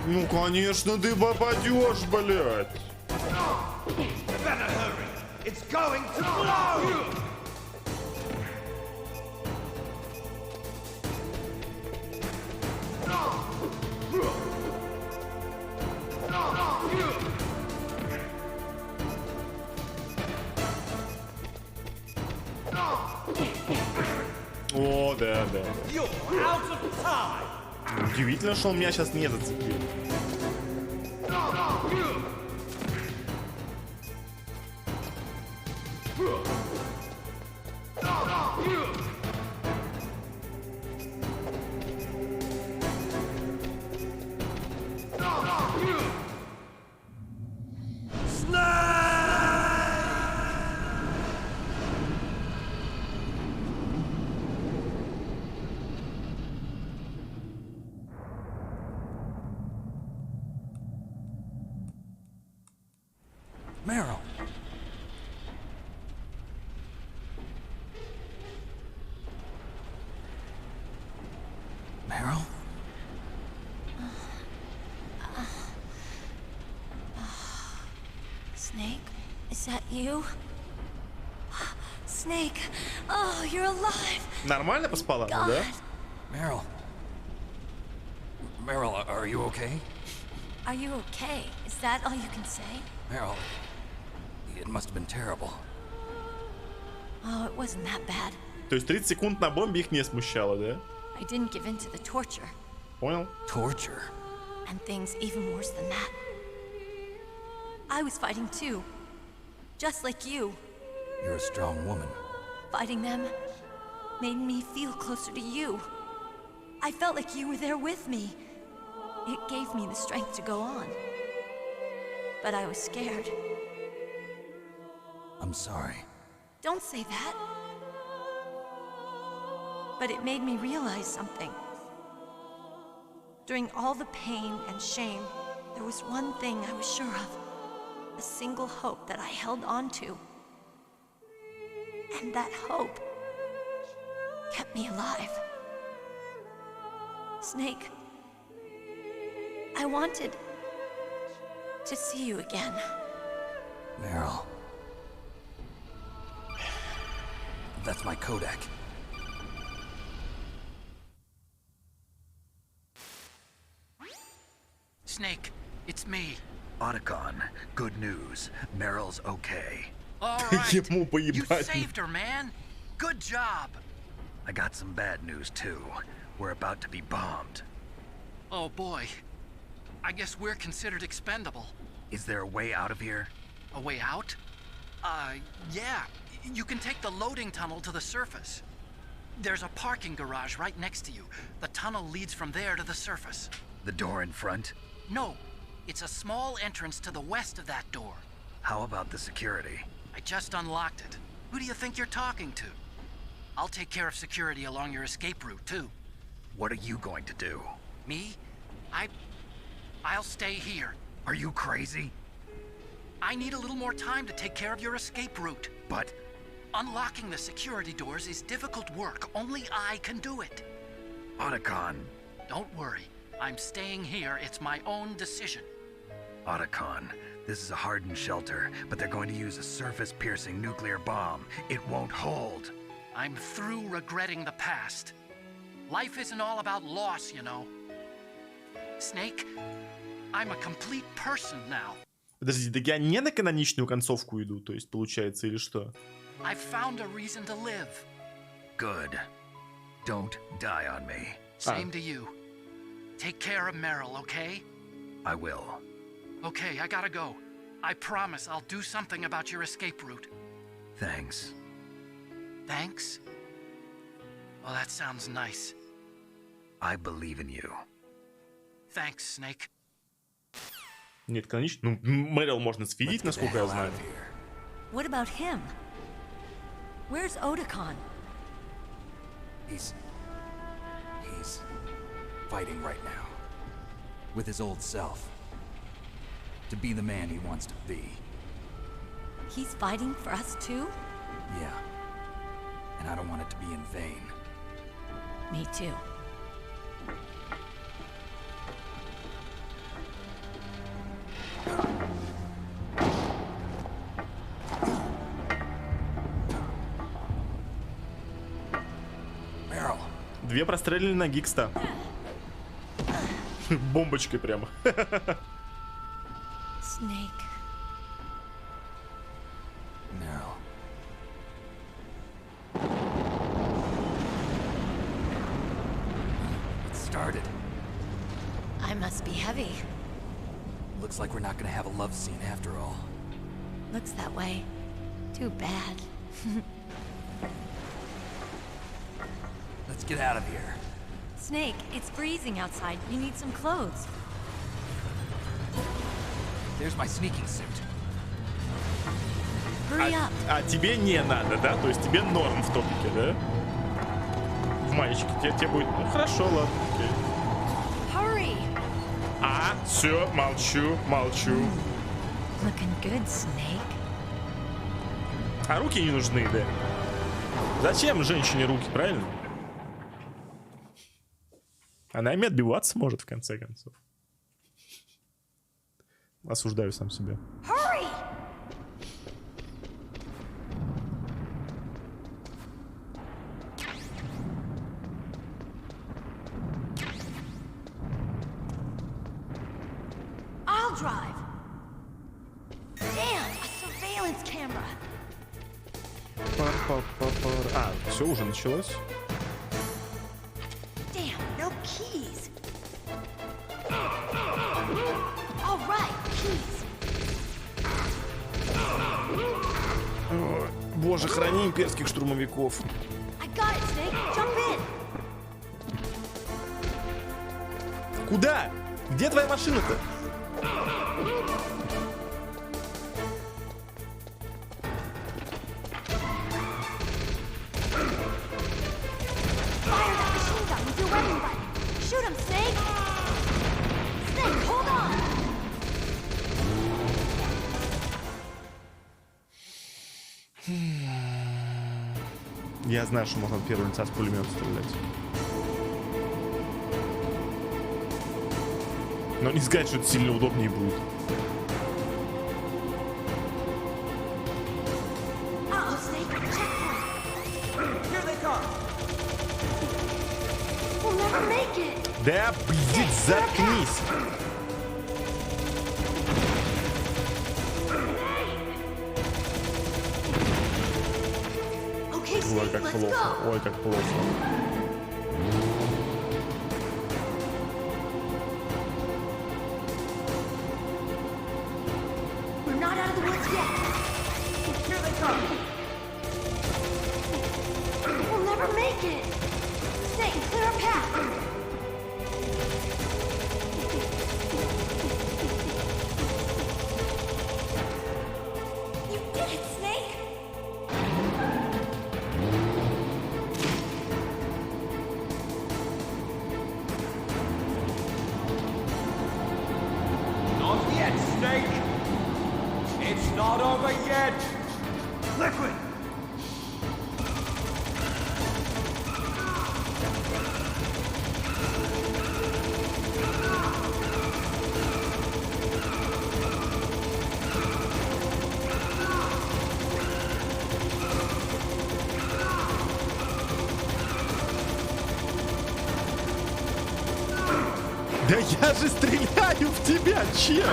Ну, конечно, ты попадешь, блядь. Better hurry! It's going to blow! О, да. You're out of time! Удивительно, что он меня сейчас не зацепил. Meryl. Meryl? Snake? Is that you? Snake! Oh, you're alive! Нормально поспала, ну, да? Meryl. Meryl, are you okay? Are you okay? Is that all you can say? Meryl, it must have been terrible. Oh, it wasn't that bad. То есть 30 секунд на бомбе их не смущало, да? I didn't give in to the torture. Понял? Torture? And things even worse than that. I was fighting too. Just like you. You're a strong woman. Fighting them made me feel closer to you. I felt like you were there with me. It gave me the strength to go on. But I was scared. I'm sorry. Don't say that. But it made me realize something. During all the pain and shame, there was one thing I was sure of. A single hope that I held on to. And that hope kept me alive. Snake, I wanted to see you again. Meryl. That's my Kodak. Snake, it's me. Otacon, good news. Meryl's okay. All right. Ему You поебать. saved her, man. Good job. I got some bad news, too. We're about to be bombed. Oh, boy. I guess we're considered expendable. Is there a way out of here? A way out? Yeah. You can take the loading tunnel to the surface. There's a parking garage right next to you. The tunnel leads from there to the surface. The door in front? No. It's a small entrance to the west of that door. How about the security? I just unlocked it. Who do you think you're talking to? I'll take care of security along your escape route, too. What are you going to do? Me? I'll stay here. Are you crazy? I need a little more time to take care of your escape route. But Unlocking the security doors is difficult work. Only I can do it. Otacon. Don't worry. I'm staying here. It's my own decision. Otacon, this is a hardened shelter, but they're going to use a surface-piercing nuclear bomb. It won't hold. I'm through regretting the past. Life isn't all about loss, you know. Snake, I'm a complete person now. Подожди, да я не на каноничную концовку иду, то есть получается, или что? I've found a reason to live. Good. Don't die on me. Same to you. Take care of Meryl, okay? I will. Okay, I gotta go. I promise I'll do something about your escape route. Thanks. Thanks? Well, that sounds nice. I believe in you. Thanks, Snake. Нет, канонично. Ну, Мэрил можно сфидить, насколько я знаю. What about him? Where's Otacon? He's fighting right now. With his old self. To be the man he wants to be. He's fighting for us too? Yeah. And I don't want it to be in vain. Me too. Meryl. Две простреленные ноги, кстати. Бомбочкой прямо. Snake. Meryl. It started. I must be heavy. Looks like we're not gonna have a love scene after all. Looks that way. Too bad. Let's get out of here. Snake, it's freezing outside. You need some clothes. There's my sneaking suit. Hurry up. А тебе не надо, да? То есть тебе норм в топике, да? В маечке. Тебе будет... Ну хорошо, ладно, окей. Hurry. А, все, молчу, молчу. Looking good, Snake. А руки не нужны, да? Зачем женщине руки, правильно? Она ими отбиваться может, в конце концов. Осуждаю сам себя. Hurry! I'll drive. Damn, a surveillance camera. А, все уже началось. Damn, no keys. All right, keys. О, боже, храни имперских штурмовиков. I got it, Snake. Jump in. Куда? Где твоя машина-то? Fire that machine gun with your weapon button. Shoot him, Snake. Snake, hold on. Я знаю, что можно от первого лица с пулемета стрелять. Но не сказать, что это сильно удобнее будет. Uh-oh, Snake. Checkpoint. Here they come. We'll never make it. Да, блин, заткнись. Okay, Ой, Snake, как let's плохо. go. Ой, как плохо. We're not out of the woods yet. Here they come. We'll never make it. Snake, clear a path. You did it, Snake. Not yet, Snake! It's not over yet! Liquid! Да я же стреляю в тебя, чел!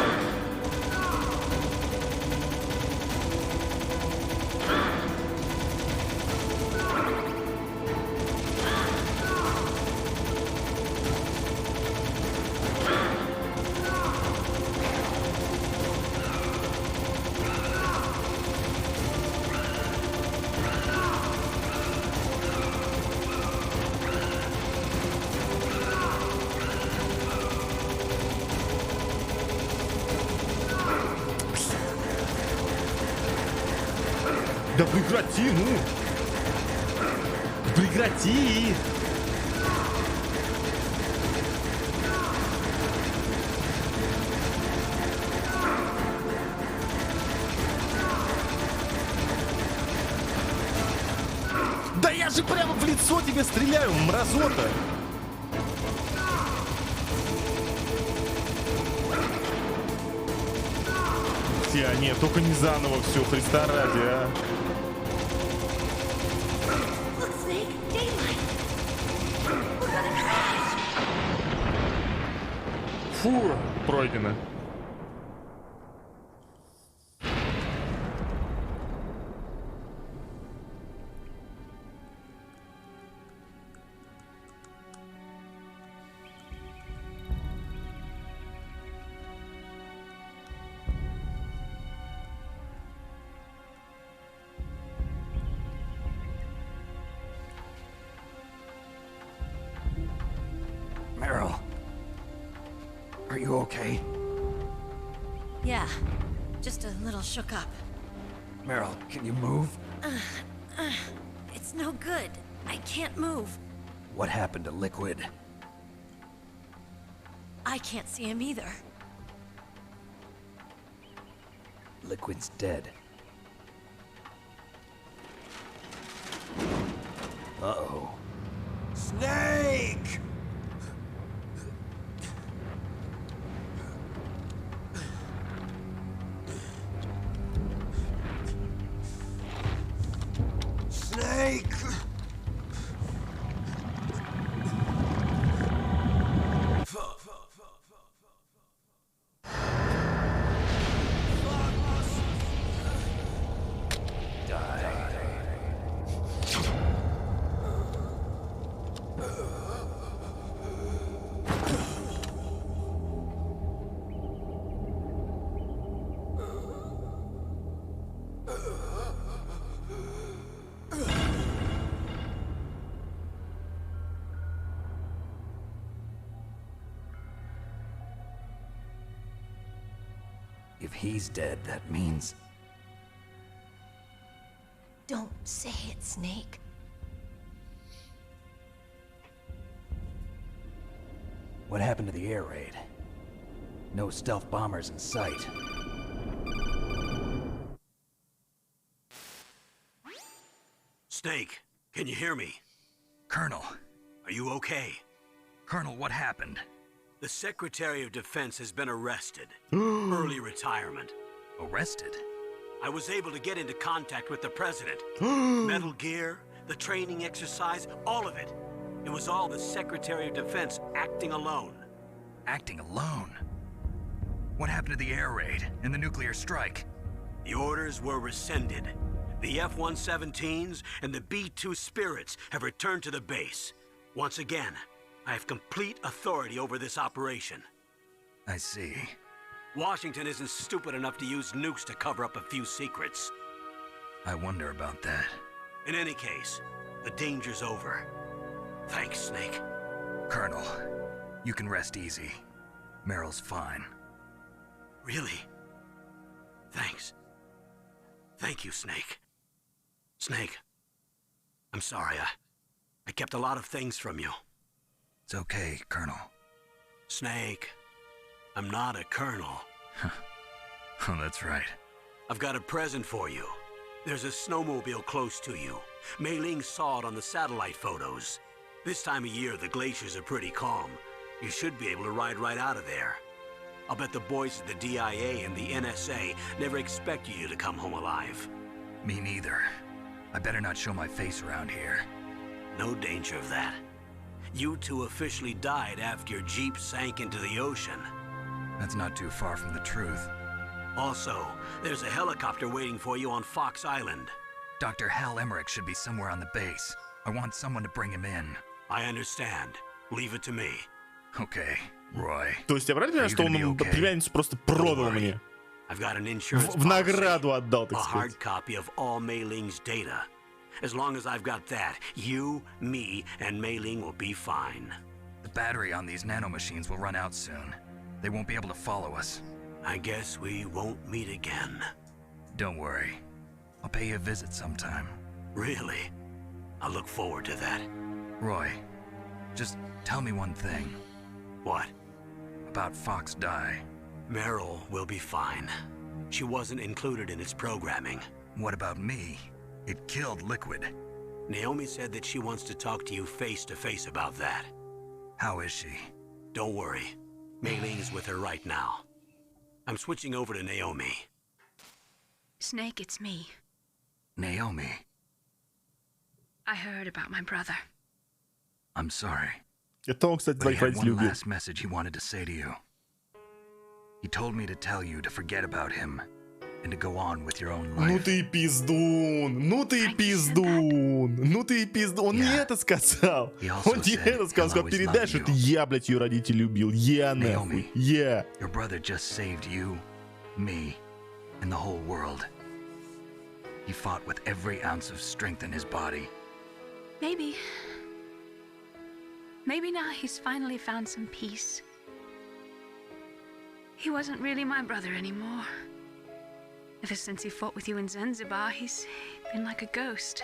Да прекрати, ну! Прекрати! Да я же прямо в лицо тебе стреляю, мразота! А нет, только не заново все, Христа ради, а. Look, Snake, daylight. We're gonna crash. Фу, пройдено. Meryl. Are you okay? Yeah, just a little shook up. Meryl, can you move? It's no good. I can't move. What happened to Liquid? I can't see him either. Liquid's dead. Uh-oh. Snake! Snake! Die. If he's dead, that means... Don't say it, Snake. What happened to the air raid? No stealth bombers in sight. Snake, can you hear me? Colonel. Are you okay? Colonel, what happened? The Secretary of Defense has been arrested. Early retirement. Arrested? I was able to get into contact with the President. Metal Gear, the training exercise, all of it. It was all the Secretary of Defense acting alone. Acting alone? What happened to the air raid and the nuclear strike? The orders were rescinded. The F-117s and the B-2 Spirits have returned to the base. Once again, I have complete authority over this operation. I see. Washington isn't stupid enough to use nukes to cover up a few secrets. I wonder about that. In any case, the danger's over. Thanks, Snake. Colonel, you can rest easy. Meryl's fine. Really? Thanks. Thank you, Snake. Snake, I'm sorry. I kept a lot of things from you. It's okay, Colonel. Snake, I'm not a colonel. Oh, that's right. I've got a present for you. There's a snowmobile close to you. Mei Ling saw it on the satellite photos. This time of year, the glaciers are pretty calm. You should be able to ride right out of there. I'll bet the boys at the DIA and the NSA never expected you to come home alive. Me neither. I better not show my face around here. No danger of that. You two officially died after your Jeep sank into the ocean. That's not too far from the truth. Also, there's a helicopter waiting for you on Fox Island. Dr. Hal Emmerich should be somewhere on the base. I want someone to bring him in. I understand. Leave it to me. Okay, Roy. То есть я правильно понимаю, что он племянницу просто продал мне? В награду отдал, так сказать. A hard copy of all Mei Ling's data. As long as I've got that, you, me, and Mei Ling will be fine. The battery on these nanomachines will run out soon. They won't be able to follow us. I guess we won't meet again. Don't worry. I'll pay you a visit sometime. Really? I look forward to that. Roy, just tell me one thing. What? About Fox Die. Meryl will be fine. She wasn't included in its programming. What about me? It killed Liquid. Naomi said that she wants to talk to you face to face about that. How is she? Don't worry. Mei Ling is with her right now. I'm switching over to Naomi. Snake, it's me. Naomi. I heard about my brother. I'm sorry. Это он, кстати, But he had твоих one любил. last message he wanted to say to you. He told me to tell you to forget about him and to go on with your own life. Ну ты пиздун, ну ты пиздун, ну ты пиздун. Он не это сказал. Он не это сказал. Сказал, передай, что это я, блядь, ее родителей любил. Я, нахуй. Я. Your brother just saved you, me, and the whole world. He fought with every ounce of strength in his body. Maybe now he's finally found some peace. He wasn't really my brother anymore. Ever since he fought with you in Zanzibar, he's been like a ghost.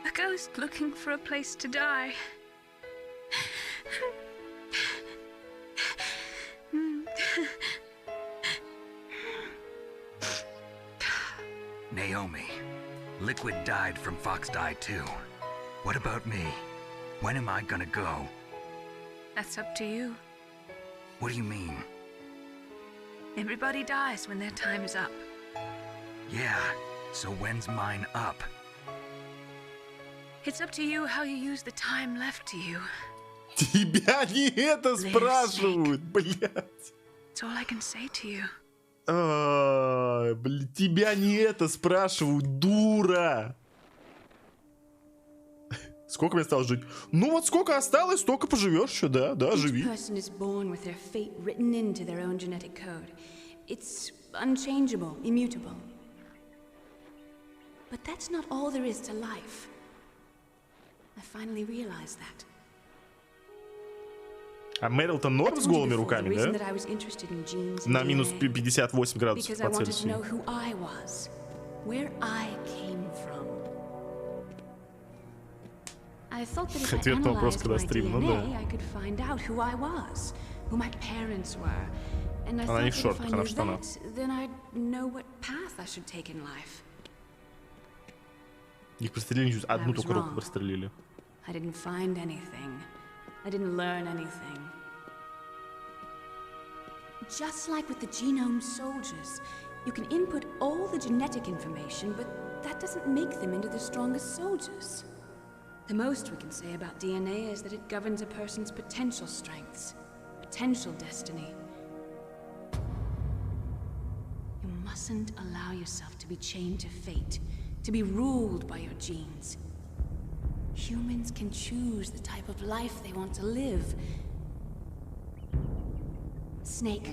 A ghost looking for a place to die. Naomi, Liquid died from Fox Die too. What about me? When am I gonna go? That's up to you. What do you mean? Everybody dies when their time is up. Yeah, so when's mine up? It's up to you how you use the time left to you. Тебя не это спрашивают, блядь. That's all I can say to you. Блин, тебя не это спрашивают, дура. Сколько мне осталось жить? Ну вот сколько осталось, столько поживешь еще, да, живи. Each person is born with their fate written into their own genetic code. It's unchangeable, immutable. But that's not all there is to life. I finally realized that. А Мэрилтон норм с голыми руками, да? На минус 58 градусов по Цельсию. Ответ на вопрос, когда стрим, ну да. Она не в шортах, она в штанах. Их прострелили, одну только руку прострелили. I didn't find anything. I didn't learn anything. Just like with the genome soldiers, you can input all the genetic information, but that doesn't make them into the strongest soldiers. The most we can say about DNA is that it governs a person's potential strengths, potential destiny. You mustn't allow yourself to be chained to fate, to be ruled by your genes. Humans can choose the type of life they want to live. Snake,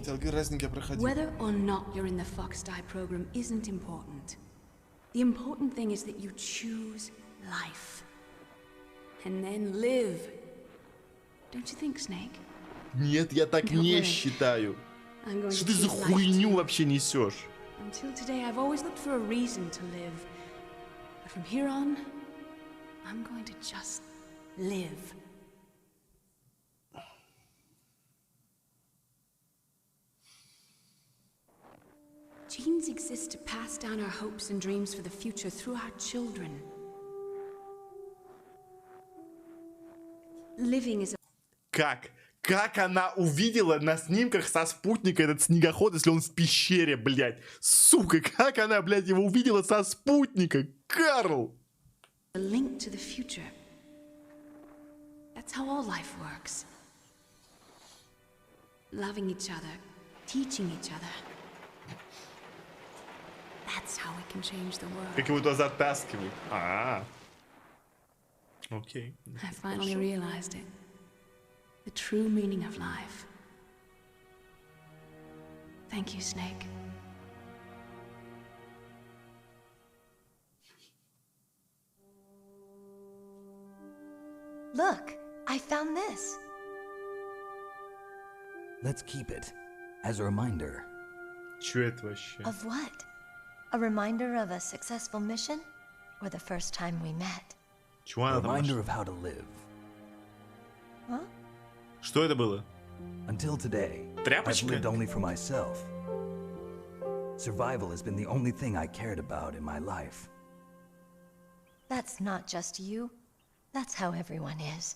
whether or not you're in the Fox-Die program isn't important. The important thing is that you choose life. And then live. Don't you think, Snake? Нет, я так не считаю. Что ты за хуйню вообще несешь? Until today, I've always looked for a reason to live. But from here on, I'm going to just live. Genes exist to pass down our hopes and dreams for the future through our children. Living is a... Как? Как она увидела на снимках со спутника этот снегоход, если он в пещере, блядь? Сука, как она, блядь, его увидела со спутника? Карл! A link to the future. That's how all life works. Loving each other, teaching each other. That's how we can change the world. Как его туда затаскивают. Окей. I finally realized it. The true meaning of life. Thank you, Snake. Look, I found this. Let's keep it as a reminder. Чё это вообще? Of what? A reminder of a successful mission? Or the first time we met? Чего она A там reminder нашла? of how to live. Huh? Что это было? Until today, I've Тряпочка? lived only for myself. Survival has been the only thing I cared about in my life. That's not just you. That's how everyone is.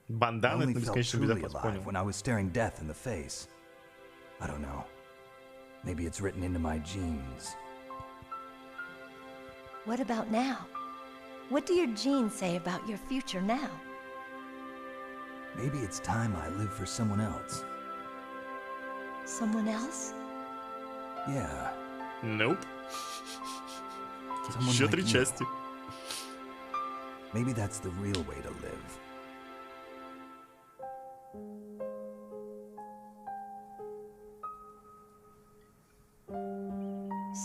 I Бандана only это felt бесконечно truly безопасно, alive понял. when I was staring death in the face. I don't know. Maybe it's written into my genes. What about now? What do your genes say about your future now? Maybe it's time I live for someone else. Someone else? Yeah. Nope. Someone Еще like три you. части. Maybe that's the real way to live.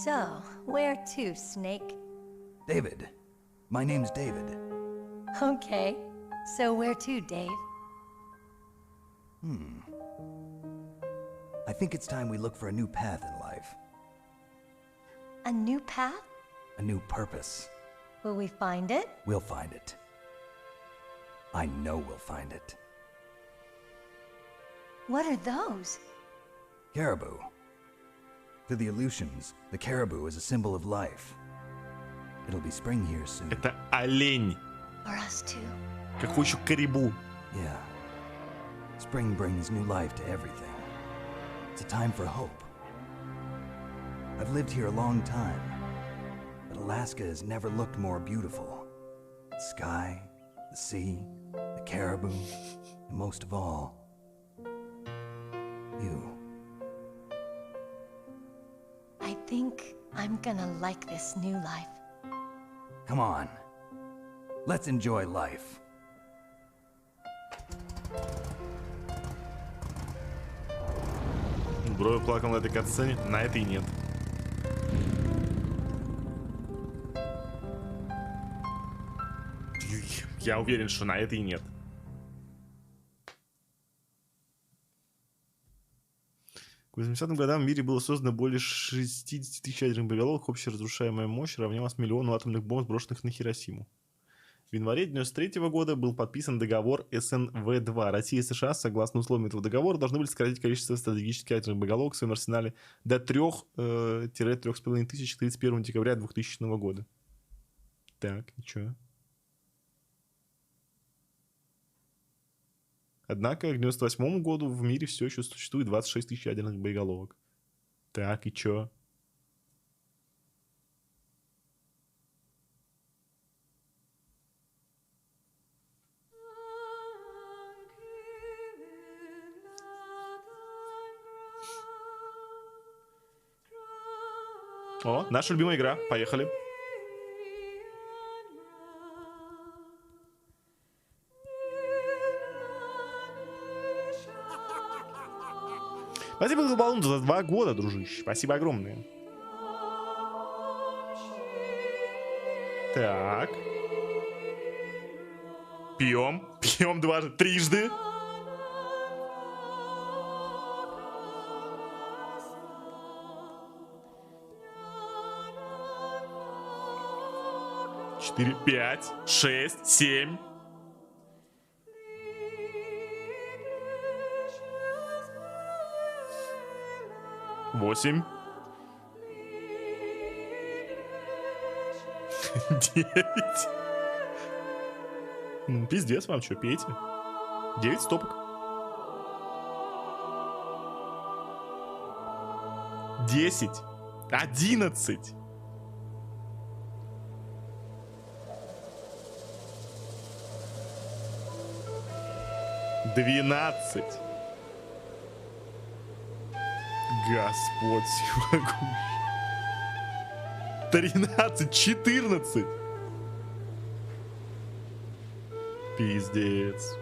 So, where to, Snake? David. My name's David. Okay. So where to, Dave? I think it's time we look for a new path in life. A new path? A new purpose. Will we find it? We'll find it. I know we'll find it. What are those? Caribou. To the Aleutians, the caribou is a symbol of life. It'll be spring here soon. Это олень. For us too. Какой еще карибу? Yeah. Spring brings new life to everything. It's a time for hope. I've lived here a long time, but Alaska has never looked more beautiful. The sky, the sea, the caribou, and most of all, you. I think I'm gonna like this new life. Come on. Let's enjoy life. Брови плакал на этой катсцене, на этой нет. Я уверен, что на этой нет. К 80-м годам в мире было создано более 60 тысяч ядерных боеголовок. Общая разрушаемая мощь равнялась миллиону атомных бомб, сброшенных на Хиросиму. В январе 1993 года был подписан договор СНВ-2. Россия и США, согласно условиям этого договора, должны были сократить количество стратегических ядерных боеголовок в своем арсенале до 3-3,5 тысяч к 31 декабря 2000 года. Так, и чё? Однако к 1998 году в мире все еще существует 26 тысяч ядерных боеголовок. Так, и чё? О, наша любимая игра. Поехали. Спасибо за баллон за 2 года, дружище. Спасибо огромное. Так. Пьем. Пьем дважды. Трижды. Четыре, 5, 6, 7. Восемь. 9. Ну, пиздец вам, что, пейте. 9 стопок. 10. 11. 12. Господь всемогущий. 13, 14. Пиздец.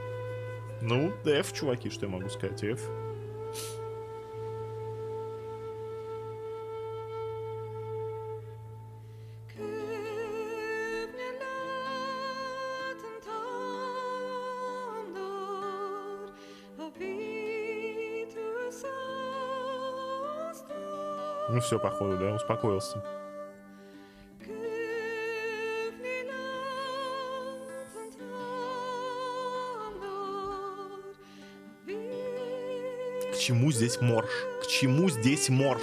Ну, F, чуваки, что я могу сказать? F. Ну все, походу, да, успокоился. К чему здесь морж? К чему здесь морж?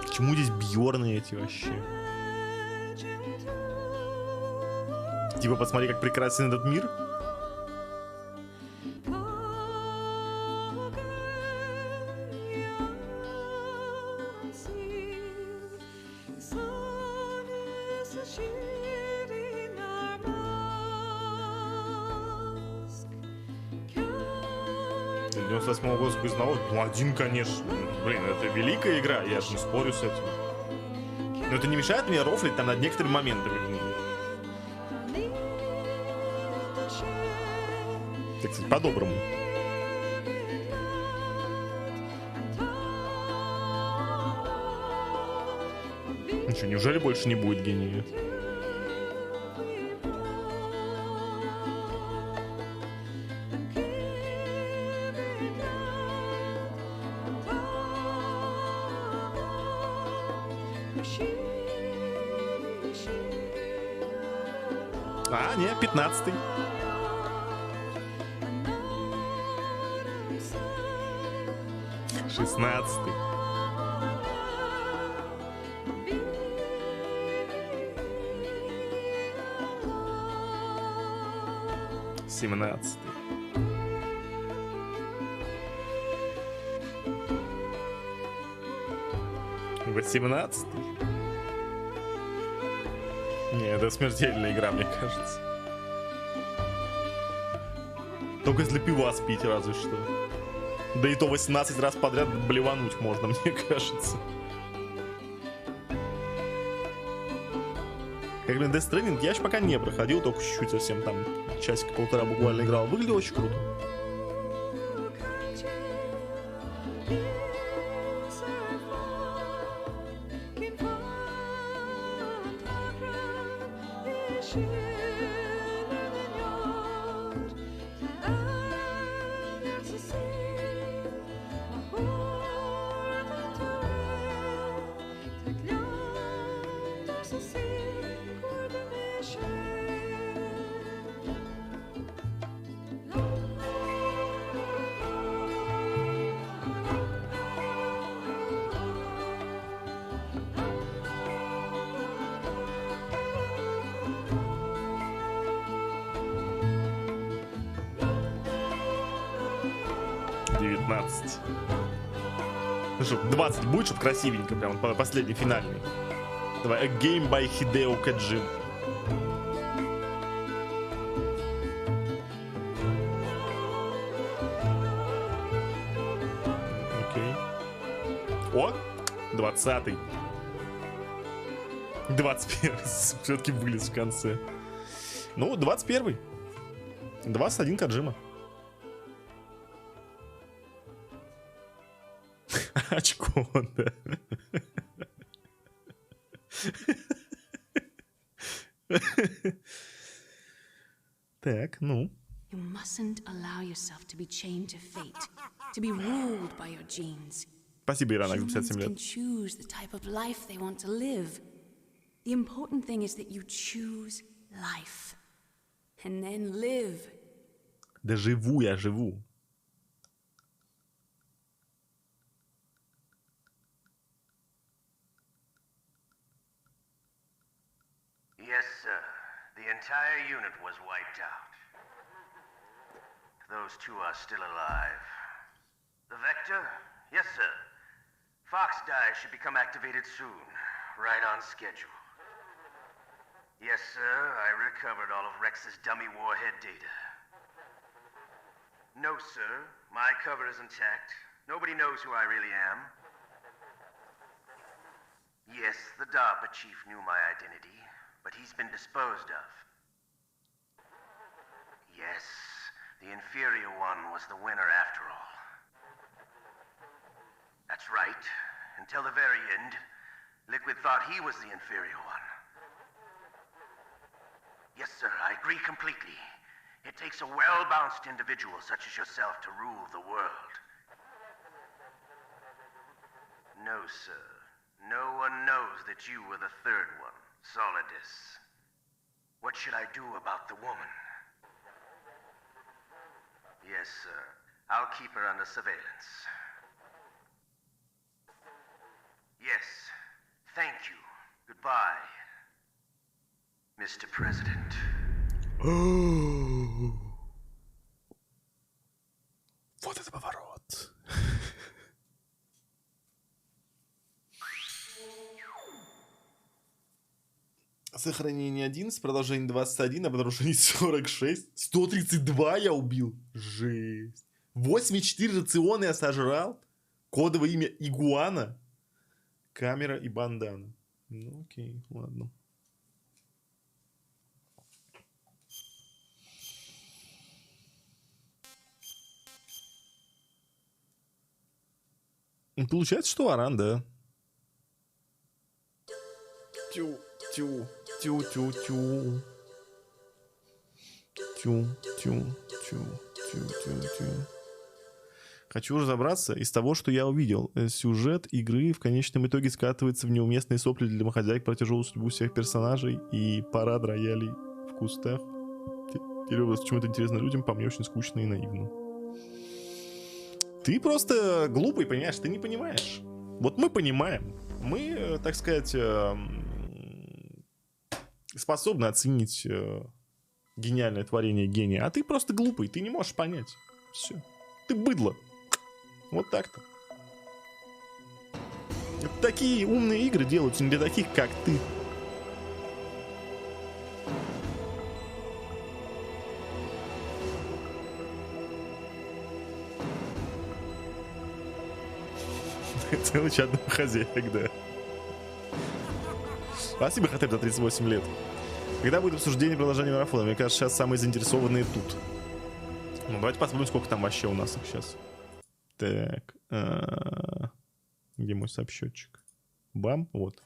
К чему здесь бьорны эти вообще? Типа, посмотри, как прекрасен этот мир. Для 98-го года признавал, ну, один, конечно. Блин, это великая игра, я же не спорю с этим. Но это не мешает мне рофлить там над некоторыми моментами. Так сказать, по-доброму. Ну что, неужели больше не будет гения? А, не, 15-й. Шестнадцатый. 17. 18. Не, это смертельная игра, мне кажется. Только если пивас пить, разве что. Да и то 18 раз подряд блевануть можно, мне кажется. Как, блин, Death Stranding я еще пока не проходил, только чуть-чуть совсем там, часика-полтора буквально играл. Выглядел очень круто. Ну что, 20 будет, чтобы красивенько, прям последний финальный. Давай, A Game by Hideo Kojima. Окей. О, 20-й. 21-й. Все-таки вылез в конце. Ну, 21-й. 21 Коджима. Очко, да. Так, ну. You mustn't allow yourself to be chained to fate, to be ruled by your genes. Спасибо, Ирана, 57 Humans can лет. choose the type of life they want to live. The important thing is that you choose life. And then live. Да живу я, живу. Yes, sir. The entire unit was wiped out. Those two are still alive. The Vector? Yes, sir. Fox Die should become activated soon. Right on schedule. Yes, sir. I recovered all of Rex's dummy warhead data. No, sir. My cover is intact. Nobody knows who I really am. Yes, the DARPA chief knew my identity, but he's been disposed of. Yes, the inferior one was the winner after all. That's right. Until the very end, Liquid thought he was the inferior one. Yes, sir, I agree completely. It takes a well-balanced individual such as yourself to rule the world. No, sir. No one knows that you were the third one, Solidus. What should I do about the woman? Yes, sir. I'll keep her under surveillance. Yes. Thank you. Goodbye, Mr. President. Вот это поворот. Сохранение 11, продолжение 21, а продолжение 46. 132 я убил. Жесть. 84 рациона я сожрал. Кодовое имя Игуана. Камера и бандана. Ну окей, ладно. Получается, что Аран, да. Тю, тю, тю, тю, тю. Тю, тю, тю, тю, тю, тю. Хочу разобраться из того, что я увидел. Сюжет игры в конечном итоге скатывается в неуместные сопли для домохозяек про тяжелую судьбу всех персонажей и парад роялей в кустах. Почему-то интересно людям, по мне очень скучно и наивно. Ты просто глупый, понимаешь? Ты не понимаешь. Вот мы понимаем. Мы, так сказать, способны оценить гениальное творение гения. А ты просто глупый, ты не можешь понять. Все. Ты быдло. Вот так-то. Такие умные игры делаются не для таких, как ты. Целый чат домохозяек, да. Спасибо, Хатеп, за 38 лет. Когда будет обсуждение продолжения марафона? Мне кажется, сейчас самые заинтересованные тут. Ну, давайте посмотрим, сколько там вообще у нас их сейчас. Так. Где мой сообщетчик? Бам, вот.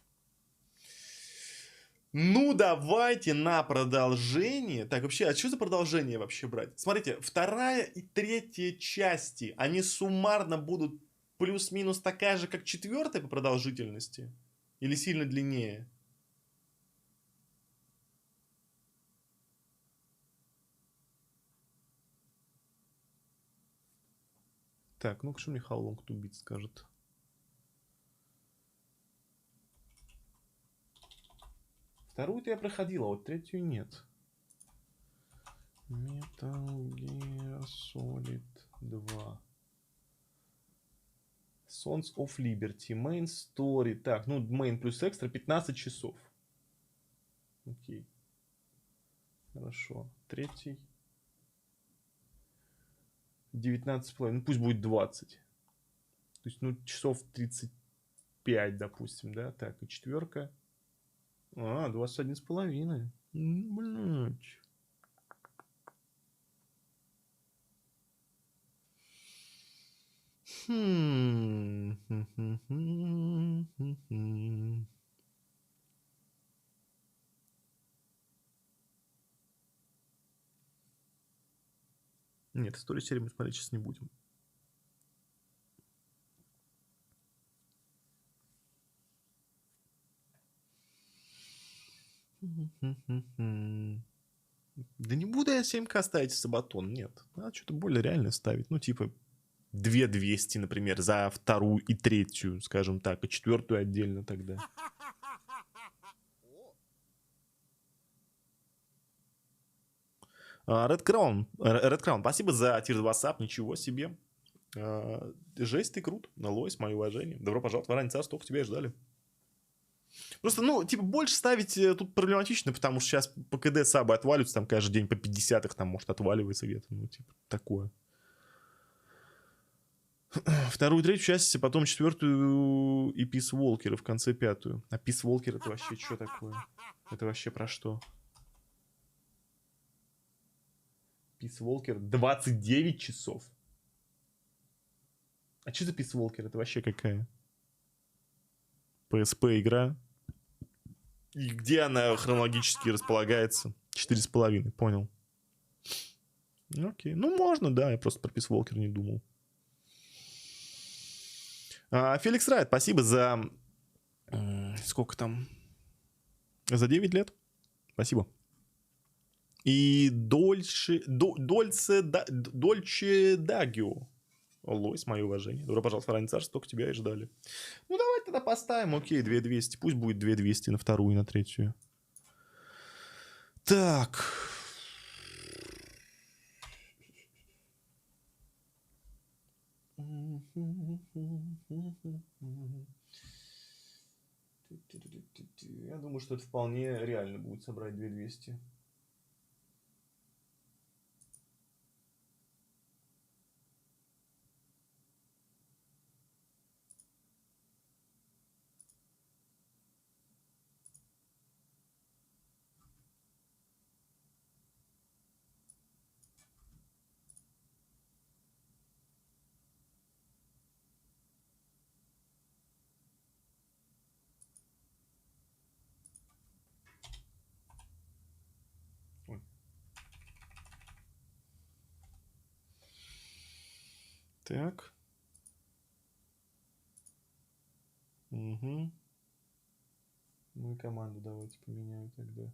Ну, давайте на продолжение. Так, вообще, а что за продолжение вообще брать? Смотрите, вторая и третья части, они суммарно будут плюс-минус такая же, как четвертая по продолжительности? Или сильно длиннее? Так, ну-ка, что мне How Long to Beat скажет? Вторую-то я проходил, а вот третью нет. Metal Gear Solid 2. Sons of Liberty. Main Story. Так, ну, main плюс экстра 15 часов. Окей. Хорошо. Третий. 19,5. Ну, пусть будет 20. То есть, ну, часов 35, допустим, да? Так, и четверка. 21,5. Блядь. Нет, историю серии мы смотреть сейчас не будем. Да не буду я 7К ставить Сабатон, нет. Надо что-то более реальное ставить. Ну, типа 2200, например, за вторую и третью, скажем так, и четвертую отдельно тогда. Red Crown, спасибо за тир 2 сап, ничего себе. Жесть, ты крут. Лойс, мое уважение. Добро пожаловать в Ранний Царь, столько тебя и ждали. Просто, ну, типа, больше ставить тут проблематично, потому что сейчас по КД сабы отваливаются, там каждый день по 50 их там, может, отваливается где-то, ну, типа, такое. Вторую, третью часть, а потом четвертую и Пис Волкера в конце пятую. А Пис Волкер это вообще что такое? Это вообще про что? Пис Волкер 29 часов. А что за Пис Волкер? Это вообще какая? PSP игра. И где она хронологически располагается? 4,5, понял. Окей. Ну, можно, да. Я просто про Пис Волкер не думал. Феликс Райт, спасибо за... Сколько там? За 9 лет. Спасибо. И Дольче Дагио. Лойс, мое уважение. Добро пожаловать в Ранний Царь, столько тебя и ждали. Ну, давай тогда поставим, окей, 2200. Пусть будет 2200 на вторую и на третью. Так. Я думаю, что это вполне реально будет собрать 2200. Так. Угу. Ну и команду давайте поменяю тогда.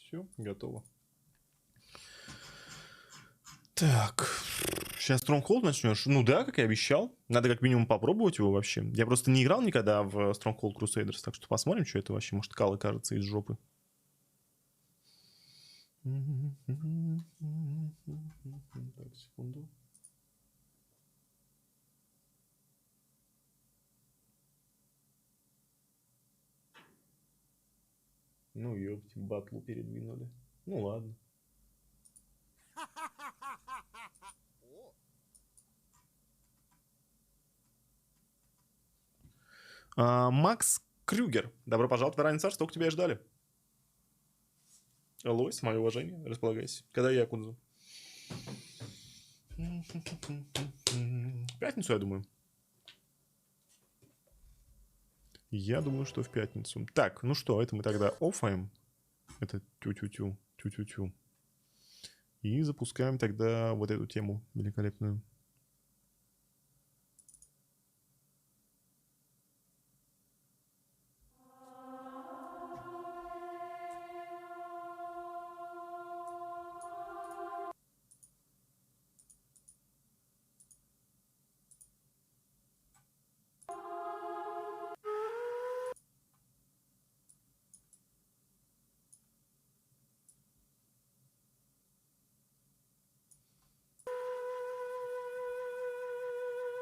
Все, готово. Так, сейчас Stronghold начнешь? Ну да, как и обещал. Надо как минимум попробовать его вообще. Я просто не играл никогда в Stronghold Crusaders, так что посмотрим, что это вообще. Может, калы кажется из жопы. Так, секунду. Ну ёпти, батлу передвинули. Ну ладно. Макс Крюгер. Добро пожаловать в Раннее Царство, только тебя и ждали. Лось, мое уважение, располагайся. Когда Якудзу? В пятницу, я думаю. Я думаю, что в пятницу. Так, ну что, это мы тогда оффаем. Это тю-тю-тю, тю-тю-тю. И запускаем тогда вот эту тему великолепную.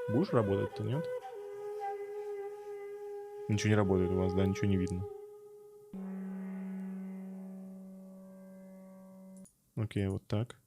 Будешь работать-то, нет? Ничего не работает у вас, да? Ничего не видно. Окей, вот так.